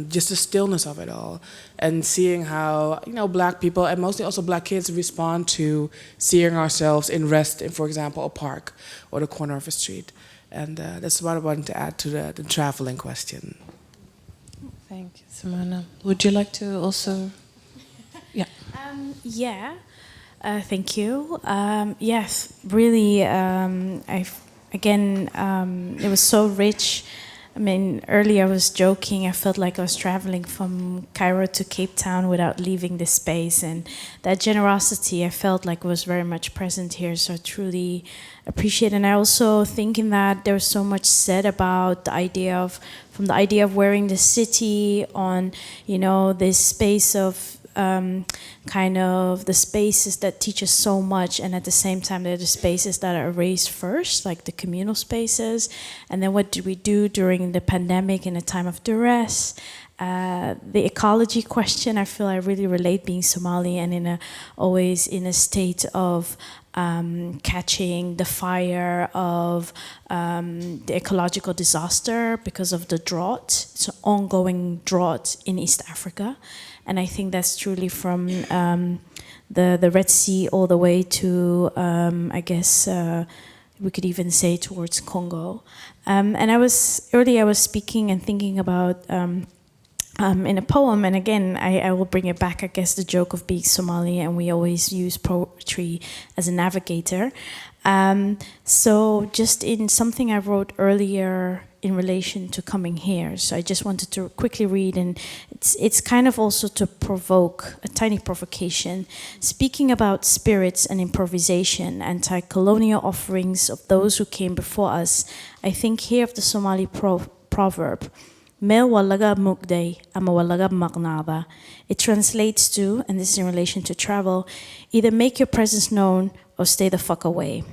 Just the stillness of it all. And seeing how, Black people, and mostly also Black kids, respond to seeing ourselves in rest in, for example, a park or the corner of a street. And that's what I wanted to add to the traveling question. Thank you, Simona. Would you like to also? Yeah. Thank you. Yes, really. It was so rich. I mean, earlier I was joking. I felt like I was traveling from Cairo to Cape Town without leaving the space, and that generosity I felt like was very much present here. So I truly appreciate it. And I also thinking that there's so much said about the idea of, from the idea of wearing the city on, this space of kind of the spaces that teach us so much, and at the same time they're the spaces that are erased first, like the communal spaces. And then what do we do during the pandemic in a time of duress? The ecology question, I feel I really relate being Somali and always in a state of catching the fire of the ecological disaster because of the drought. It's an ongoing drought in East Africa. And I think that's truly from the Red Sea all the way to, we could even say towards Congo. And I was speaking and thinking about in a poem, and again, I will bring it back, I guess, the joke of being Somali, and we always use poetry as a navigator. So just in something I wrote earlier in relation to coming here. So I just wanted to quickly read, and it's kind of also to provoke, a tiny provocation. Speaking about spirits and improvisation, anti-colonial offerings of those who came before us, I think here of the Somali proverb, Mel walaga mukday, ama walaga magnada. It translates to, and this is in relation to travel, either make your presence known or stay the fuck away.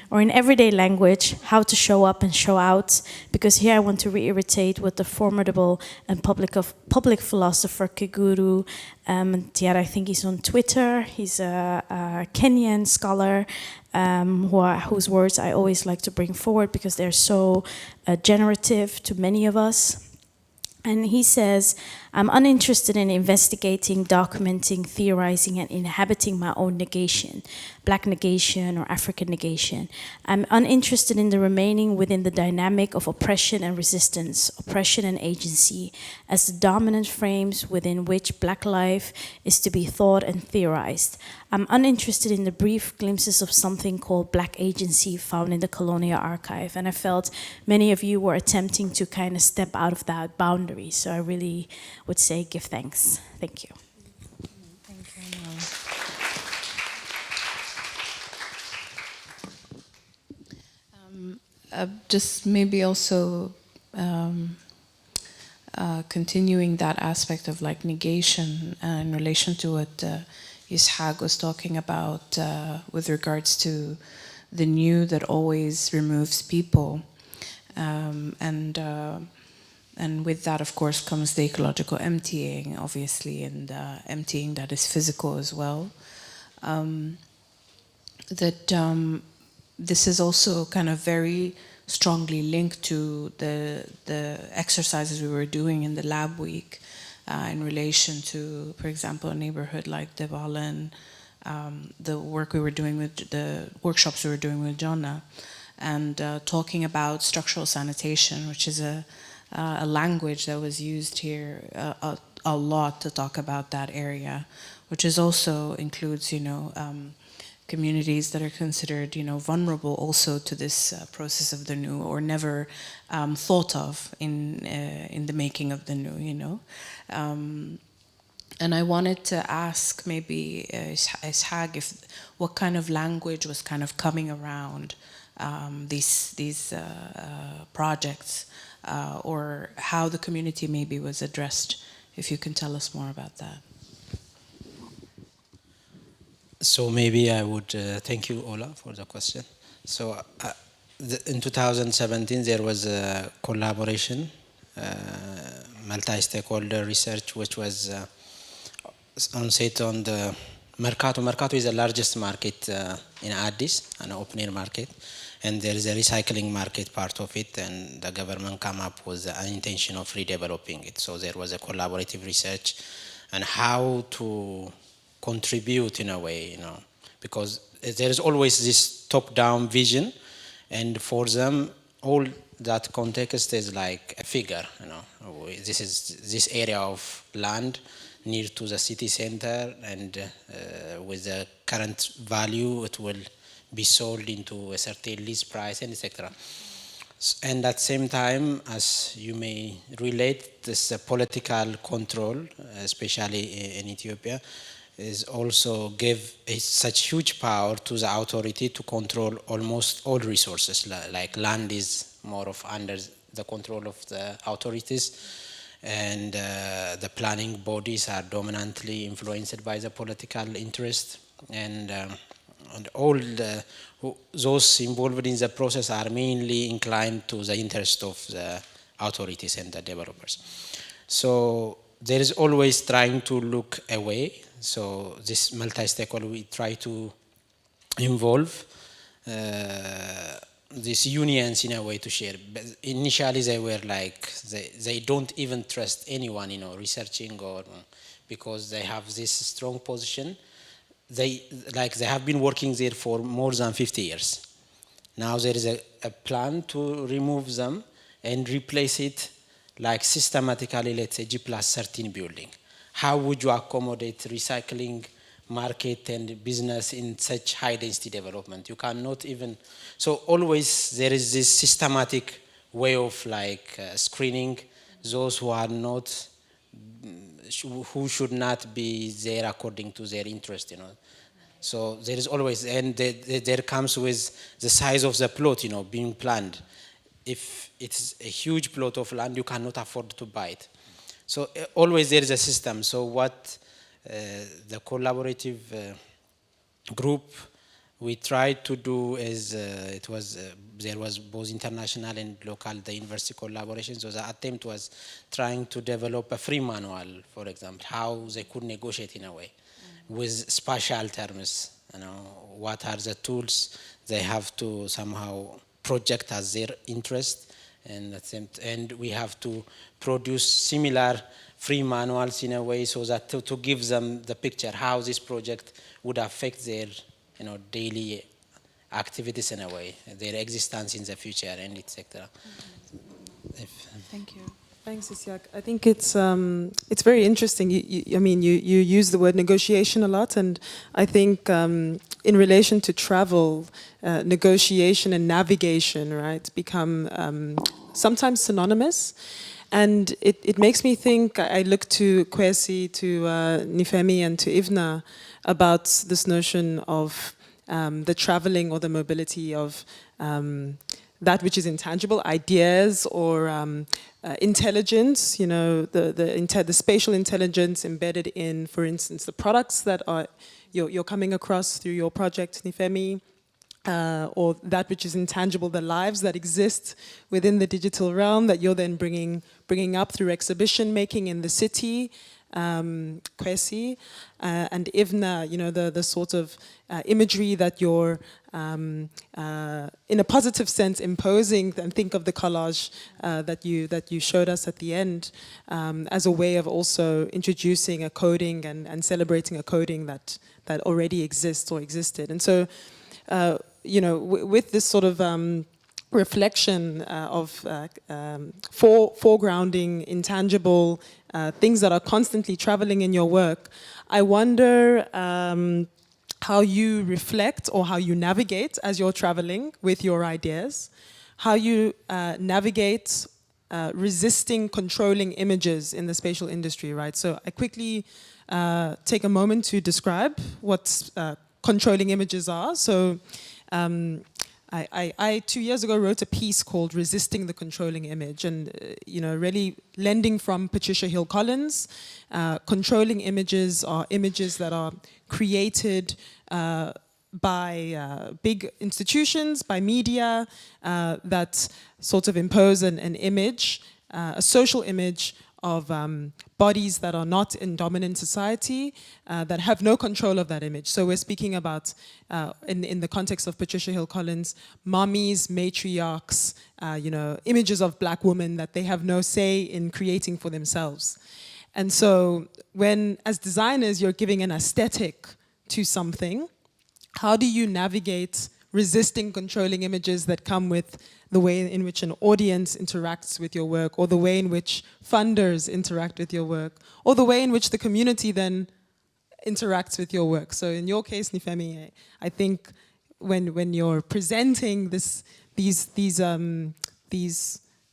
Or in everyday language, how to show up and show out, because here I want to reiterate what the formidable and public philosopher Kiguru, I think he's on Twitter, he's a Kenyan scholar, whose words I always like to bring forward because they're so generative to many of us. And he says, I'm uninterested in investigating, documenting, theorizing, and inhabiting my own negation, Black negation or African negation. I'm uninterested in the remaining within the dynamic of oppression and resistance, oppression and agency, as the dominant frames within which Black life is to be thought and theorized. I'm uninterested in the brief glimpses of something called Black agency found in the colonial archive. And I felt many of you were attempting to kind of step out of that boundary. So I really would say give thanks. Thank you. Thank you. Just maybe also continuing that aspect of like negation in relation to what Ishaq was talking about with regards to the new that always removes people. And with that, of course, comes the ecological emptying, obviously, and emptying that is physical as well. This is also kind of very strongly linked to the exercises we were doing in the lab week in relation to, for example, a neighborhood like Devalen, the work we were doing with the workshops we were doing with Jonna, and talking about structural sanitation, which is a language that was used here a lot to talk about that area, which is also includes, communities that are considered, vulnerable also to this process of the new, or never thought of in the making of the new, And I wanted to ask maybe Ishaq if what kind of language was kind of coming around these projects, or how the community maybe was addressed, if you can tell us more about that. So maybe I would thank you, Ola, for the question. So in 2017, there was a collaboration, multi-stakeholder research, which was set on the Mercato. Mercato is the largest market in Addis, an open-air market. And there is a recycling market part of it, and the government came up with an intention of redeveloping it. So there was a collaborative research on how to contribute in a way, because there is always this top-down vision, and for them, all that context is like a figure, This is this area of land near to the city center, and with the current value, it will be sold into a certain lease price, and etc. And at the same time, as you may relate, this political control, especially in Ethiopia, is also give such huge power to the authority to control almost all resources. Like land is more of under the control of the authorities, and the planning bodies are dominantly influenced by the political interest, and all those involved in the process are mainly inclined to the interest of the authorities and the developers. So there is always trying to look away. So this multi-stakeholder, we try to involve these unions in a way to share. But initially they were like, they don't even trust anyone, researching, or because they have this strong position. They have been working there for more than 50 years. Now there is a plan to remove them and replace it like systematically, let's say G+13 building. How would you accommodate recycling market and business in such high density development? You cannot even, so always there is this systematic way of screening those who are not, who should not be there according to their interest, So there is always, and there comes with the size of the plot, being planned. If it's a huge plot of land, you cannot afford to buy it. So always there is a system. So what the collaborative group we tried to do is, there was both international and local, the university collaboration. So the attempt was trying to develop a free manual, for example, how they could negotiate in a way with spatial terms. What are the tools they have to somehow project as their interest, and we have to produce similar free manuals in a way so that to give them the picture how this project would affect their daily activities in a way, their existence in the future, and etc. Thank you. Thanks, Isiak. I think it's very interesting. You use the word negotiation a lot, and I think in relation to travel, negotiation and navigation, right, become sometimes synonymous. And it makes me think, I look to Kwesi, to Nifemi, and to Ivna about this notion of the traveling or the mobility of that which is intangible, ideas or intelligence, the spatial intelligence embedded in, for instance, the products that are you're coming across through your project, Nifemi, or that which is intangible, the lives that exist within the digital realm that you're then bringing up through exhibition making in the city, Kwesi, and Ivna, the sort of imagery that you're, in a positive sense, imposing, and think of the collage that you showed us at the end as a way of also introducing a coding and celebrating a coding that already exists or existed. And so, with this sort of reflection of foregrounding intangible things that are constantly traveling in your work, I wonder how you reflect or how you navigate as you're traveling with your ideas, how you navigate resisting controlling images in the spatial industry, right? So I quickly take a moment to describe what controlling images are. So I 2 years ago wrote a piece called Resisting the Controlling Image, and really lending from Patricia Hill Collins. Controlling images are images that are created by big institutions, by media, that sort of impose an image, a social image of bodies that are not in dominant society, that have no control of that image. So we're speaking about, in the context of Patricia Hill Collins, mommies, matriarchs, images of black women that they have no say in creating for themselves. And so when, as designers, you're giving an aesthetic to something, how do you navigate resisting controlling images that come with the way in which an audience interacts with your work, or the way in which funders interact with your work, or the way in which the community then interacts with your work? So in your case, Nifemi, I think when you're presenting these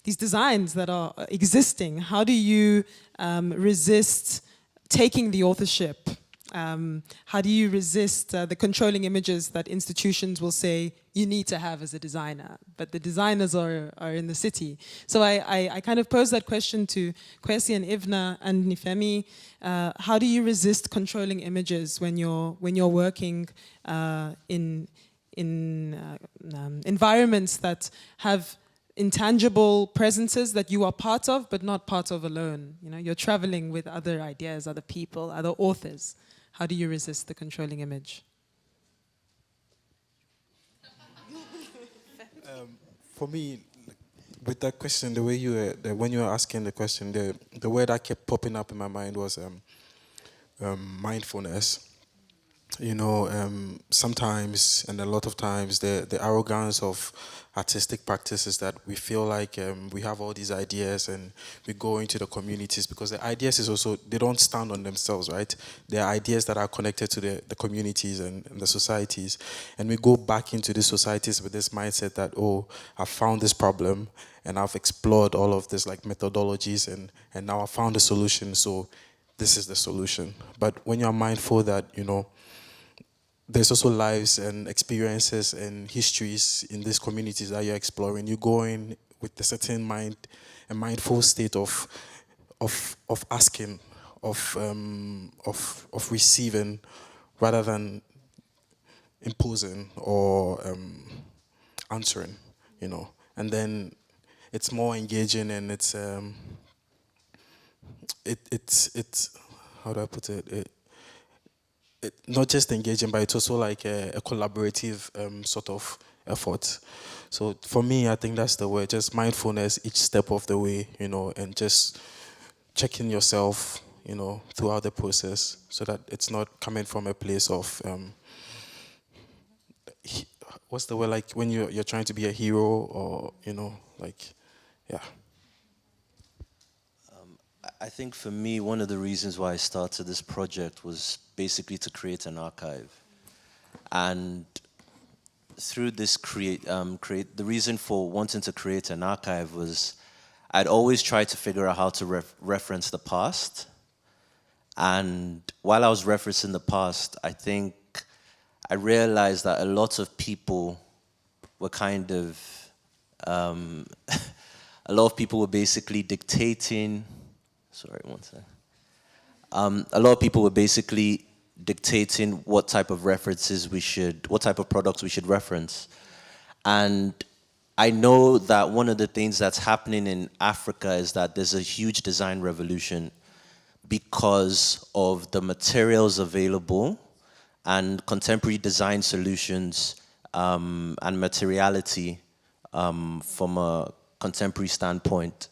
designs that are existing, how do you resist taking the authorship? How do you resist the controlling images that institutions will say you need to have as a designer, but the designers are in the city? So I kind of pose that question to Kwesi and Ivna and Nifemi. How do you resist controlling images when you're working in environments that have intangible presences that you are part of, but not part of alone? You're traveling with other ideas, other people, other authors. How do you resist the controlling image? For me, with that question, the way when you were asking the question, the word that kept popping up in my mind was mindfulness. Sometimes, and a lot of times, the arrogance of artistic practices that we feel like we have all these ideas and we go into the communities, because the ideas is also, they don't stand on themselves, right? They're ideas that are connected to the communities and the societies. And we go back into the societies with this mindset that, oh, I found this problem and I've explored all of this like methodologies and now I found a solution, so this is the solution. But when you're mindful that, there's also lives and experiences and histories in these communities that you're exploring. You go in with a certain mind, a mindful state of asking, of receiving, rather than imposing or answering. And then it's more engaging, and it's how do I put it? Not just engaging, but it's also like a collaborative sort of effort. So for me, I think that's the word, just mindfulness each step of the way, and just checking yourself, throughout the process, so that it's not coming from a place of, what's the word, like when you're trying to be a hero, or, yeah. I think for me, one of the reasons why I started this project was basically to create an archive. And through this the reason for wanting to create an archive was I'd always tried to figure out how to reference the past. And while I was referencing the past, I think I realized that a lot of people were kind of, a lot of people were basically dictating. Sorry, one second. A lot of people were basically dictating what type of what type of products we should reference. And I know that one of the things that's happening in Africa is that there's a huge design revolution because of the materials available and contemporary design solutions and materiality from a contemporary standpoint.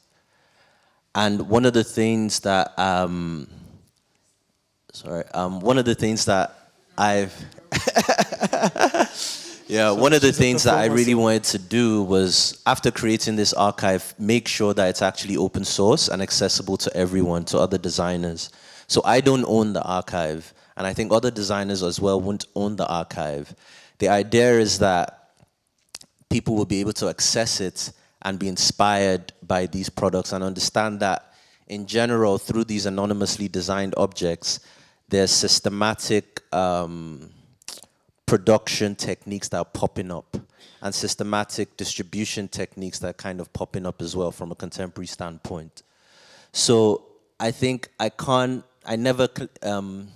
And one of the things that, one of the things that one of the things that I really wanted to do was, after creating this archive, make sure that it's actually open source and accessible to everyone, to other designers. So I don't own the archive, and I think other designers as well won't own the archive. The idea is that people will be able to access it and be inspired by these products and understand that, in general, through these anonymously designed objects, there's systematic production techniques that are popping up and systematic distribution techniques that are kind of popping up as well from a contemporary standpoint. So I think I never kind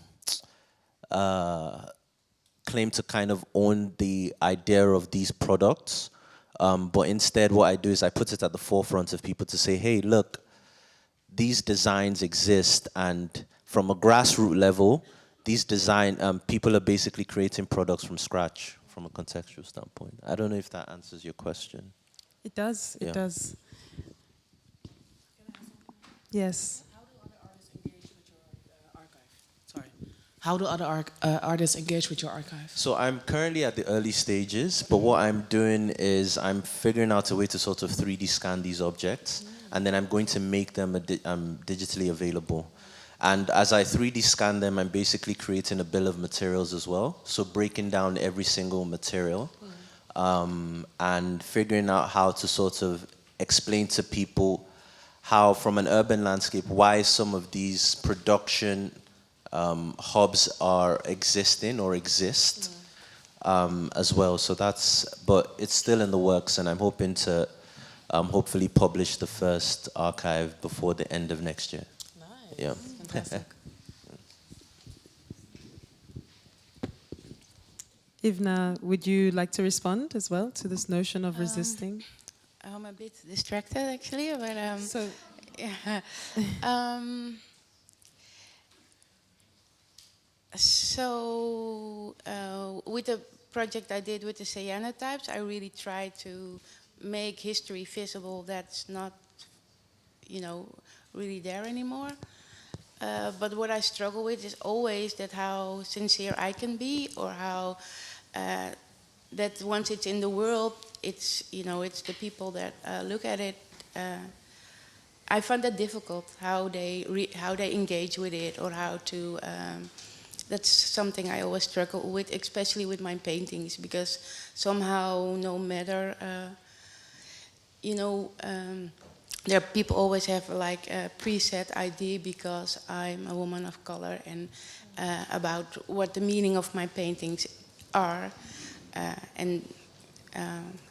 claim to kind of own the idea of these products, but instead what I do is I put it at the forefront of people to say, hey, look, these designs exist, and from a grassroots level, these people are basically creating products from scratch from a contextual standpoint. I don't know if that answers your question. It does, Yeah. it does. Yes. How do other artists engage with your archive? So I'm currently at the early stages, but what I'm doing is I'm figuring out a way to sort of 3D scan these objects, and then I'm going to make them digitally available. And as I 3D scan them, I'm basically creating a bill of materials as well, so breaking down every single material, and figuring out how to sort of explain to people how, from an urban landscape, why some of these production hubs are existing or exist as well. So but it's still in the works, and I'm hoping to hopefully publish the first archive before the end of next year. Nice. Yeah. Fantastic. Ivna, would you like to respond as well to this notion of resisting? I'm a bit distracted actually, but yeah. So with the project I did with the cyanotypes, I really tried to make history visible that's not, really there anymore. But what I struggle with is always that how sincere I can be, or how that once it's in the world, it's it's the people that look at it. I find that difficult, how they engage with it, or how to. That's something I always struggle with, especially with my paintings, because somehow, no matter, there people always have like a preset idea because I'm a woman of color, and about what the meaning of my paintings are, and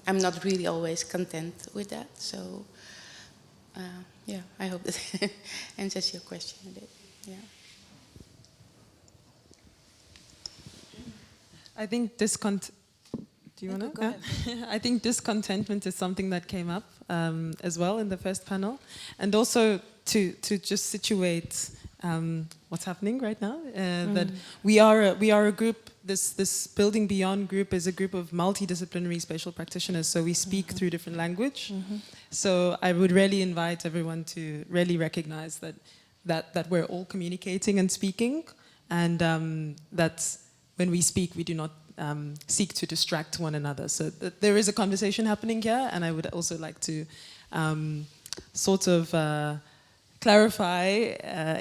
I'm not really always content with that. So, yeah, I hope that answers your question a bit. Yeah. I think do you want to? I think discontentment is something that came up as well in the first panel, and also to just situate what's happening right now. That we are a group. This Building Beyond group is a group of multidisciplinary spatial practitioners. So we speak through different language. So I would really invite everyone to really recognize that we're all communicating and speaking, and that when we speak, we do not seek to distract one another. So there is a conversation happening here, and I would also like to sort of clarify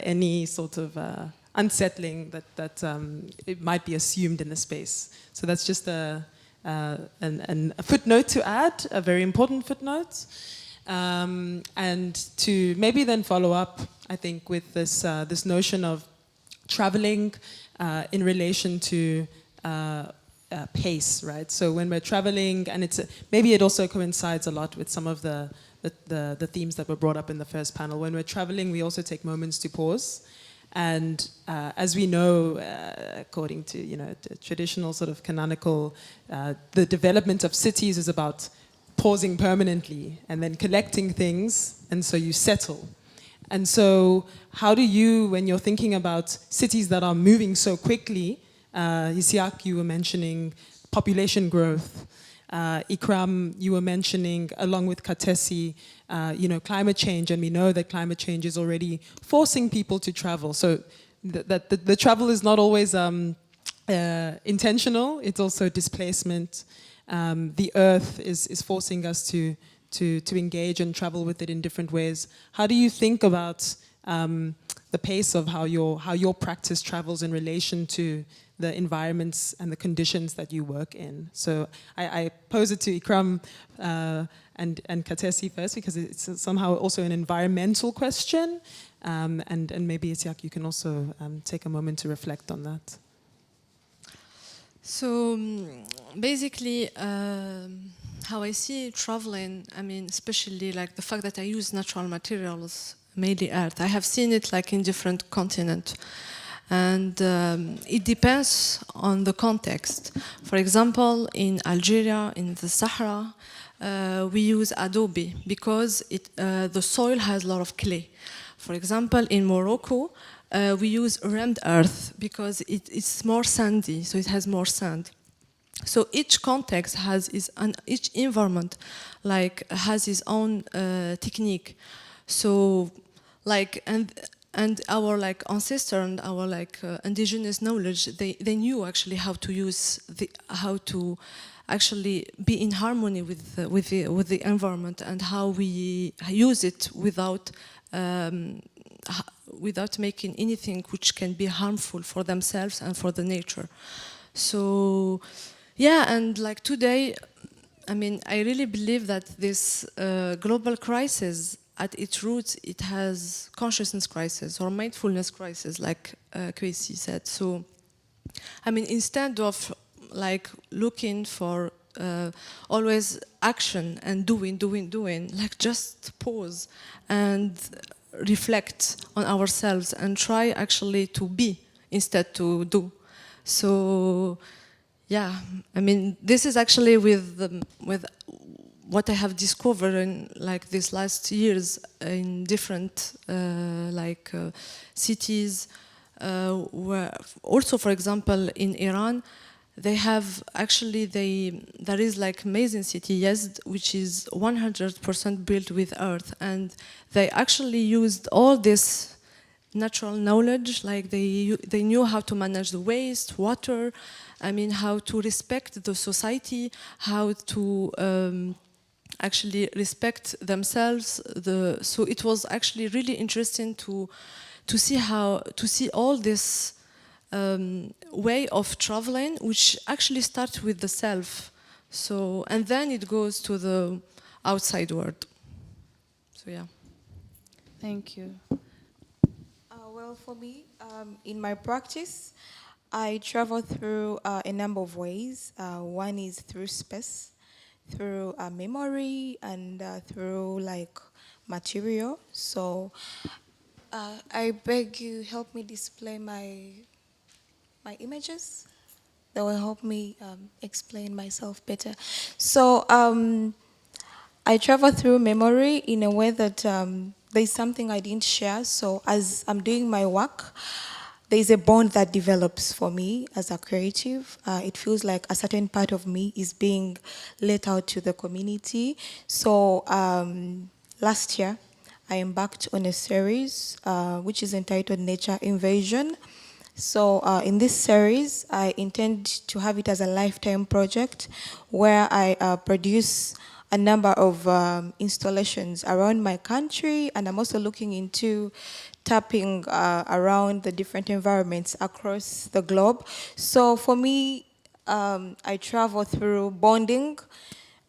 any sort of unsettling that it might be assumed in the space. So that's just a footnote to add, a very important footnote. And to maybe then follow up, I think, with this notion of traveling in relation to pace, right? So when we're traveling, and maybe it also coincides a lot with some of the themes that were brought up in the first panel. When we're traveling, we also take moments to pause. And as we know, according to the traditional sort of canonical, the development of cities is about pausing permanently and then collecting things, and so you settle. And so how do you, when you're thinking about cities that are moving so quickly, Isiak, you were mentioning population growth. Ikram, you were mentioning, along with Katesi, climate change, and we know that climate change is already forcing people to travel. So the travel is not always intentional, it's also displacement. The earth is forcing us to engage and travel with it in different ways. How do you think about the pace of how your practice travels in relation to the environments and the conditions that you work in? So I pose it to Ikram and Katesi first, because it's somehow also an environmental question, and maybe Isiak, you can also take a moment to reflect on that. So basically, how I see traveling, I mean, especially like the fact that I use natural materials, mainly earth. I have seen it like in different continents. And it depends on the context. For example, in Algeria, in the Sahara, we use adobe because the soil has a lot of clay. For example, in Morocco, we use rammed earth because it's more sandy, so it has more sand. So each context has each environment has its own technique. So and our ancestor and our indigenous knowledge, they knew actually how to use how to actually be in harmony with the environment and how we use it without making anything which can be harmful for themselves and for the nature. So yeah, and today, I mean, I really believe that this global crisis, at its roots, it has consciousness crisis or mindfulness crisis, like Kwesi said. So, I mean, instead of looking for always action and doing, just pause and reflect on ourselves and try actually to be instead to do. So, yeah, I mean, this is actually with what I have discovered in these last years in different cities, where also, for example, in Iran, they have actually there is amazing city Yazd, which is 100% built with earth, and they actually used all this natural knowledge, they knew how to manage the waste, water, I mean, how to respect the society, how to actually respect themselves. So it was actually really interesting to see all this way of traveling, which actually starts with the self. So, and then it goes to the outside world. So yeah. Thank you. Well, for me, in my practice, I travel through a number of ways. One is through space, through memory, and through material. So I beg you, help me display my images. That will help me explain myself better. So I travel through memory in a way that there's something I didn't share. So as I'm doing my work, there's a bond that develops for me as a creative. It feels like a certain part of me is being let out to the community. So last year, I embarked on a series which is entitled Nature Invasion. So in this series, I intend to have it as a lifetime project where I produce a number of installations around my country, and I'm also looking into tapping around the different environments across the globe. So for me, I travel through bonding.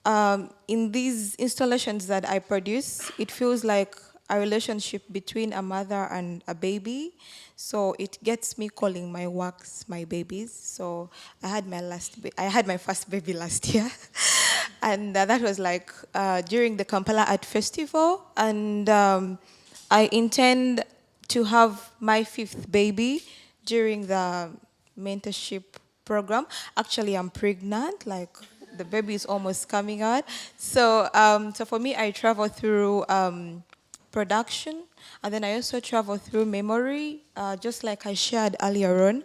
In these installations that I produce, it feels like a relationship between a mother and a baby. So it gets me calling my works my babies. So I had my first baby last year. And that was during the Kampala Art Festival. And I intend to have my 5th baby during the mentorship program. Actually, I'm pregnant, the baby is almost coming out. So, so for me, I travel through production, and then I also travel through memory, just like I shared earlier on,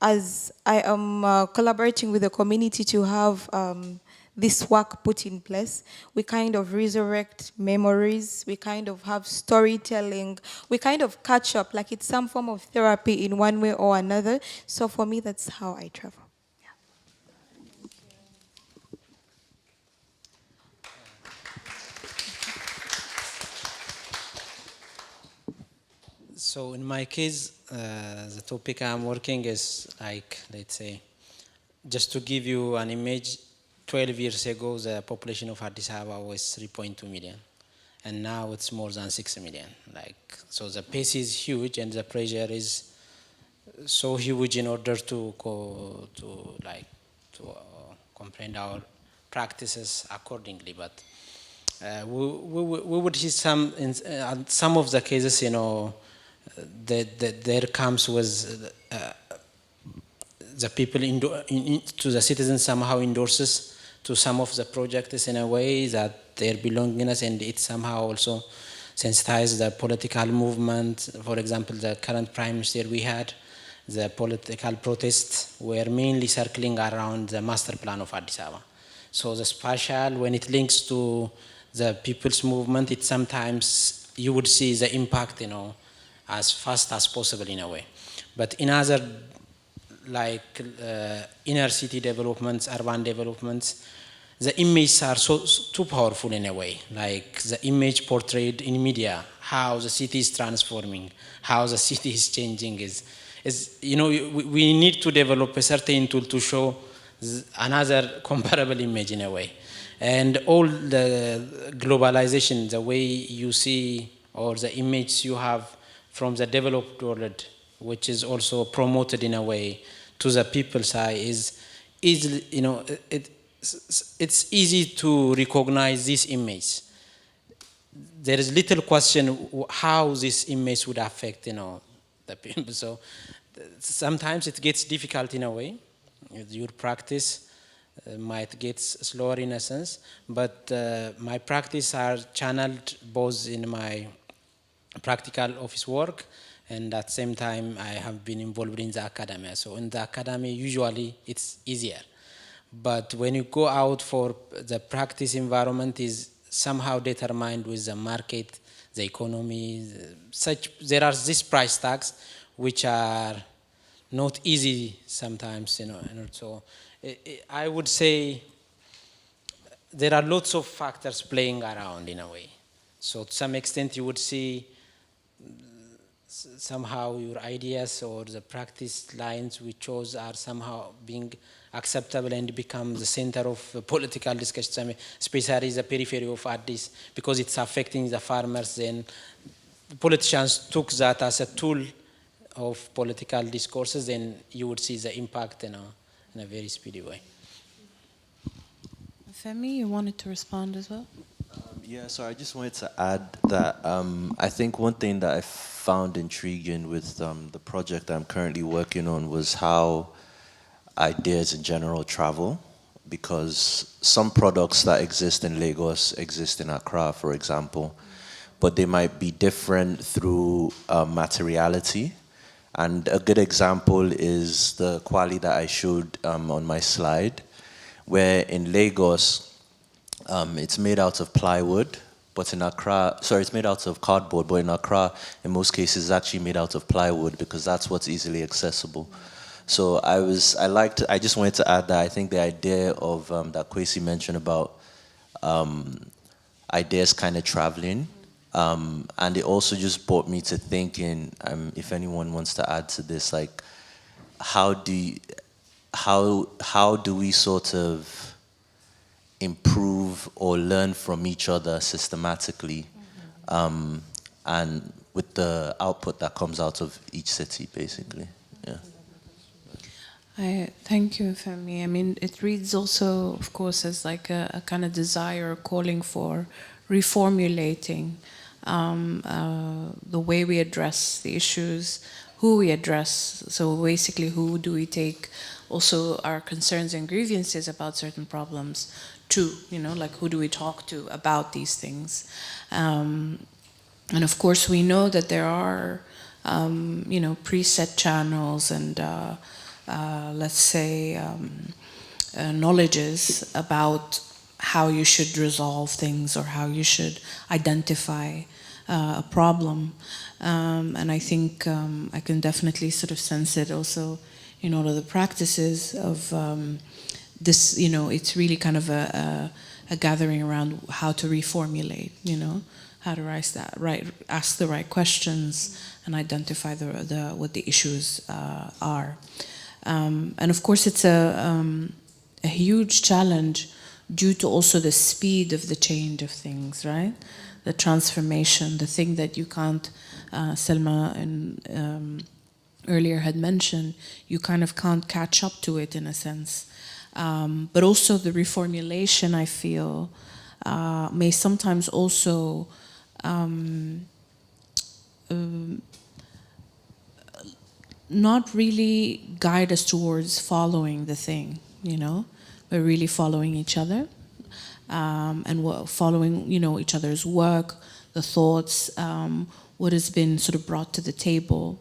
as I am collaborating with the community to have this work put in place. We kind of resurrect memories, we kind of have storytelling, we kind of catch up, like it's some form of therapy in one way or another. So for me, that's how I travel. So in my case, the topic I'm working is let's say, just to give you an image, 12 years ago, the population of Addis Ababa was 3.2 million. And now it's more than 6 million. So the pace is huge and the pressure is so huge in order to comprehend our practices accordingly. But we would see some of the cases, there comes with the people to the citizens somehow endorses to some of the projects in a way that their belongingness, and it somehow also sensitizes the political movement. For example, the current prime minister we had, the political protests were mainly circling around the master plan of Addis Ababa. So the spatial, when it links to the people's movement, it sometimes you would see the impact, as fast as possible in a way. But in other, like inner city developments, urban developments, the images are too powerful in a way. Like the image portrayed in media, how the city is transforming, how the city is changing is we need to develop a certain tool to show another comparable image in a way. And all the globalization, the way you see, or the image you have from the developed world, which is also promoted in a way to the people's eye, is it's easy to recognize this image. There is little question how this image would affect, the people. So sometimes it gets difficult in a way. Your practice might get slower in a sense, but my practice are channeled both in my practical office work, and at the same time I have been involved in the academy. So in the academy usually it's easier, but when you go out for the practice environment is somehow determined with the market, the economy, there are these price tags which are not easy sometimes, and so I would say there are lots of factors playing around in a way. So to some extent you would see somehow your ideas or the practice lines we chose are somehow being acceptable and become the center of political discussion, especially the periphery of Addis, because it's affecting the farmers. Then the politicians took that as a tool of political discourses, then you would see the impact in a very speedy way. Femi, you wanted to respond as well? Yeah, so I just wanted to add that I think one thing that I found intriguing with the project I'm currently working on was how ideas in general travel, because some products that exist in Lagos exist in Accra, for example, but they might be different through materiality. And a good example is the quali that I showed on my slide, where in Lagos, it's made out of plywood, but in Accra, sorry, it's made out of cardboard, but in Accra, in most cases, it's actually made out of plywood because that's what's easily accessible. So I just wanted to add that I think the idea of that Kwesi mentioned about ideas kind of traveling, and it also just brought me to thinking, if anyone wants to add to this, like how do we sort of improve or learn from each other systematically, and with the output that comes out of each city, basically. Yeah. Thank you, Femi. I mean, it reads also, of course, as like a kind of desire calling for reformulating the way we address the issues, who we address. So basically, who do we take also our concerns and grievances about certain problems to, like who do we talk to about these things? And of course, we know that there are, preset channels and let's say, knowledges about how you should resolve things or how you should identify a problem. And I think I can definitely sort of sense it also in all of the practices of this, it's really kind of a gathering around how to reformulate, how to ask the right questions and identify what the issues are. And of course, it's a huge challenge due to also the speed of the change of things, right? The transformation, the thing that you can't, Selma earlier had mentioned, you kind of can't catch up to it in a sense. But also the reformulation, I feel, may sometimes also not really guide us towards following the thing, you know, but really following each other, and following, you know, each other's work, the thoughts, what has been sort of brought to the table.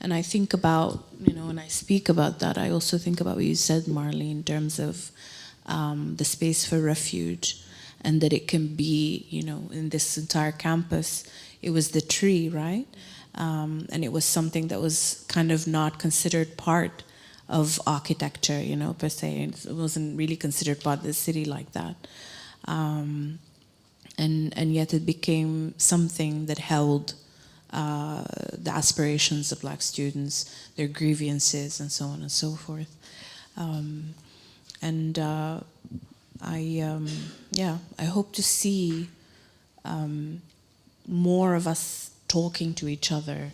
And I think about, you know, when I speak about that, I also think about what you said, Marley, in terms of the space for refuge, and that it can be, you know, in this entire campus, it was the tree, right? And it was something that was kind of not considered part of architecture, you know, per se. It wasn't really considered part of the city like that. And yet it became something that held the aspirations of Black students, their grievances, and so on and so forth. I hope to see more of us talking to each other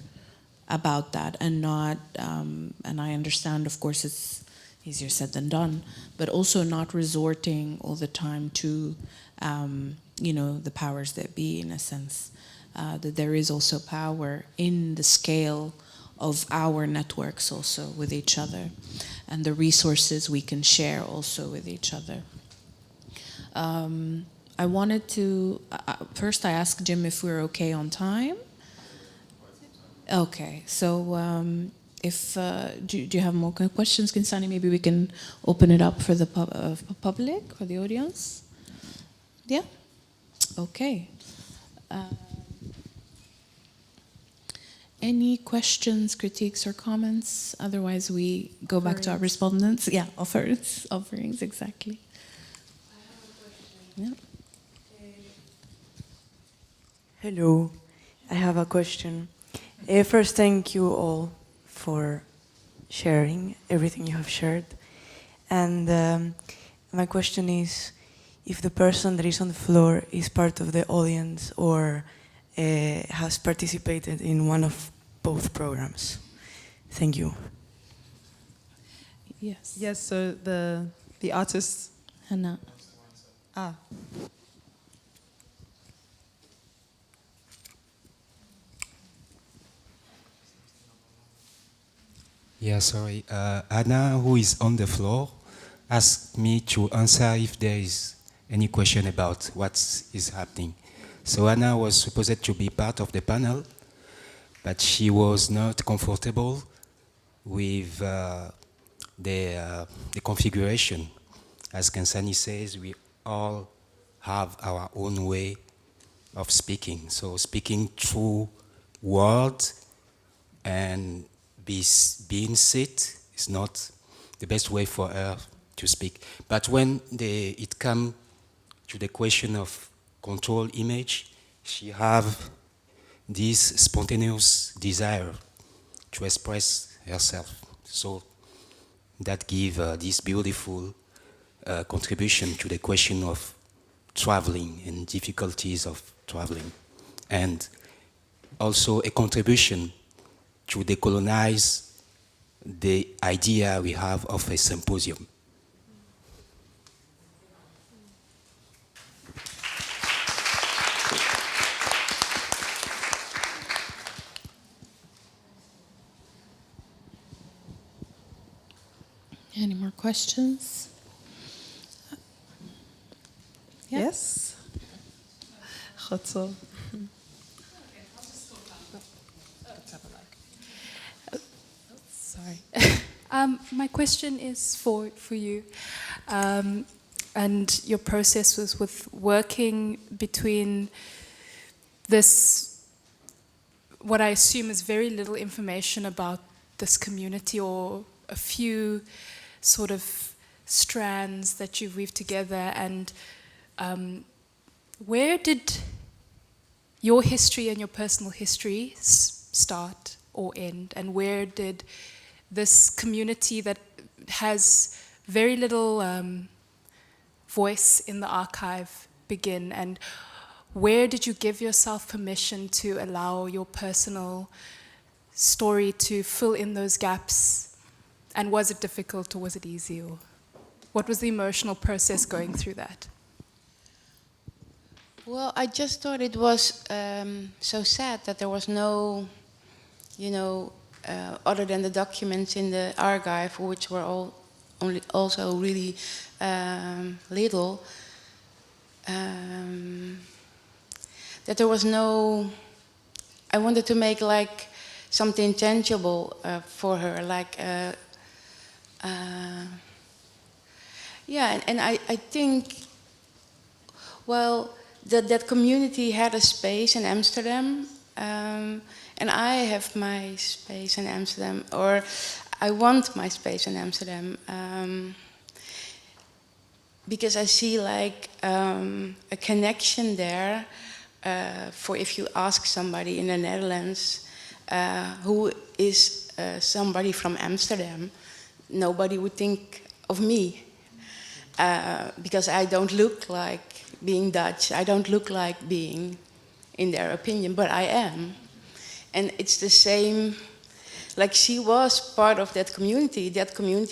about that, and not, and I understand, of course, it's easier said than done, but also not resorting all the time to, you know, the powers that be, in a sense. That there is also power in the scale of our networks also with each other, and the resources we can share also with each other. I wanted to, first I asked Jim if we're okay on time. Okay, so if, do you have more questions, Khensani? Maybe we can open it up for the public, for the audience? Yeah? Okay. Any questions, critiques, or comments? Otherwise, we go back to our respondents. Yeah, offerings, exactly. Yeah. Hello, I have a question. First, thank you all for sharing everything you have shared. And my question is, if the person that is on the floor is part of the audience or has participated in one of both programs. Thank you. Yes. Yes, so the artist... Hannah. Ah. Yeah, sorry. Anna, who is on the floor, asked me to answer if there is any question about what is happening. So Anna was supposed to be part of the panel, but she was not comfortable with the configuration. As Khensani says, we all have our own way of speaking. So speaking through words and being sit is not the best way for her to speak. But when it comes to the question of control image, she have this spontaneous desire to express herself. So that give this beautiful contribution to the question of traveling and difficulties of traveling, and also a contribution to decolonize the idea we have of a symposium. Any more questions? Yeah. Yes? Jurczok. Sorry. My question is for you. And your process was with working between this, what I assume is very little information about this community, or a few sort of strands that you weave together, and where did your history and your personal history start or end, and where did this community that has very little voice in the archive begin, and where did you give yourself permission to allow your personal story to fill in those gaps? And was it difficult, or was it easy? Or what was the emotional process going through that? Well, I just thought it was so sad that there was no, other than the documents in the archive, which were also really little, that there was no. I wanted to make like something tangible for her, like. Yeah, and I think, well, that community had a space in Amsterdam, and I have my space in Amsterdam, or I want my space in Amsterdam, because I see like a connection there. For if you ask somebody in the Netherlands who is somebody from Amsterdam, nobody would think of me. Because I don't look like being Dutch, I don't look like being, in their opinion, but I am. And it's the same, like she was part of that community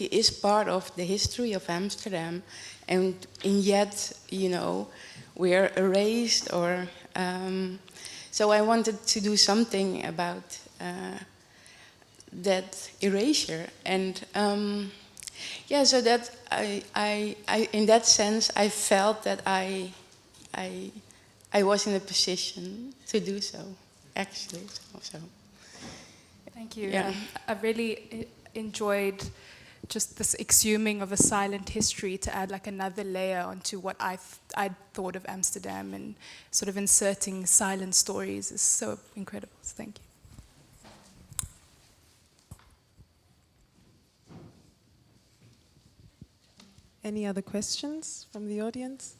is part of the history of Amsterdam, and yet, you know, we're erased, or, so I wanted to do something about that erasure, and yeah, so that I, in that sense, I felt that I was in a position to do so, actually. So. Thank you. Yeah. I really enjoyed just this exhuming of a silent history to add like another layer onto what I'd thought of Amsterdam, and sort of inserting silent stories is so incredible. So thank you. Any other questions from the audience?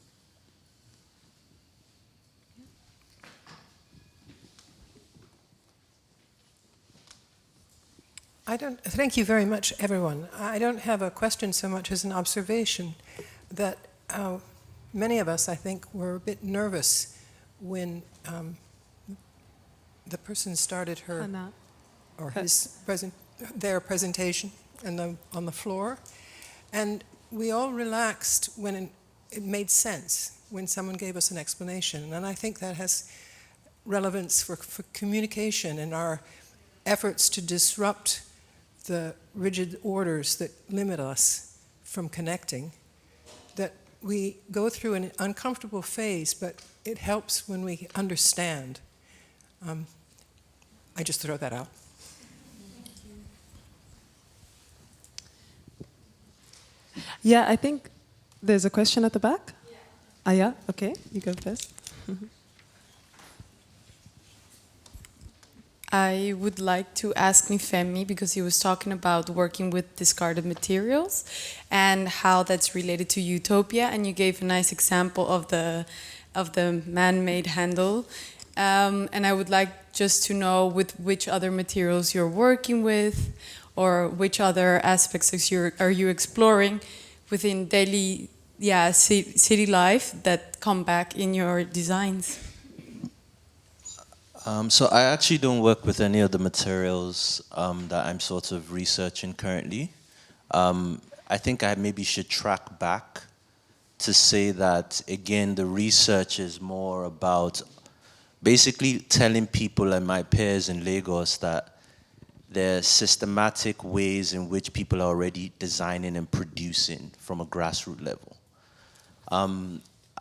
Thank you very much, everyone. I don't have a question so much as an observation that many of us, I think, were a bit nervous when the person started her Hannah. or their presentation on the floor, and we all relaxed when it made sense, when someone gave us an explanation. And I think that has relevance for communication and our efforts to disrupt the rigid orders that limit us from connecting, that we go through an uncomfortable phase, but it helps when we understand. I just throw that out. Yeah, I think there's a question at the back. Yeah. Yeah, okay, you go first. I would like to ask Nifemi, because he was talking about working with discarded materials and how that's related to utopia, and you gave a nice example of the man-made handle. And I would like just to know with which other materials you're working with, or which other aspects are you exploring within daily city life that come back in your designs? So I actually don't work with any of the materials that I'm sort of researching currently. I think I maybe should track back to say that, again, the research is more about basically telling people and my peers in Lagos that there are systematic ways in which people are already designing and producing from a grassroots level.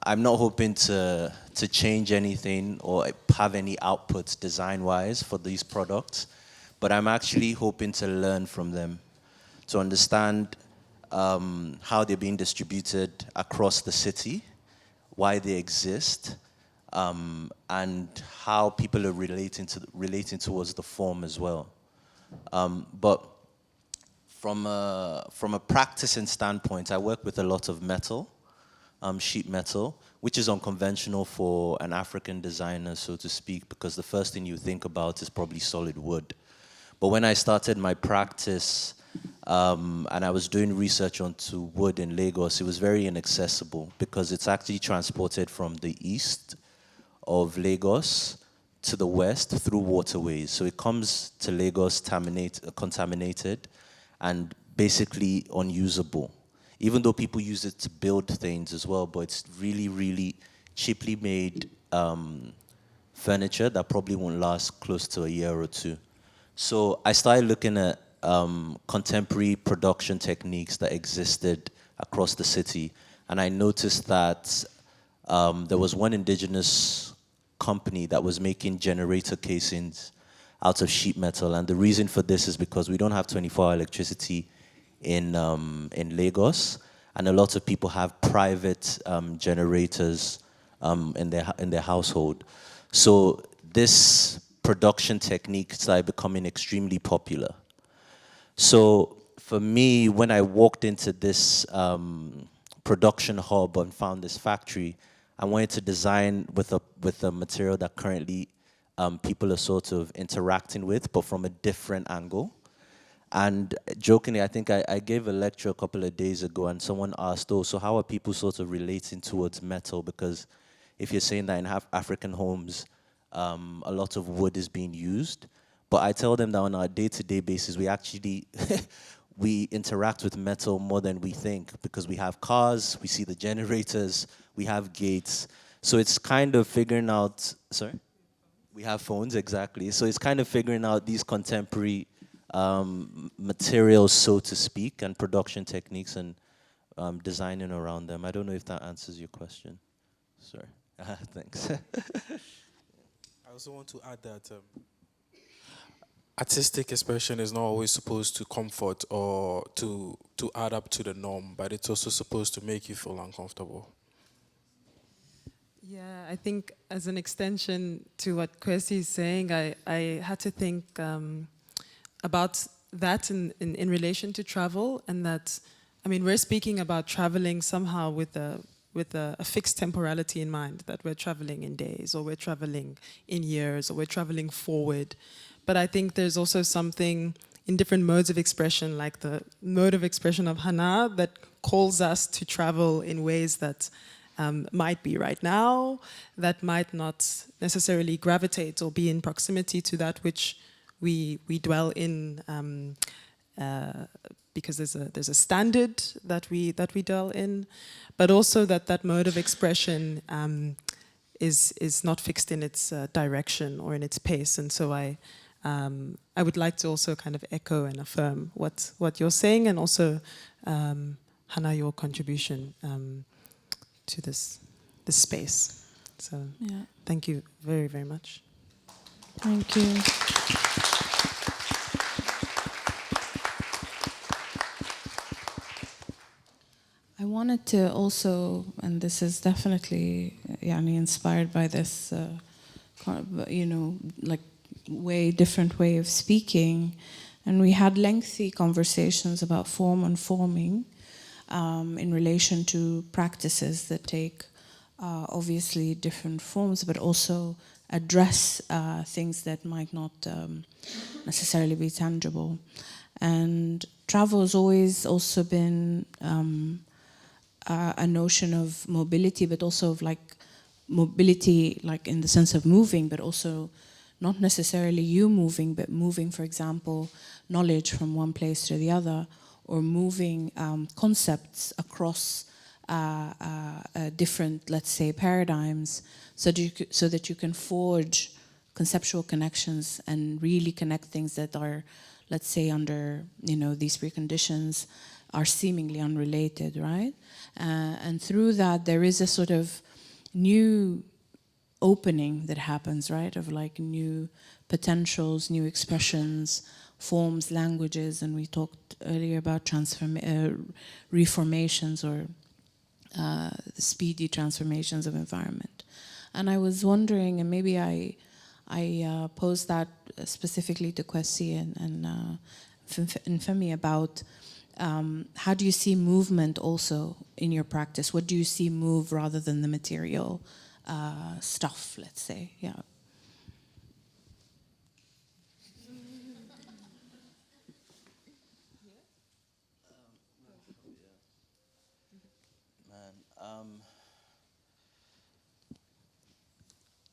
I'm not hoping to change anything or have any outputs design-wise for these products, but I'm actually hoping to learn from them, to understand how they're being distributed across the city, why they exist, and how people are relating towards the form as well. But from a practicing standpoint, I work with a lot of metal, sheet metal, which is unconventional for an African designer, so to speak, because the first thing you think about is probably solid wood. But when I started my practice and I was doing research onto wood in Lagos, it was very inaccessible because it's actually transported from the east of Lagos to the west through waterways. So it comes to Lagos contaminated and basically unusable, even though people use it to build things as well, but it's really, really cheaply made furniture that probably won't last close to a year or two. So I started looking at contemporary production techniques that existed across the city, and I noticed that there was one indigenous company that was making generator casings out of sheet metal, and the reason for this is because we don't have 24-hour electricity in Lagos, and a lot of people have private generators in their household. So this production technique started becoming extremely popular. So for me, when I walked into this production hub and found this factory, I wanted to design with a material that currently people are sort of interacting with, but from a different angle. And jokingly, I think I gave a lecture a couple of days ago, and someone asked, oh, so how are people sort of relating towards metal? Because if you're saying that in African homes, a lot of wood is being used, but I tell them that on a day-to-day basis, we actually, we interact with metal more than we think, because we have cars, we see the generators, we have gates. So it's kind of figuring out, sorry? We have phones, exactly. So it's kind of figuring out these contemporary materials, so to speak, and production techniques, and designing around them. I don't know if that answers your question. Sorry. Thanks. I also want to add that artistic expression is not always supposed to comfort or to add up to the norm, but it's also supposed to make you feel uncomfortable. Yeah, I think as an extension to what Kwesi is saying, I had to think about that in relation to travel, and that, I mean, we're speaking about traveling somehow with a fixed temporality in mind, that we're traveling in days, or we're traveling in years, or we're traveling forward. But I think there's also something in different modes of expression, like the mode of expression of Hana, that calls us to travel in ways that might be right now, that might not necessarily gravitate or be in proximity to that which we dwell in, because there's a standard that we dwell in, but also that mode of expression is not fixed in its direction or in its pace. And so I would like to also kind of echo and affirm what you're saying, and also Hana, your contribution to this space. So yeah. Thank you very, very much. Thank you. I wanted to also, and this is definitely inspired by this, like different way of speaking, and we had lengthy conversations about form and forming in relation to practices that take obviously different forms, but also address things that might not necessarily be tangible. And travel has always also been a notion of mobility, but also of like mobility, like in the sense of moving, but also not necessarily you moving, but moving, for example, knowledge from one place to the other, or moving concepts across different, let's say, paradigms, so that you can forge conceptual connections and really connect things that are, let's say, under these preconditions, are seemingly unrelated, right? And through that, there is a sort of new opening that happens, right? Of like new potentials, new expressions, forms, languages, and we talked earlier about reformations or speedy transformations of environment. And I was wondering, and maybe I posed that specifically to Kwesi and Femi about how do you see movement also in your practice? What do you see move rather than the material stuff, let's say? Yeah.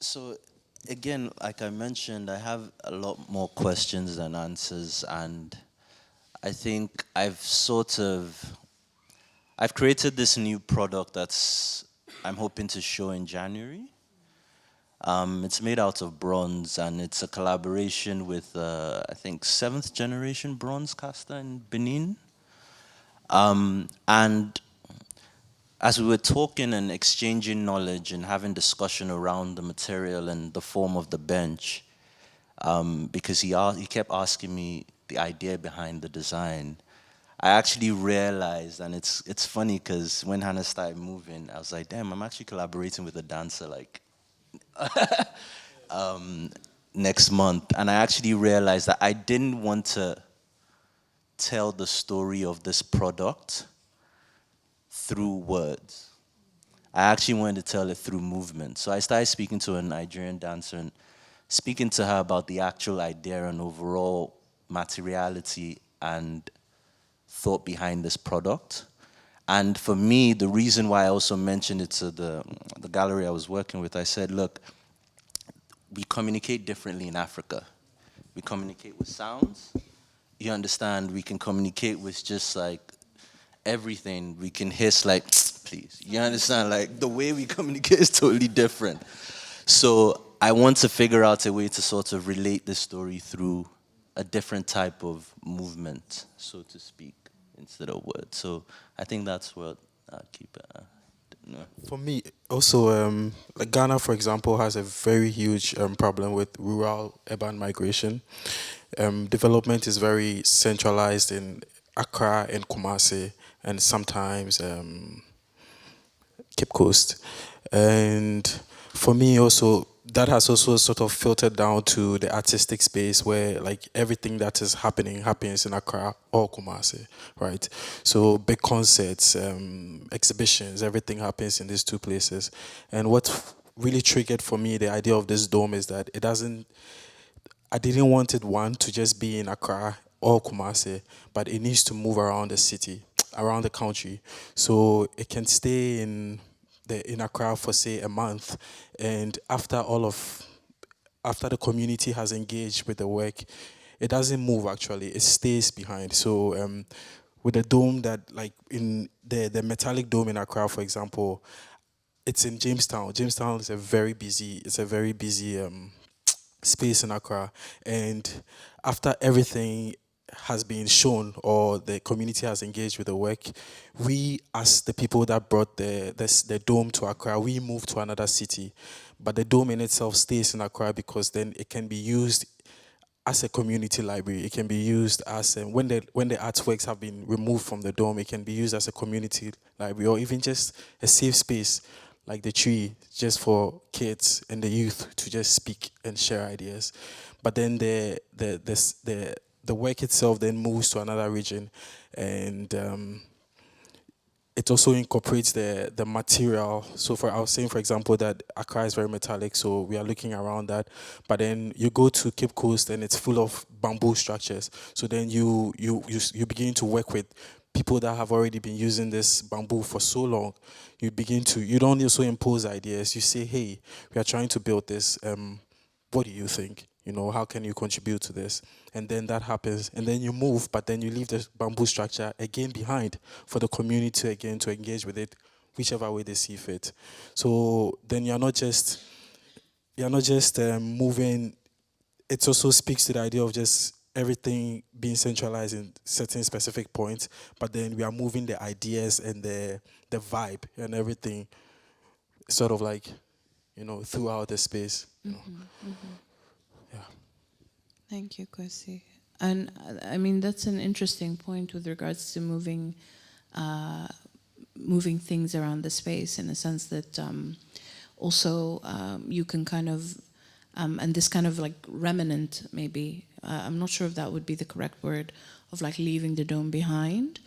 So again, like I mentioned, I have a lot more questions than answers, and I think I've created this new product I'm hoping to show in January. It's made out of bronze, and it's a collaboration with, I think, 7th generation bronze caster in Benin. And as we were talking and exchanging knowledge and having discussion around the material and the form of the bench, because he kept asking me the idea behind the design, I actually realized, and it's funny because when Hannah started moving, I was like, damn, I'm actually collaborating with a dancer like next month. And I actually realized that I didn't want to tell the story of this product through words. I actually wanted to tell it through movement. So I started speaking to a Nigerian dancer and speaking to her about the actual idea and overall materiality and thought behind this product. And for me, the reason why I also mentioned it to the gallery I was working with, I said, look, we communicate differently in Africa. We communicate with sounds. You understand, we can communicate with just like everything. We can hiss like, please. You understand, like the way we communicate is totally different. So I want to figure out a way to sort of relate this story through a different type of movement, so to speak, instead of words. So I think that's what I'd keep it. For me, also, like Ghana, for example, has a very huge problem with rural-urban migration. Development is very centralized in Accra and Kumasi, and sometimes Cape Coast. And for me also, that has also sort of filtered down to the artistic space where like everything that is happening happens in Accra or Kumasi, right? So big concerts, exhibitions, everything happens in these two places. And what really triggered for me the idea of this dome is that I didn't want it, one, to just be in Accra or Kumasi, but it needs to move around the city, around the country. So it can stay in Accra for, say, a month, and after the community has engaged with the work, it doesn't move actually, it stays behind. So with the dome that, like in the metallic dome in Accra, for example, it's in Jamestown. Jamestown is a very busy space in Accra, and after everything has been shown or the community has engaged with the work, we, as the people that brought the dome to Accra, we moved to another city. But the dome in itself stays in Accra because then it can be used as a community library. It can be used as, when the artworks have been removed from the dome, it can be used as a community library or even just a safe space like the tree, just for kids and the youth to just speak and share ideas. But then the work itself then moves to another region, and it also incorporates the material. So I was saying, for example, that Accra is very metallic, so we are looking around that. But then you go to Cape Coast and it's full of bamboo structures. So then you begin to work with people that have already been using this bamboo for so long. You don't also impose ideas. You say, hey, we are trying to build this. What do you think? You know, how can you contribute to this? And then that happens, and then you move, but then you leave the bamboo structure again behind for the community again to engage with it, whichever way they see fit. So then you're not just moving. It also speaks to the idea of just everything being centralized in certain specific points, but then we are moving the ideas and the vibe and everything sort of like, you know, throughout the space. Yeah. Thank you, Kwesi. And I mean, that's an interesting point with regards to moving things around the space, in a sense that also you can kind of, and this kind of like remnant maybe, I'm not sure if that would be the correct word, of like leaving the dome behind,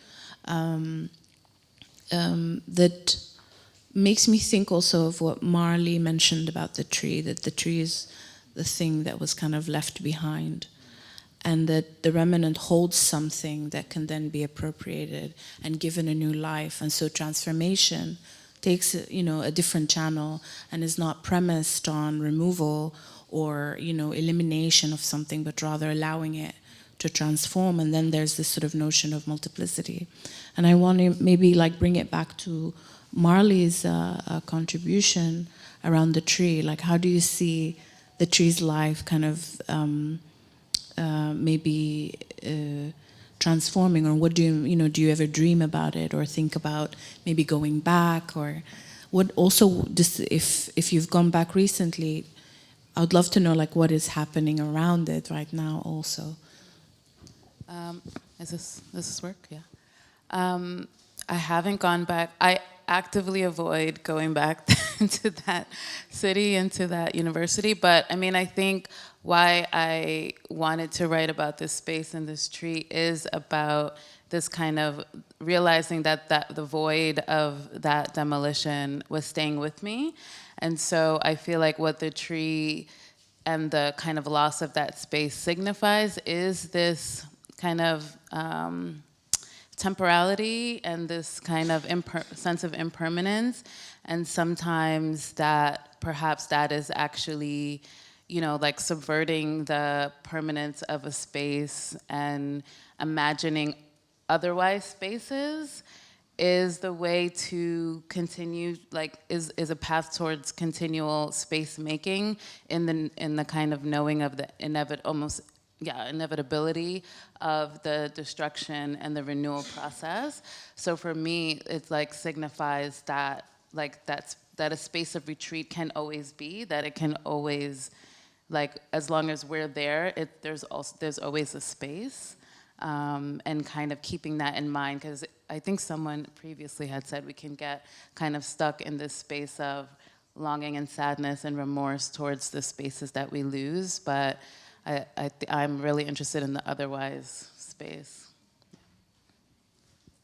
that makes me think also of what Marley mentioned about the tree, that the tree is the thing that was kind of left behind, and that the remnant holds something that can then be appropriated and given a new life. And so transformation takes, you know, a different channel and is not premised on removal or, you know, elimination of something, but rather allowing it to transform. And then there's this sort of notion of multiplicity. And I want to maybe like bring it back to Marley's contribution around the tree. Like, how do you see the tree's life kind of maybe transforming, or what do do you ever dream about it, or think about maybe going back, or what also, just if you've gone back recently, I would love to know like what is happening around it right now also. Does this work? Yeah. I haven't gone back. I actively avoid going back to that city and to that university. But I mean, I think why I wanted to write about this space and this tree is about this kind of realizing that the void of that demolition was staying with me. And so I feel like what the tree and the kind of loss of that space signifies is this kind of temporality and this kind of sense of impermanence. And sometimes that, perhaps that is actually, like subverting the permanence of a space and imagining otherwise spaces is the way to continue, like, is a path towards continual space making in the kind of knowing of the inevitability of the destruction and the renewal process. So for me, it's like signifies that, like, that a space of retreat can always be, that it can always, like, as long as we're there, there's always a space. And kind of keeping that in mind, because I think someone previously had said we can get kind of stuck in this space of longing and sadness and remorse towards the spaces that we lose, but I'm really interested in the otherwise space.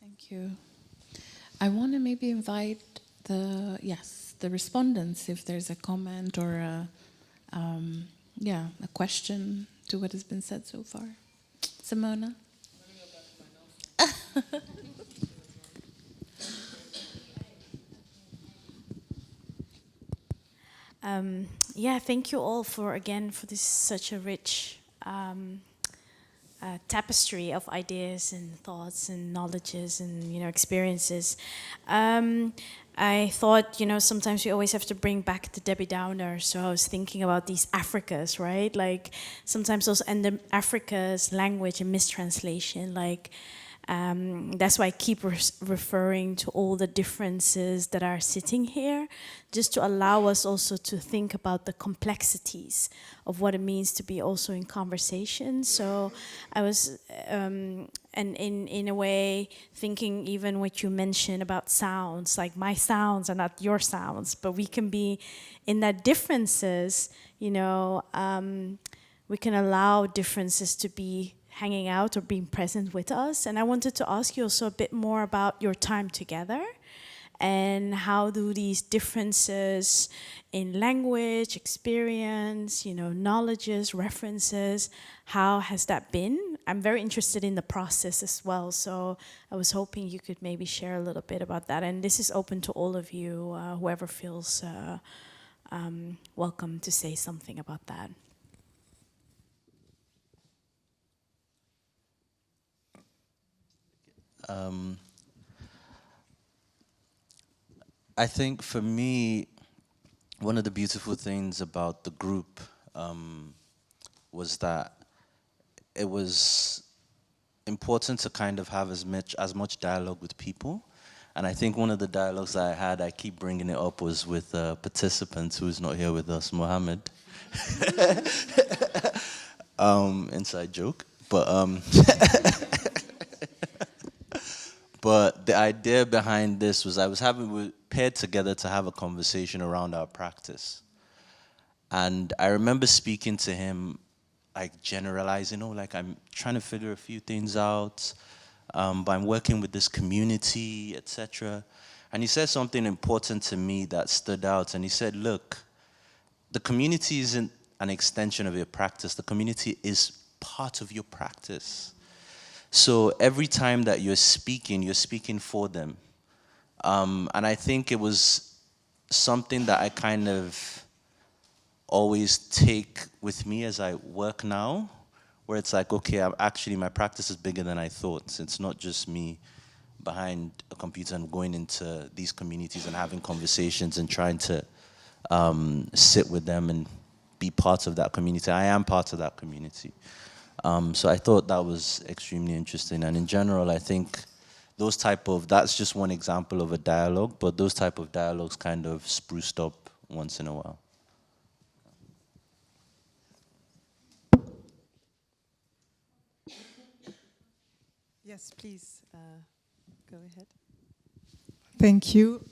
Thank you. I want to maybe invite the respondents, if there's a comment or a question to what has been said so far. Simona? Thank you all for this such a rich tapestry of ideas and thoughts and knowledges and experiences. I thought, sometimes we always have to bring back the Debbie Downer. So I was thinking about these Africas, right? Like sometimes those Africa's language and mistranslation, like that's why I keep referring to all the differences that are sitting here, just to allow us also to think about the complexities of what it means to be also in conversation. So I was, and in a way, thinking even what you mentioned about sounds, like my sounds are not your sounds, but we can be in that differences, we can allow differences to be hanging out or being present with us. And I wanted to ask you also a bit more about your time together and how do these differences in language, experience, knowledges, references, how has that been? I'm very interested in the process as well. So I was hoping you could maybe share a little bit about that. And this is open to all of you, whoever feels welcome to say something about that. I think for me, one of the beautiful things about the group was that it was important to kind of have as much dialogue with people. And I think one of the dialogues that I had, I keep bringing it up, was with a participant who's not here with us, Mohammed. Inside joke. But the idea behind this was we paired together to have a conversation around our practice. And I remember speaking to him, like generalizing, like I'm trying to figure a few things out, but I'm working with this community, etc. And he said something important to me that stood out. And he said, look, the community isn't an extension of your practice. The community is part of your practice. So every time that you're speaking for them. And I think it was something that I kind of always take with me as I work now, where it's like, okay, my practice is bigger than I thought. It's not just me behind a computer and going into these communities and having conversations and trying to sit with them and be part of that community. I am part of that community. So I thought that was extremely interesting. And in general, I think that's just one example of a dialogue, but those type of dialogues kind of spruced up once in a while. Yes, please, go ahead. Thank you.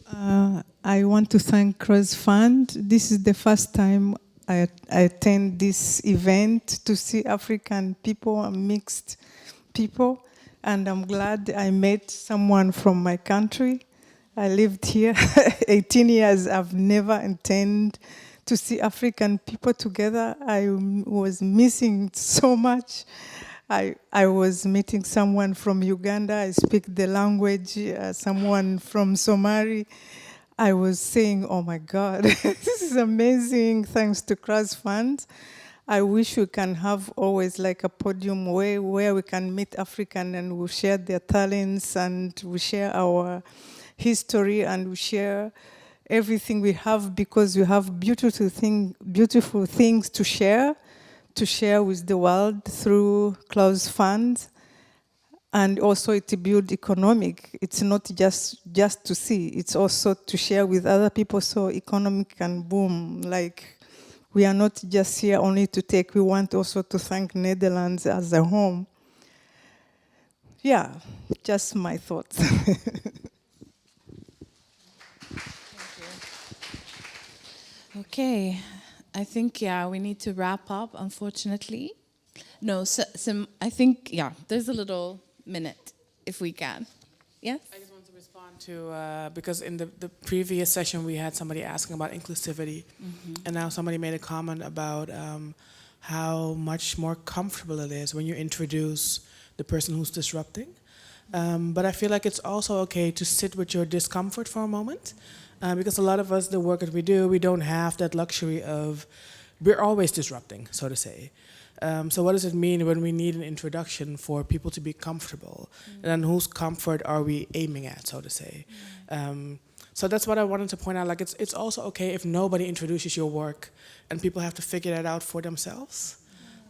I want to thank Claus Fund. This is the first time I attend this event to see African people and mixed people. And I'm glad I met someone from my country. I lived here 18 years. I've never intended to see African people together. I was missing so much. I was meeting someone from Uganda. I speak the language, someone from Somali. I was saying, oh my God, this is amazing, thanks to Claus Fund. I wish we can have always like a podium where we can meet African and we share their talents and we share our history and we share everything we have, because we have beautiful things to share with the world through Claus Fund. And also it builds economic. It's not just to see, it's also to share with other people so economic can boom. Like, we are not just here only to take, we want also to thank Netherlands as a home. Yeah, just my thoughts. Okay, I think, yeah, we need to wrap up, unfortunately. No, I think, yeah, there's a little minute, if we can. Yes? I just want to respond to, because in the previous session we had somebody asking about inclusivity, and now somebody made a comment about how much more comfortable it is when you introduce the person who's disrupting. But I feel like it's also okay to sit with your discomfort for a moment, because a lot of us, the work that we do, we don't have that luxury of, we're always disrupting, so to say. So what does it mean when we need an introduction for people to be comfortable? And then whose comfort are we aiming at, so to say? So that's what I wanted to point out. Like, it's also okay if nobody introduces your work and people have to figure that out for themselves.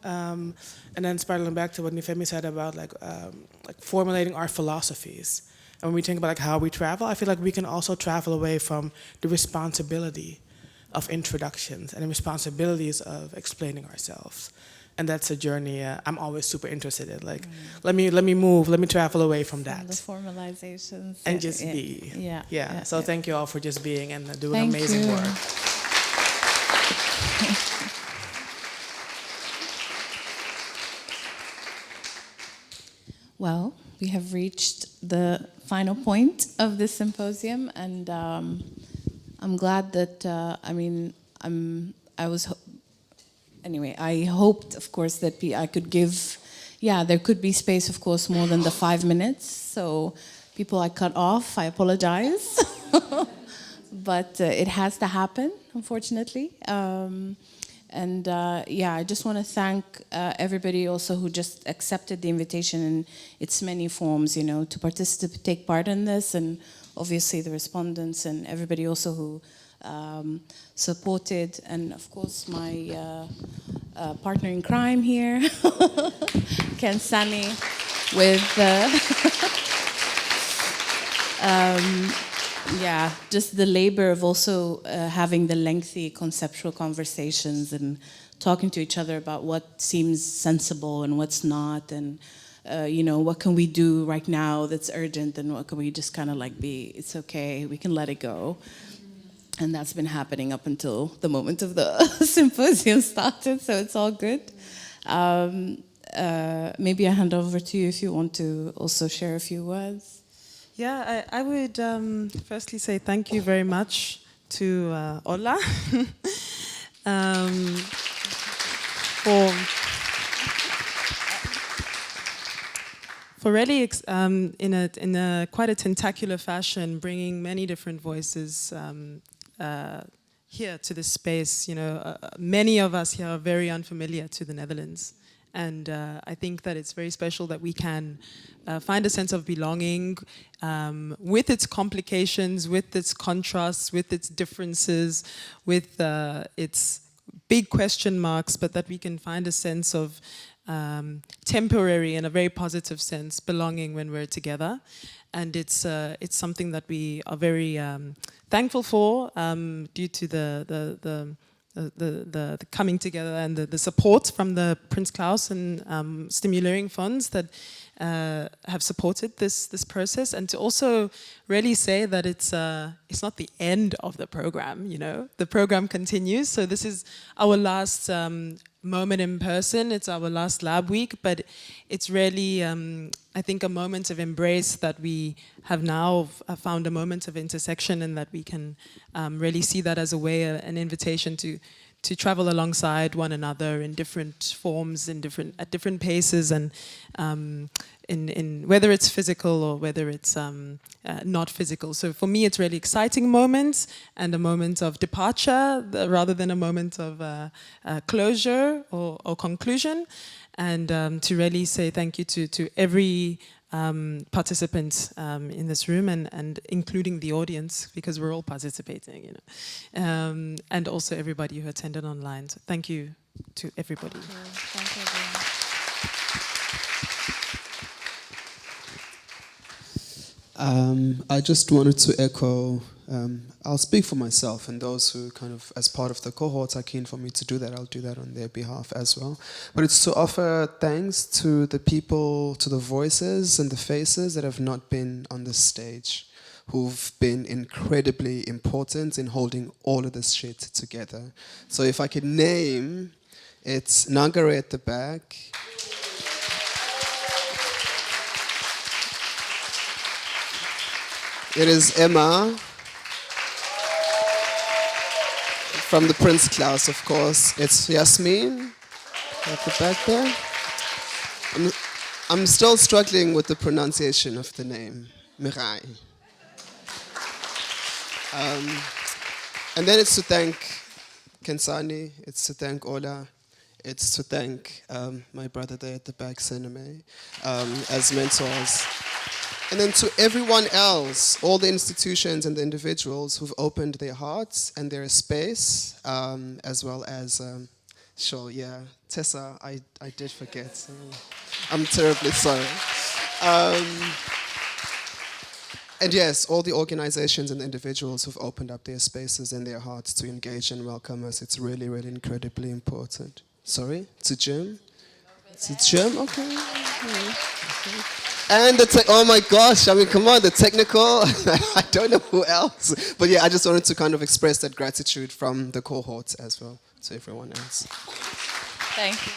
And then spiraling back to what Nifemi said about like formulating our philosophies. And when we think about like how we travel, I feel like we can also travel away from the responsibility of introductions and the responsibilities of explaining ourselves. And that's a journey I'm always super interested in. Like, let me move, let me travel away from that. The formalizations. And just be. Yeah. So thank you all for just being and doing amazing work. Well, we have reached the final point of this symposium, and I'm glad that, anyway, I hoped, of course, that I could give, there could be space, of course, more than the 5 minutes. So people I cut off, I apologize. But it has to happen, unfortunately. I just want to thank everybody also who just accepted the invitation in its many forms, to participate, take part in this, and obviously the respondents and everybody also who supported, and of course my partner in crime here, Khensani, with just the labor of also having the lengthy conceptual conversations and talking to each other about what seems sensible and what's not, and what can we do right now that's urgent, and what can we just kind of like it's okay, we can let it go. And that's been happening up until the moment of the symposium started, so it's all good. Maybe I hand over to you if you want to also share a few words. Yeah, I would firstly say thank you very much to Ola for really in a quite a tentacular fashion bringing many different voices here to this space. Many of us here are very unfamiliar to the Netherlands, And I think that it's very special that we can find a sense of belonging with its complications, with its contrasts, with its differences, with its big question marks, but that we can find a sense of temporary, in a very positive sense, belonging when we're together. And it's something that we are very thankful for due to the coming together and the support from the Prince Claus and Stimulating Funds that have supported this process, and to also really say that it's not the end of the program. You know, the program continues. So this is our last moment in person. It's our last lab week, but it's really, I think, a moment of embrace that we have now found a moment of intersection, and that we can really see that as a way, an invitation to travel alongside one another in different forms, at different paces, and in whether it's physical or whether it's not physical. So for me, it's really exciting moments and a moment of departure rather than a moment of closure or conclusion. And to really say thank you to every participant in this room, and including the audience, because we're all participating, you know, and also everybody who attended online. So thank you to everybody. Thank you, everyone. I just wanted to echo, I'll speak for myself, and those who kind of, as part of the cohorts, are keen for me to do that, I'll do that on their behalf as well. But it's to offer thanks to the people, to the voices and the faces that have not been on the stage, who've been incredibly important in holding all of this shit together. So if I could name, it's Nangare at the back. It is Emma from the Prince Claus, of course. It's Yasmin at the back there. I'm still struggling with the pronunciation of the name, Mirai. And then it's to thank Khensani, it's to thank Ola, it's to thank my brother there at the back, Seneme, as mentors. And then to everyone else, all the institutions and the individuals who've opened their hearts and their space, as well as, Tessa, I did forget. So I'm terribly sorry. And yes, all the organizations and the individuals who've opened up their spaces and their hearts to engage and welcome us. It's really, really incredibly important. Sorry, to Jim? To Jim? Okay. And oh my gosh, I mean, come on, the technical, I don't know who else. But yeah, I just wanted to kind of express that gratitude from the cohorts as well to everyone else. Thank you.